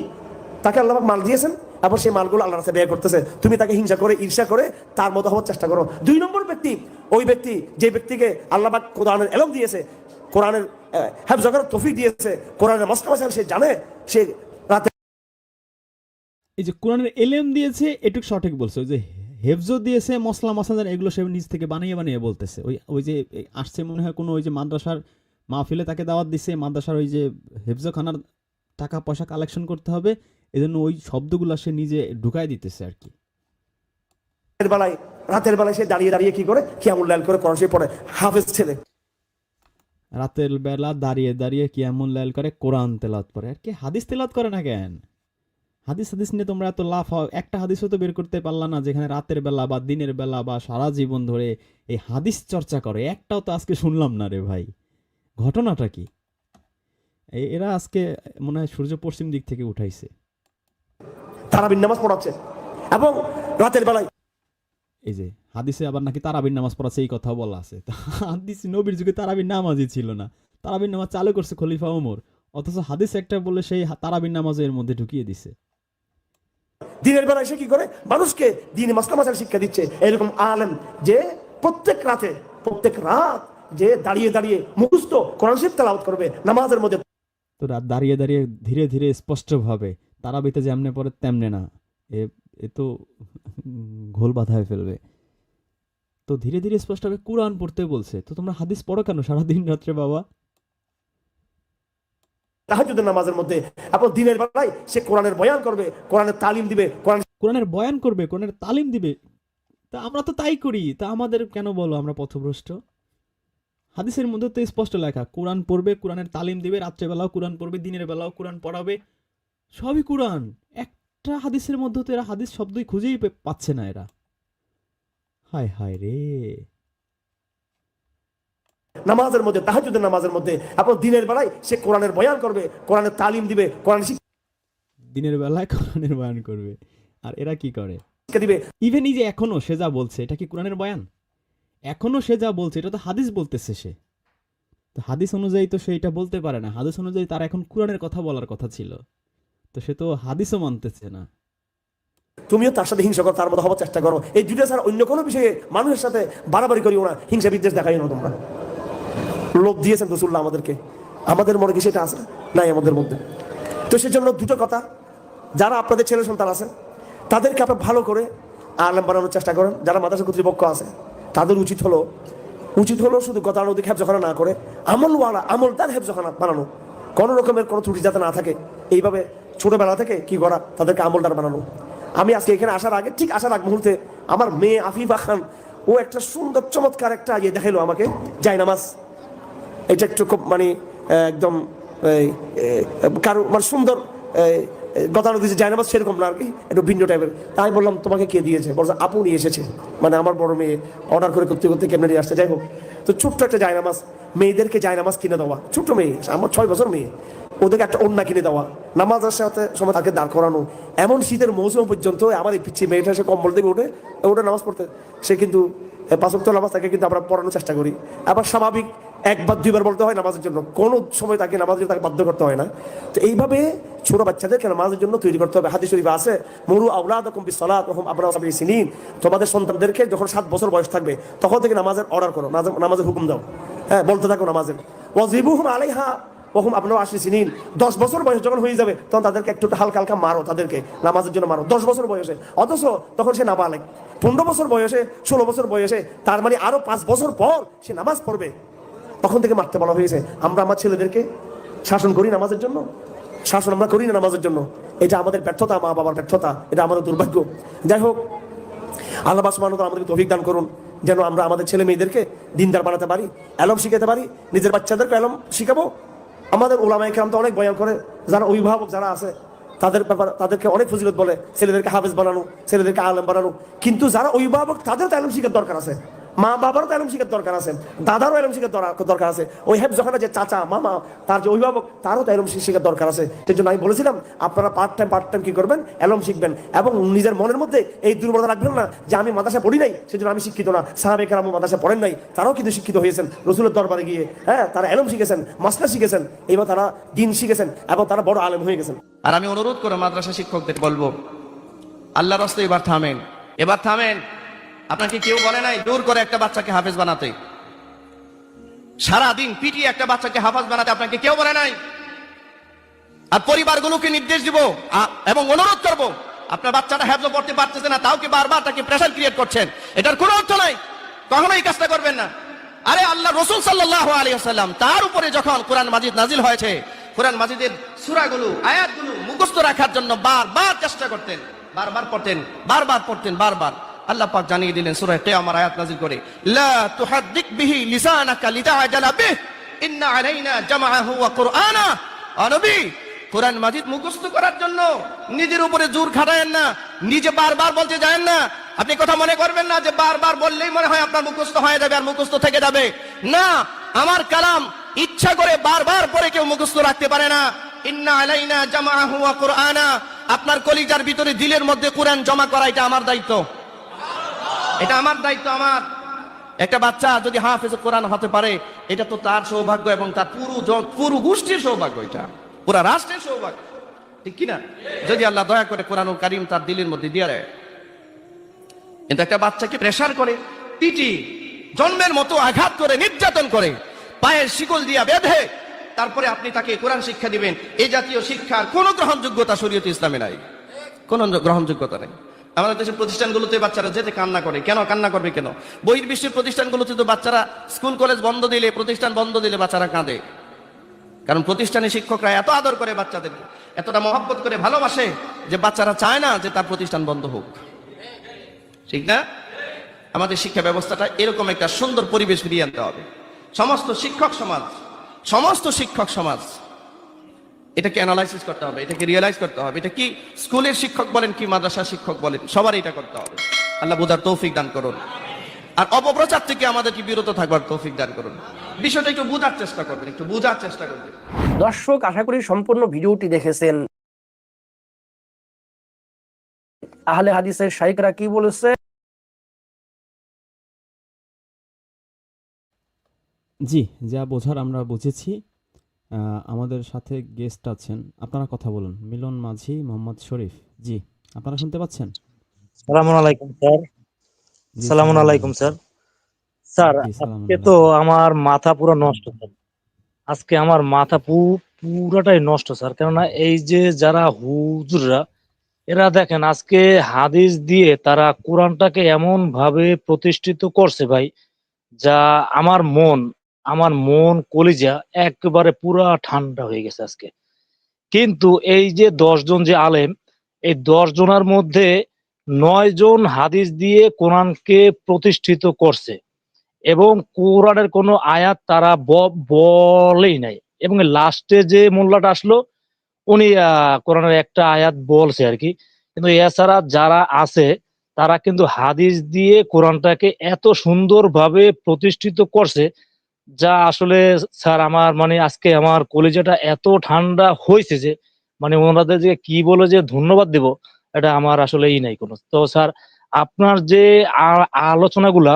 তাকে আল্লাহ মাল দিয়েছেন এবং সেই মালগুলো আল্লাহর রাস্তায় ব্যয় করতেছে, তুমি তাকে হিংসা করে, ঈর্ষা করে তার মতো হওয়ার চেষ্টা করো। 2 নম্বর ব্যক্তি ওই ব্যক্তি যে ব্যক্তিকে আল্লাহ পাক কোরআনের ইলম দিয়েছে, কোরআনের হেফজ করার তৌফিক দিয়েছে, কোরআনের মসলা মাসাইল সে জানে, সে রাতে এই যে কোরআনের এলেম দিয়েছে এটুক সঠিক বলছে, ওই যে হেফজ দিয়েছে মসলা মাসাল এগুলো সে নিজ থেকে বানিয়ে বানিয়ে বলতেছে। ওই যে আসছে মনে হয় কোনো ওই যে মাদ্রাসার মাহফিলে তাকে দাওয়াত দিছে, মাদ্রাসার ওই যে হেফজ খানার টাকা পয়সা কালেকশন করতে হবে, এজন্য ওই শব্দগুলো সে নিজে ঢুকাই দিতেছে আর কি। রাতের বেলায় সে দাঁড়িয়ে দাঁড়িয়ে কি করে কিয়ামুল লাইল করে কোরআন শরীফ পড়ে। হাফেজ ছেলে রাতের বেলা দাঁড়িয়ে দাঁড়িয়ে কিয়ামুল লাইল করে কোরআন তেলাওয়াত করে, আর কি হাদিস তেলাওয়াত করে না কেন? হাদিস নিয়ে তোমরা এত লাফ হও, একটা হাদিসও তো বের করতে পারলা না যেখানে রাতের বেলা বা দিনের বেলা বা সারা জীবন ধরে এই হাদিস চর্চা করে। একটাও তো আজকে শুনলাম না রে ভাই। ঘটনাটা কি? এরা আজকে মনে হয় সূর্য পশ্চিম দিক থেকে উঠাইছে, তারাবির নামাজ পড়াচ্ছে এবং রাতের বেলায় এই যে হাদিসে আবার নাকি তারাবির নামাজ পড়াচ্ছে, এই কথা বলা আছে। হাদিস নবীর যুগে তারাবির নামাজই ছিল না, তারাবির নামাজ চালু করছে খলিফা ওমর, অথচ হাদিস একটা বলে সেই তারাবির নামাজ এর মধ্যে ঢুকিয়ে দিছে। দিনের বেলায় সে কি করে মানুষকে দিনে মাসলা মাসাইল শিক্ষা দিচ্ছে। এরকম আলেম যে প্রত্যেক রাত যে দাঁড়িয়ে দাঁড়িয়ে মুখস্থ কোরআন শরীফ তেলাওয়াত করবে নামাজের মধ্যে। তো রাত দাঁড়িয়ে দাঁড়িয়ে ধীরে ধীরে স্পষ্ট ভাবে তারাবিতে যেমনে পড়ে তেমনে না, এ তো ঘোল বাঁধায় ফেলবে। তো ধীরে ধীরে স্পষ্টভাবে কোরআন পড়তে বলছে, তো তোমরা হাদিস পড়ো কেন সারাদিন রাত্রে বাবা? তাহাজ্জুদের নামাজের মধ্যে এবং দিনের বেলায় সে কোরআনের বয়ান করবে, কোরআনের তালিম দিবে, কোরআনের বয়ান করবে, কোরআনের তালিম দিবে। তা আমরা তো তাই করি, তা আমাদের কেন বলো আমরা পথভ্রষ্ট? হাদিসের মধ্যে তো স্পষ্ট লেখা কোরআন পড়বে, কোরআনের তালিম দিবে, রাত্রেবেলাও কোরআন পড়বে, দিনের বেলাও কোরআন পড়াবে, সবই কোরআন। একটা হাদিসের মধ্যে তো এরা হাদিস শব্দই খুঁজেই পাচ্ছে না এরা। হায় হায় রে। নামাজের মধ্যে, তাহাজ্জুদের নামাজের মধ্যে আপনার দিনের বেলায় সে কোরআনের বয়ান করবে, কোরআনের তালিম দিবে, কোরআন দিনের বেলায় কোরআনের বয়ান করবে। আর এরা কি করে? শিক্ষা দিবে। ইভেন এই যে এখনো সে যা বলছে এটা কি কোরআনের বয়ান? এখনো সে যা বলছে এটা তো হাদিস বলতেছে সে, তো হাদিস অনুযায়ী তো সে এটা বলতে পারে না। হাদিস অনুযায়ী তার এখন কোরআনের কথা বলার কথা ছিল, তো সে তো হাদিসও মানতেছে না। তুমিও তার সাথে হিংসা করো, তার মতো হওয়ার চেষ্টা করো। এই দুটো ছাড়া অন্য কোনো বিষয়ে মানুষের সাথে বাড়াবাড়ি করিও না, হিংসা বিদ্বেষ দেখাই না তোমরা। লোভ দিয়েছেন রাসূলুল্লাহ আমাদেরকে, আমাদের মনে কি সেটা আছে? নাই আমাদের মধ্যে। তো সেজন্য দুটো কথা, যারা আপনাদের ছেলে সন্তান আছে তাদেরকে আপনার ভালো করে আলেম বানানোর চেষ্টা করেন। যারা মাদ্রাসা কর্তৃপক্ষ আছে তাদের উচিত হলো শুধু গতানুগতিক হেফজখানা না করে আমলওয়ালা আমলদার হেফজখানা বানানো, কোনো রকমের কোনো ত্রুটি যাতে না থাকে। এইভাবে ছোটবেলা থেকে কি করা, তাদেরকে আমলদার বানানো। আমি আজকে এখানে আসার আগে, ঠিক আসার আগ মুহূর্তে আমার মেয়ে আফিফা খান ও একটা সুন্দর চমৎকার একটা দেখাইলো আমাকে, জায়নামাজ। এটা একটু খুব মানে একদম কারো মানে সুন্দর গতানুগতিক জায়নামাজ সেরকম না আর কি, একটু ভিন্ন টাইপের। তাই বললাম তোমাকে কে দিয়েছে? বলছে আপু নিয়ে এসেছে, মানে আমার বড় মেয়ে অর্ডার করতে করতে কেমনে নিয়ে আসছে। যাই হোক, তো ছোট্ট একটা জায়নামাজ, মেয়েদেরকে জায়নামাজ কিনে দেওয়া, ছোট্ট মেয়ে আমার 6 বছর মেয়ে, ওদেরকে একটা ওড়না কিনে দেওয়া, নামাজের সাথে সময় তাকে দাঁড় করানো। এমন শীতের মৌসুম পর্যন্ত আমার এই পিছিয়ে মেয়েটা সে কম্বল থেকে ওঠে নামাজ পড়তে, সে কিন্তু 5 ওয়াক্ত নামাজ তাকে কিন্তু আমরা পড়ানোর চেষ্টা করি। আবার স্বাভাবিক 1 বার 2 বার বলতে হয় নামাজের জন্য, কোনো সময় তাকে নামাজের জন্য তাকে বাধ্য করতে হয় না। তো এইভাবে ছোট বাচ্চাদেরকে নামাজের জন্য তৈরি করতে হবে। হাদিস শরীফে আছে, মুরু আওলাদাকুম বিসসালাত ওয়া হুম আবনাউ সাবঈ সিনিন, তোমাদের সন্তানদেরকে যখন 7 বছর বয়স থাকবে তখন থেকে নামাজের অর্ডার করো, নামাজের হুকুম দাও, হ্যাঁ বলতে থাকো নামাজের। ওয়াজিবুহুম আলাইহা ওয়া হুম আবনাউ 10 সিনিন, 10 বছর বয়স যখন হয়ে যাবে তখন তাদেরকে একটু হালকা হালকা মারো, তাদেরকে নামাজের জন্য মারো 10 বছর বয়সে। অথচ তখন সে নাবালেগ, 15 বছর বয়সে, 16 বছর বয়সে, তার মানে আরো 5 বছর পর সে নামাজ পড়বে, তখন থেকে মারতে বলা হয়েছে। আমরা আমার ছেলেদেরকে শাসন করি নামাজের জন্য, শাসন আমরা করি না নামাজের জন্য। এটা আমাদের ব্যর্থতা, মা বাবার ব্যর্থতা, এটা আমাদের দুর্ভাগ্য। যাই হোক, আল্লাহ সুবহানাহু ওয়া তাআলা আমাদেরকে তৌফিক দান করুন যেন আমরা আমাদের ছেলে মেয়েদেরকে দিনদার বানাতে পারি, এলম শিখাতে পারি, নিজের বাচ্চাদেরকে এলম শিখাবো। আমাদের উলামায়ে কেরাম তো অনেক বয়ান করে, যারা অভিভাবক যারা আছে তাদেরকে অনেক ফজিলত বলে, ছেলেদেরকে হাফেজ বানানো, ছেলেদেরকে আলেম বানানো। কিন্তু যারা অভিভাবক তাদেরও তো এলম শিখার দরকার আছে, মা বাবারও তো এলম শিখার দরকার আছে, দাদারও এলম শিখার দরকার আছে। ওই হেফজখানা যে চাচা মামা তার যে অভিভাবক তারও তো এলম শিখার দরকার আছে। সেই জন্য আমি বলেছিলাম আপনারা পার্ট টাইম কি করবেন, এলম শিখবেন এবং নিজের মনের মধ্যে এই দুর্বলতা রাখবেন না যে আমি মাদ্রাসা পড়ি নাই সেজন্য আমি শিক্ষিত না। সাহাবায়ে কেরাম মাদ্রাসা পড়েন নাই, তারাও কিন্তু শিক্ষিত হয়েছেন রাসূলের দরবারে গিয়ে, হ্যাঁ তারা এলম শিখেছেন, মাসলা শিখেছেন, এবার তারা দ্বীন শিখেছেন এবং তারা বড় আলেম হয়ে গেছেন। আর আমি অনুরোধ করে মাদ্রাসা শিক্ষকদের বলবো, আল্লাহর রাস্তায় এবার থামেন। আপনাকে কেউ বলে নাই জোর করে একটা বাচ্চাকে হাফেজ বানাতে, সারাদিন পিটিয়ে একটা বাচ্চাকে হাফেজ বানাতে আপনাকে কেউ বলে নাই। আর পরিবারগুলোকে নির্দেশ দিব এবং অনুরোধ করব, আপনার বাচ্চাটা হেফজ পড়তে পারতেছে না, তাও কি বারবার তাকে প্রেসার ক্রিয়েট করছেন, এটার কোনো অর্থ নাই, কখনোই কাজটা করবেন না। আরে আল্লাহ রাসূল সাল্লাল্লাহু আলাইহি ওয়াসাল্লাম তার উপরে যখন কোরআন মাজিদ নাজিল হয়েছে, কোরআন মাজিদের সূরাগুলো আয়াতগুলো মুখস্থ রাখার জন্য বারবার চেষ্টা করতেন, বারবার পড়তেন। আল্লাহ পাক জানিয়ে দিলেন সূরা কিয়ামার আয়াত নাযিল করে, লা তুহাদ্দিক বিহি লিসানাকা লিতাআজালা বিহি ইন্না আলাইনা জামাআহু ওয়া কুরআনা। নবী, কোরআন মাজিদ মুখস্থ করার জন্য নিজের উপরে জোর খাটায়েন না, নিজে বারবার বলতে যায়েন না। আপনি কথা মনে করবেন না যে বারবার বললেই মনে হয় আপনার মুখস্থ হয়ে যাবে আর মুখস্থ থেকে যাবে না। আমার কালাম ইচ্ছা করে বারবার পড়ে কেউ মুখস্থ রাখতে পারে না। ইন্না আলাইনা জামাআহু ওয়া কুরআনা, আপনার কলিজার ভিতরে দিলের মধ্যে কোরআন জমা করা এটা আমার দায়িত্ব, আমার। একটা বাচ্চা যদি হাফেজ কোরআন হতে পারে এটা তো তার সৌভাগ্য এবং তার পুরো গোষ্ঠীর সৌভাগ্য, এটা পুরো রাষ্ট্রের সৌভাগ্য, ঠিক কিনা? যদি আল্লাহ দয়া করে কোরআনুল কারীম তার দিলের মধ্যে দিয়ে দেয়। কিন্তু একটা বাচ্চাকে প্রেসার করে, পিটি, জন্মের মতো আঘাত করে, নির্যাতন করে, পায়ের শিকল দিয়া বেঁধে তারপরে আপনি তাকে কোরআন শিক্ষা দিবেন, এই জাতীয় শিক্ষার কোনো গ্রহণযোগ্যতা শরীয়তে ইসলামে নাই, কোনো গ্রহণযোগ্যতা নেই। আমাদের দেশের প্রতিষ্ঠানগুলোতে বাচ্চারা যেতে কান্না করে, কেন কান্না করবে কেন? বহির্বিশ্বের প্রতিষ্ঠানগুলোতে তো বাচ্চারা স্কুল কলেজ বন্ধ দিলে, প্রতিষ্ঠান বন্ধ দিলে বাচ্চারা কাঁদে, কারণ প্রতিষ্ঠানে শিক্ষকরা এত আদর করে বাচ্চাদেরকে, এতটা মহব্বত করে ভালোবাসে যে বাচ্চারা চায় না যে তার প্রতিষ্ঠান বন্ধ হোক, ঠিক না? আমাদের শিক্ষা ব্যবস্থাটা এরকম একটা সুন্দর পরিবেশ ফিরিয়ে আনতে হবে। সমস্ত শিক্ষক সমাজ এটাকে অ্যানালাইসিস করতে হবে, এটাকে রিয়েলাইজ করতে হবে, এটা কি স্কুলের শিক্ষক বলেন কি মাদ্রাসার শিক্ষক বলেন, সবার এটা করতে হবে। আল্লাহ বুঝার তৌফিক দান করুন, আর অপপ্রচার থেকে আমাদেরকে বিরত থাকবার তৌফিক দান করুন। বিষয়টা একটু বোঝার চেষ্টা করবেন। দর্শক, আশা করি সম্পূর্ণ ভিডিওটি দেখেছেন। আহলে হাদিসের শাইখরা কি বলেছে জি, যা বোঝার আমরা বুঝেছি। আমাদের সাথে গেস্ট আছেন, আপনারা কথা বলুন। মিলন মাঝি, মোহাম্মদ শরীফ। জি, আপনারা শুনতে পাচ্ছেন? সালামুন আলাইকুম স্যার। জি, সালামুন সালাম আলাইকুম আলাইকুম। স্যার। স্যার জি, সালাম আজকে তো আলাইকুম। আমার মাথা পুরো নষ্ট স্যার। আজকে আমার মাথা পুরাটাই নষ্ট স্যার। কেননা এই যে যারা হুজুররা এরা দেখেন আজকে হাদিস দিয়ে তারা কোরআনটাকে এমন ভাবে প্রতিষ্ঠিত করছে ভাই, যা আমার মন কলিজা একেবারে পুরা ঠান্ডা হয়ে গেছে আজকে। কিন্তু এই যে ১০ জন যে আলেম, এই ১০ জনের মধ্যে ৯ জন হাদিস দিয়ে কোরআনকে প্রতিষ্ঠিত করছে এবং কোরআনের কোনো আয়াত তারা বলেই নাই। এবং লাস্টে যে মোল্লাটা আসলো উনি কোরআনের একটা আয়াত বলছে আরকি। কিন্তু এছাড়া যারা আছে তারা কিন্তু হাদিস দিয়ে কোরআনটাকে এত সুন্দরভাবে প্রতিষ্ঠিত করছে, যা আসলে স্যার আমার মানে আজকে আমার কলিজাটা এত ঠান্ডা হইছে যে মানে ওনাদের যে কি বলে যে ধন্যবাদ দিব এটা আমার আসলে নাই কোনো। তো স্যার আপনার যে আলোচনাগুলা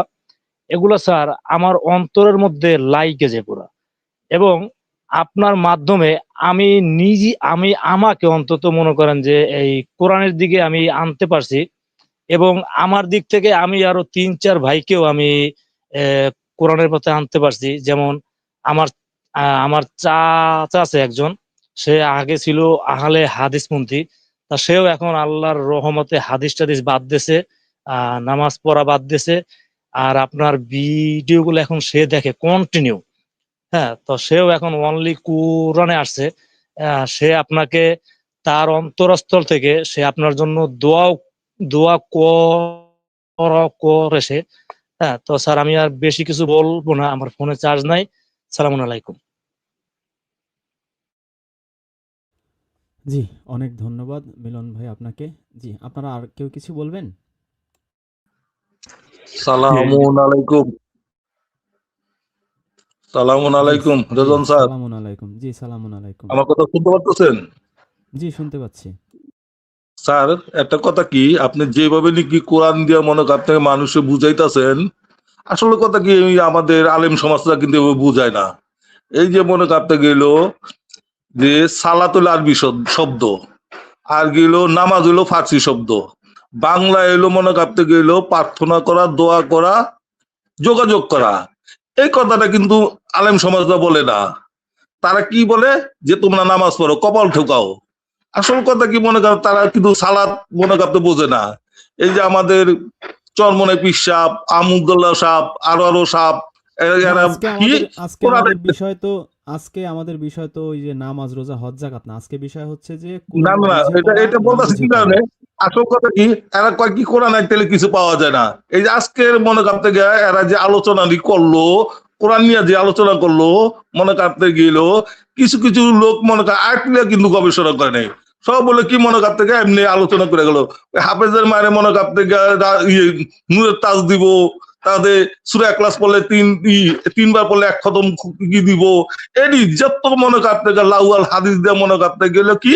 এগুলা স্যার আমার অন্তরের মধ্যে লাইগে যায় পুরা। এবং আপনার মাধ্যমে আমি আমাকে অন্তত মনে করেন যে এই কোরআনের দিকে আমি আনতে পারছি এবং আমার দিক থেকে আমি আরো ৩-৪ ভাইকেও আমি কোরআনের পথে আনতে পারছি। যেমন আমার আমার চাচা আছে একজন, সে আগে ছিল আহলে হাদিসপন্থী, তা সেও এখন আল্লাহর রহমতে হাদিস-টাদিস বাদ দিয়েছে, নামাজ পড়া বাদ দিয়েছে। আর আপনার ভিডিওগুলো এখন সে দেখে কন্টিনিউ। হ্যাঁ, তো সেও এখন অনলি কোরআনে আসছে। সে আপনাকে তার অন্তরস্থল থেকে সে আপনার জন্য দোয়া করেছে। হ্যাঁ, তো স্যার আমি আর বেশি কিছু বলবো না, আমার ফোনে চার্জ নাই। সালামুন আলাইকুম। জি, অনেক ধন্যবাদ মিলন ভাই আপনাকে। জি, আপনারা আর কেউ কিছু বলবেন? সালামুন আলাইকুম। সালামুন জি, আলাইকুম জি, রেজন স্যার, সালামুন আলাইকুম। জি, সালামুন আলাইকুম। আমার কথা শুনতে পাচ্ছেন? জি, শুনতে পাচ্ছি। স্যার একটা কথা কি, আপনি যেভাবে নাকি কোরআন দিয়ে মনে করেন আপনাকে মানুষে বুঝাইতেছেন, আসলে কথা কি এই আমাদের আলেম সমাজরা কিন্তু এভাবে বুঝায় না। এই যে মনে করতে গেল যে সালাতুল আরবি শব্দ, আর গেল নামাজ হইলো ফার্সি শব্দ, বাংলা এলো মনে করতে গেল প্রার্থনা করা, দোয়া করা, যোগাযোগ করা। এই কথাটা কিন্তু আলেম সমাজরা বলে না। তারা কি বলে যে তোমরা নামাজ পড়ো, কপাল ঠোকাও। আসল কথা কি মনে করো, তারা কিন্তু সালাত মনে করতে বোঝে না। এই যে আমাদের চরমনে পীর সাপ, আমুদুল্লাহ সাপ, আরো সাপ, না, এরা আজকে কি আমাদের বিষয় তো ওই যে নামাজ, রোজা, হজ, যাকাত না। আজকে বিষয় হচ্ছে যে না কোরআন না, বুঝে এটা পড়া, এটা না বলতেছি বুঝে কি পড়া। কারণে, আসল কথা কি এরা কয় কি কোরআন একটালে কিছু পাওয়া যায় না। এই যে আজকের মনে করতে গিয়ে এরা যে আলোচনাটি করলো, কোরআন নিয়ে যে আলোচনা করলো, মনে করতে গেল কিছু কিছু লোক মনে করে আয়াত নিয়ে কিন্তু গবেষণা করে নাই। সব বলে কি মনে করতে গিয়ে এমনি আলোচনা করে গেল। হাফেজের মায়ের মনে করতে গিয়ে নূরের তাজ দিব, তাদের সূরা ইখলাস পড়লে তিনবার পড়লে ১ খতম কি দিব, এডি যত মনে করতে গেলে লাউয়াল হাদিস দিয়ে মনে করতে গেলে কি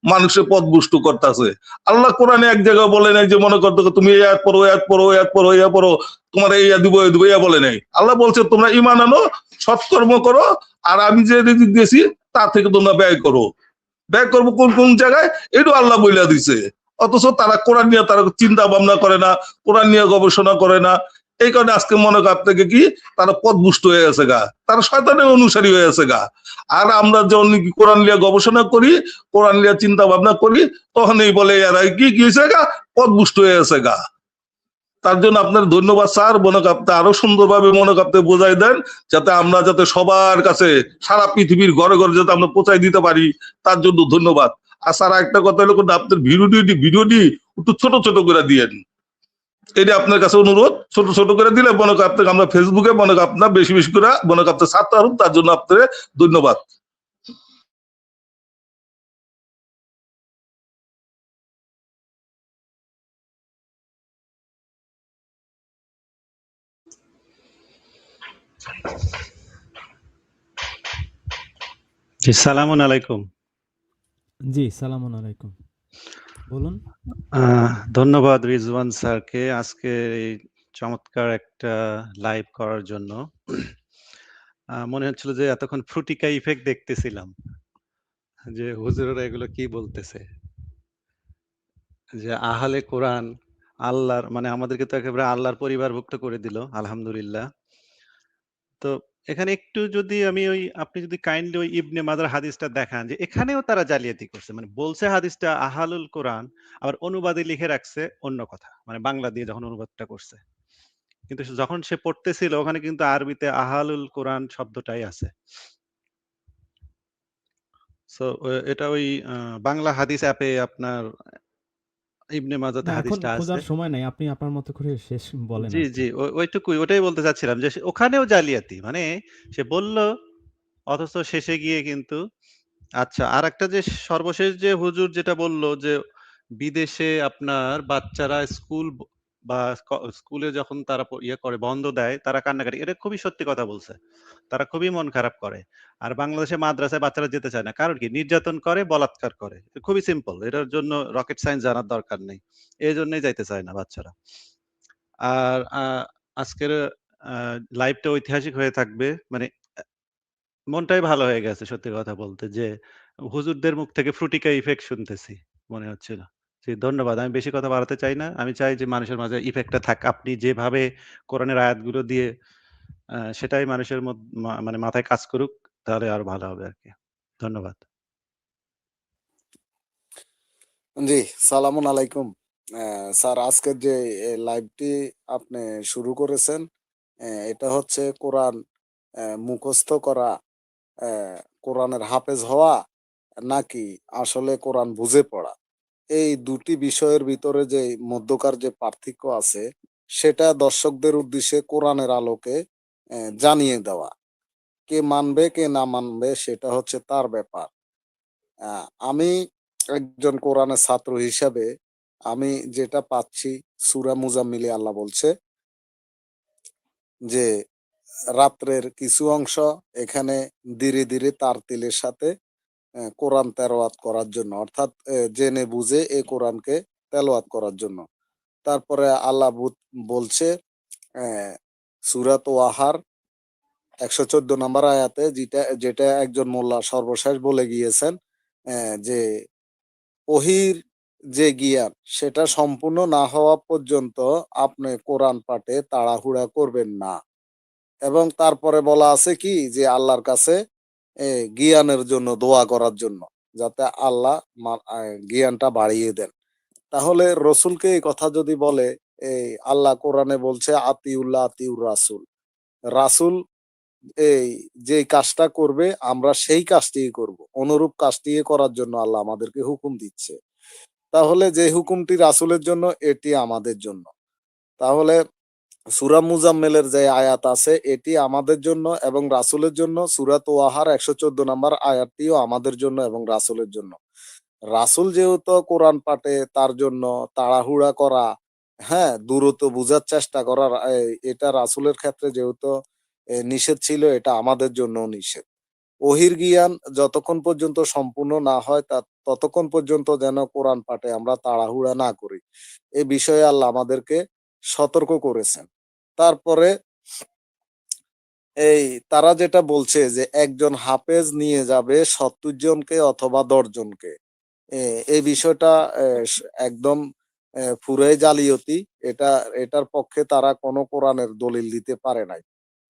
মানুষের পথভ্রষ্ট করতেছে। আল্লাহ কোরআনে এক জায়গায় বলে নাই যে মনে করতে তুমি এই আয়াত পড়ো, আয়াত পড়ো, আয়াত পড়ো, ইয়া পড়ো, তোমার ইয়া দিব, এই দিব, ইয়া বলে নাই। আল্লাহ বলছে তোমরা ঈমান আনো, সৎকর্ম করো, আর আমি যে রিজিক দিয়েছি তার থেকে তোমরা ব্যয় করো। ব্যয় করবো কোন কোন জায়গায়, এটাও আল্লাহ বইলা দিছে। অথচ তারা কোরআন নিয়ে তারা চিন্তা ভাবনা করে না, কোরআন নিয়ে গবেষণা করে না। এই কারণে আজকে মনে কর থেকে কি তারা পথভ্রষ্ট হয়ে গেছে গা, তারা শয়তানের অনুসারী হয়ে গেছে গা। আর আমরা যখন কি কোরআন নিয়ে গবেষণা করি, কোরআন নিয়ে চিন্তা ভাবনা করি, তখনই বলে এরা কি হয়েছে গা, পথভ্রষ্ট হয়ে গেছে গা। তার জন্য আপনার ধন্যবাদ স্যার, মনে কাপতে আরো সুন্দরভাবে মনে কাপতে বোঝাই দেন, যাতে আমরা যাতে সবার কাছে সারা পৃথিবীর ঘরে ঘরে যাতে আমরা পৌঁছাই দিতে পারি, তার জন্য ধন্যবাদ। আর স্যার একটা কথা হলো আপনার ভিডিওটি একটু ছোট ছোট করে দিয়েন, এটা আপনার কাছে অনুরোধ। ছোট ছোট করে দিলে মনে কাপতে আমরা ফেসবুকে মনে আপনার বেশি বেশি করে মনে কাপতে ছাড়তে পারুন, তার জন্য আপনার ধন্যবাদ। জি, সালামুন আলাইকুম। জি, সালামুন আলাইকুম। বলুন। ধন্যবাদ রিজওয়ান স্যারকে আজকে এই চমৎকার একটা লাইভ করার জন্য। মনে হচ্ছিল যে এতক্ষণ ফ্রুটিকা ইফেক্ট দেখতেছিলাম, যে হুজুরেরা এগুলো কি বলতেছে, যে আহলে কোরআন আল্লাহর মানে আমাদেরকে তো একেবারে আল্লাহর পরিবারভুক্ত করে দিল, আলহামদুলিল্লাহ। তো এখানে একটু যদি আমি আপনি যদি কাইন্ডলি ওই ইবনে মাজার হাদিসটা দেখান, যে এখানেও তারা জালিয়াতি করছে, মানে বলছে হাদিসটা আহালুল কোরআন, আবার অনুবাদে লিখে রাখছে অন্য কথা, মানে বাংলা দিয়ে যখন অনুবাদটা করছে, কিন্তু যখন সে পড়তেছিল ওখানে কিন্তু আরবিতে আহালুল কোরআন শব্দটাই আছে। সো এটা ওই বাংলা হাদিস অ্যাপে আপনার ইবনে মাজাতে না, এখন হাদিসটা আছে। খোঁজার সময় নাই, আপনি আপনার মতো করে শেষ বলেন জি আর কি। জি ওইটুকুই, ওটাই বলতে চাচ্ছিলাম যে ওখানেও জালিয়াতি, মানে সে বলল অথচ শেষে গিয়ে কিন্তু আচ্ছা। আর একটা যে সর্বশেষ যে হুজুর যেটা বলল যে বিদেশে আপনার বাচ্চারা বা স্কুলে যখন তারা ইয়ে করে বন্ধ দেয় তারা কান্নাকাটি, এটা খুবই সত্যি কথা বলছে। তারা খুবই মন খারাপ করে। আর বাংলাদেশে মাদ্রাসায় বাচ্চারা যেতে চায় না, কারণ কি নির্যাতন করে, বলাৎকার করে, খুবই সিম্পল, এটার জন্য রকেট সায়েন্স জানার দরকার নেই, এই জন্যই যাইতে চায় না বাচ্চারা। আর আজকের লাইভটা ঐতিহাসিক হয়ে থাকবে, মানে মনটাই ভালো হয়ে গেছে সত্যি কথা বলতে, যে হুজুরদের মুখ থেকে ফ্রুটিকা ইফেক্ট শুনতেছি মনে হচ্ছিল। জি, ধন্যবাদ। আমি বেশি কথা বাড়াতে চাই না। আমি চাই যে মানুষের মাঝে ইফেক্টটা থাক। আপনি যেভাবে কোরআনের আয়াতগুলো দিয়ে সেটাই মানুষের মানে মাথায় কাজ করুক, তাহলে আরো ভালো হবে আরকি। ধন্যবাদ। জি, সালামুন আলাইকুম। স্যার, আজকের যে লাইভটি আপনি শুরু করেছেন, এটা হচ্ছে কোরআন মুখস্থ করা, কোরআনের হাফেজ হওয়া, নাকি আসলে কোরআন বুঝে পড়া? এই দুটি বিষয়ের ভিতরে যে মধ্যকার যে পার্থক্য আছে, সেটা দর্শকদের উদ্দেশ্যে কোরআনের আলোকে জানিয়ে দেওয়া। কে মানবে কে না মানবে সেটা হচ্ছে তার ব্যাপার। আমি একজন কোরআনের ছাত্র হিসাবে আমি যেটা পাচ্ছি, সূরা মুজাম্মিলে আল্লাহ বলছে যে রাত্রের কিছু অংশ এখানে ধীরে ধীরে তারতিলের সাথে কোরআন তেলাওয়াত করার জন্য, অর্থাৎ জেনে বুঝে এই কোরআনকে তেলাওয়াত করার জন্য। তারপরে আল্লাহ বলছে সূরা তোয়াহার 114 নম্বর আয়াতে, যেটা যেটা একজন মোল্লা সর্বশেষ বলে গিয়েছেন, যে ওহীর যে জ্ঞান সেটা সম্পূর্ণ না হওয়া পর্যন্ত আপনি কোরআন পাঠে তাড়াহুড়া করবেন না। এবং তারপরে বলা আছে কি যে আল্লাহর কাছে জ্ঞানের জন্য দোয়া করার জন্য, যাতে আল্লাহ জ্ঞানটা বাড়িয়ে দেন। তাহলে রসুলকে এই কথা যদি বলে, এই আল্লাহ কোরআনে বলছে আতিউল্লাহ আতিউর রাসুল, রাসুল এই যে কাজটা করবে আমরা সেই কাজটিই করব, অনুরূপ কাজটি করার জন্য আল্লাহ আমাদেরকে হুকুম দিচ্ছে। তাহলে যে হুকুমটি রাসুলের জন্য এটি আমাদের জন্য। তাহলে সূরা মুজাম্মেলের যে আয়াত আছে এটি আমাদের জন্য এবং রাসুলের জন্য। সূরা তোয়াহার 114 নম্বর আয়াতটিও আমাদের জন্য এবং রাসুলের জন্য। রাসুল যেহেতু কোরআন পাঠে তার জন্য তাড়াহুড়া করা, হ্যাঁ, দ্রুত বুঝার চেষ্টা করা, এটা রাসুলের ক্ষেত্রে যেহেতু নিষেধ ছিল, এটা আমাদের জন্য নিষেধ। ওহির জ্ঞান যতক্ষণ পর্যন্ত সম্পূর্ণ না হয় ততক্ষণ পর্যন্ত যেন কোরআন পাঠে আমরা তাড়াহুড়া না করি, এ বিষয়ে আল্লাহ আমাদেরকে সতর্ক করেছেন। তারপরে এই তারা যেটা বলছে যে একজন হাফেজ নিয়ে যাবে 70 জনকে অথবা 10 জনকে, এই বিষয়টা একদম পুরাই জালিয়াতি। এটার পক্ষে তারা কোনো কোরআনের দলিল দিতে পারে নাই।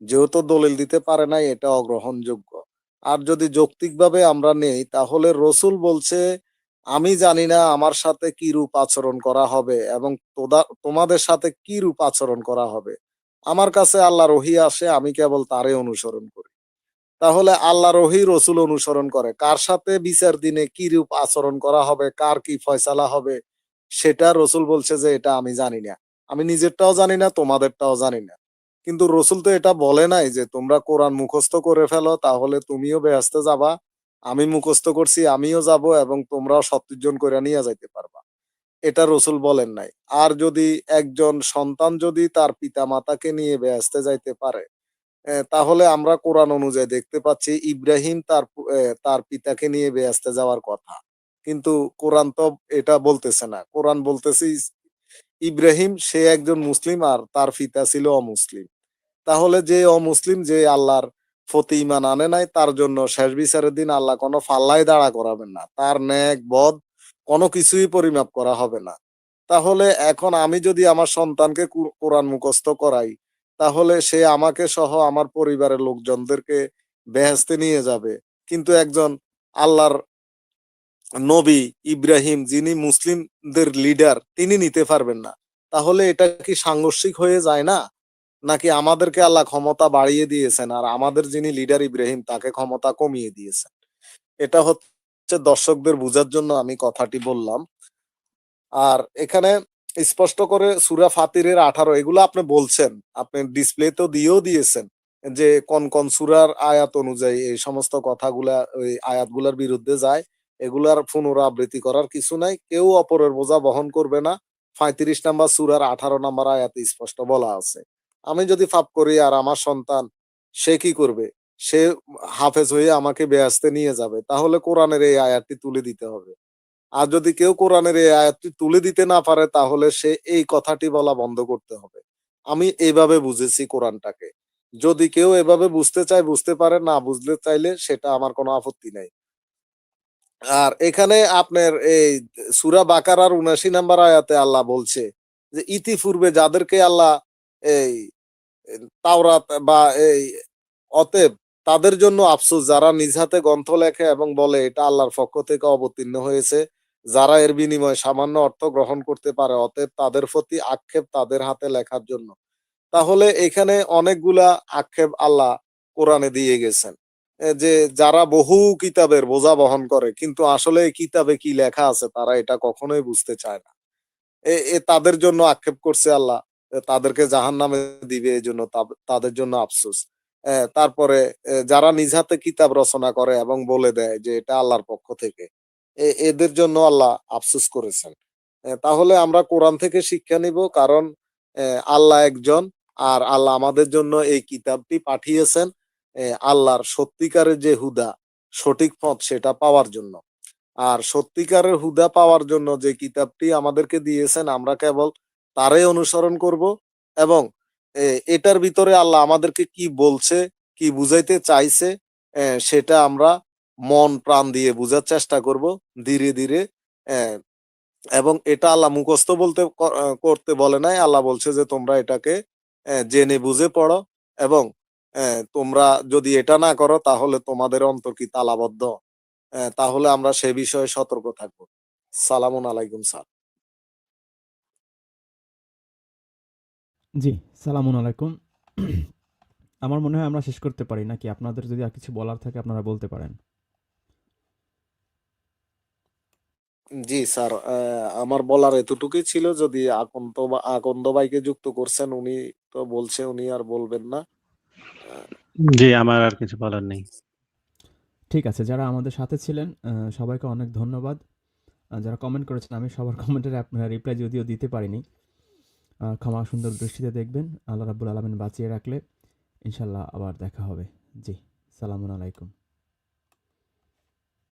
যেহেতু দলিল দিতে পারে নাই, এটা অগ্রহণযোগ্য। আর যদি যৌক্তিকভাবে আমরা নেই, তাহলে রসুল বলছে আমি জানি না আমার সাথে কি রূপ আচরণ করা হবে এবং তোমাদের সাথে কি রূপ আচরণ করা হবে। আমার কাছে আল্লাহর ওহী আসে, আমি কেবল তারে অনুসরণ করি। তাহলে আল্লাহর ওহী রসুল অনুসরণ করে, কার সাথে বিচার দিনে কি রূপ আচরণ করা হবে, কার কি ফয়সালা হবে, সেটা রসুল বলছে যে এটা আমি জানি না। আমি নিজেরটাও জানি না, তোমাদেরটাও জানি না। কিন্তু রসুল তো এটা বলে নাই যে তোমরা কোরআন মুখস্থ করে ফেলো তাহলে তুমিও বেহেশতে যাবা, আমি মুখস্থ করছি আমিও যাব এবং তোমরাও 70 জন করে নিয়ে যাইতে পারবা। এটা রসুল বলেন নাই। আর যদি একজন সন্তান যদি তার পিতা মাতাকে নিয়ে বেহেশতে যাইতে পারে, তাহলে আমরা কোরআন অনুযায়ী দেখতে পাচ্ছি ইব্রাহিম তার পিতাকে নিয়ে বেহেশতে যাওয়ার কথা, কিন্তু কোরআন তো এটা বলতেছে না। কোরআন বলতেছে ইব্রাহিম সে একজন মুসলিম আর তার পিতা ছিল অমুসলিম। তাহলে যে অমুসলিম, যে আল্লাহর প্রতি ঈমান আনে নাই, তার জন্য শেষ বিচারের দিন আল্লাহ কোনো ফাল্লাই দাঁড়া করাবেন না, তার ন্যাক বদ কোনো কিছুই পরিমাপ করা হবে না। তাহলে এখন আমি যদি আমার সন্তানকে কোরআন মুখস্থ করাই, তাহলে সে আমাকে সহ আমার পরিবারের লোকজনদেরকে বেহেশতে নিয়ে যাবে, কিন্তু একজন আল্লাহর নবী ইব্রাহিম, যিনি মুসলিমদের লিডার, তিনি নিতে পারবেন না। তাহলে এটা কি সাংঘর্ষিক হয়ে যায় না? নাকি আমাদেরকে আল্লাহ ক্ষমতা বাড়িয়ে দিয়েছেন আর আমাদের যিনি লিডার ইব্রাহিম তাকে ক্ষমতা কমিয়ে দিয়েছেন? এটা হচ্ছে দর্শকদের বোঝার জন্য আমি কথাটি বললাম। আর এখানে স্পষ্ট করে সূরা ফাতিরের 18 এগুলো আপনি বলছেন, আপনি ডিসপ্লেতেও দিয়েও দিয়েছেন যে কোন কোন সূরার আয়াত অনুযায়ী এই সমস্ত কথাগুলা ওই আয়াতগুলোর বিরুদ্ধে যায়। এগুলার পুনরাবৃত্তি করার কিছু নাই, কেউ অপরের বোঝা বহন করবে না। 35 নাম্বার সূরার 18 নাম্বার আয়াতে স্পষ্ট বলা আছে। আমি যদি পাপ করি আর আমার সন্তান, সে কি করবে? সে হাফেজ হয়ে আমাকে বেহেশতে নিয়ে যাবে, তাহলে কোরআনের এই আয়াতটি তুলে দিতে হবে। আর যদি কেউ কোরআনের এই আয়াতটি তুলে দিতে না পারে, তাহলে সে এই কথাটি বলা বন্ধ করতে হবে। আমি এইভাবে বুঝেছি কোরআনটাকে। যদি কেউ এভাবে বুঝতে চায় বুঝতে পারে, না বুঝতে চাইলে সেটা আমার কোনো আপত্তি নাই। আর এখানে আপনার এই সূরা বাকারার ৭৯ নাম্বার আয়াতে আল্লাহ বলছে যে ইতিপূর্বে যাদেরকে আল্লাহ এই তাওরাত বা এই অতএব তাদের জন্য আফসোস, যারা নিজ হাতে গ্রন্থ লেখে এবং বলে এটা আল্লাহর পক্ষ থেকে অবতীর্ণ হয়েছে, যারা এর বিনিময়ে সামান্য অর্থ গ্রহণ করতে পারে, অতএব তাদের প্রতি আক্ষেপ তাদের হাতে লেখার জন্য। তাহলে এখানে অনেকগুলা আক্ষেপ আল্লাহ কোরআনে দিয়ে গেছেন, যে যারা বহু কিতাবের বোঝা বহন করে কিন্তু আসলে এই কিতাবে কি লেখা আছে তারা এটা কখনোই বুঝতে চায় না, তাদের জন্য আক্ষেপ করছে আল্লাহ, তাদেরকে জাহান্নামে দিবে, এই জন্য তাদের জন্য আফসোস। তারপরে যারা নিজ হাতে কিতাব রচনা করে এবং বলে দেয় যে এটা আল্লাহর পক্ষ থেকে, এদের জন্য আল্লাহ আফসোস করেছেন। তাহলে আমরা কোরআন থেকে শিক্ষা নিব, কারণ আল্লাহ একজন, আর আল্লাহ আমাদের জন্য এই কিতাবটি পাঠিয়েছেন আল্লাহর সত্যিকারের যে হুদা, সঠিক পথ, সেটা পাওয়ার জন্য। আর সত্যিকারের হুদা পাওয়ার জন্য যে কিতাবটি আমাদেরকে দিয়েছেন, আমরা কেবল তারই অনুসরণ করব এবং এটার ভিতরে আল্লাহ আমাদেরকে কি বলছে, কি বুঝাইতে চাইছে, সেটা আমরা মন প্রাণ দিয়ে বুঝার চেষ্টা করব ধীরে ধীরে। এবং এটা আল্লাহ মুখস্থ করতে বলে নাই, আল্লাহ বলছে যে তোমরা এটাকে জেনে বুঝে পড়ো, এবং তোমরা যদি এটা না করো তাহলে তোমাদের অন্তর কি তালাবদ্ধ। তাহলে আমরা সে বিষয়ে সতর্ক থাকবো। সালামুন আলাইকুম স্যার। জি, সালামুন আলাইকুম। আমার মনে হয় আমরা শেষ করতে পারি নাকি? আপনাদের যদি আর কিছু বলার থাকে আপনারা বলতে পারেন। জি স্যার, আমার বলার এতটুকুই ছিল। যদি আকন্দ ভাইকে যুক্ত করছেন, উনি তো বলছে উনি আর বলবেন না। জি, আমার আর কিছু বলার নেই। ঠিক আছে, যারা আমাদের সাথে ছিলেন সবাইকে অনেক ধন্যবাদ। যারা কমেন্ট করেছেন, আমি সবার কমেন্টের রিপ্লাই যদিও দিতে পারিনি, ক্ষমা সুন্দর দৃষ্টিতে দেখবেন। আল্লাহ রাব্বুল আলামিন বাঁচিয়ে রাখলে ইনশাল্লাহ আবার দেখা হবে। জি, সালামুন আলাইকুম।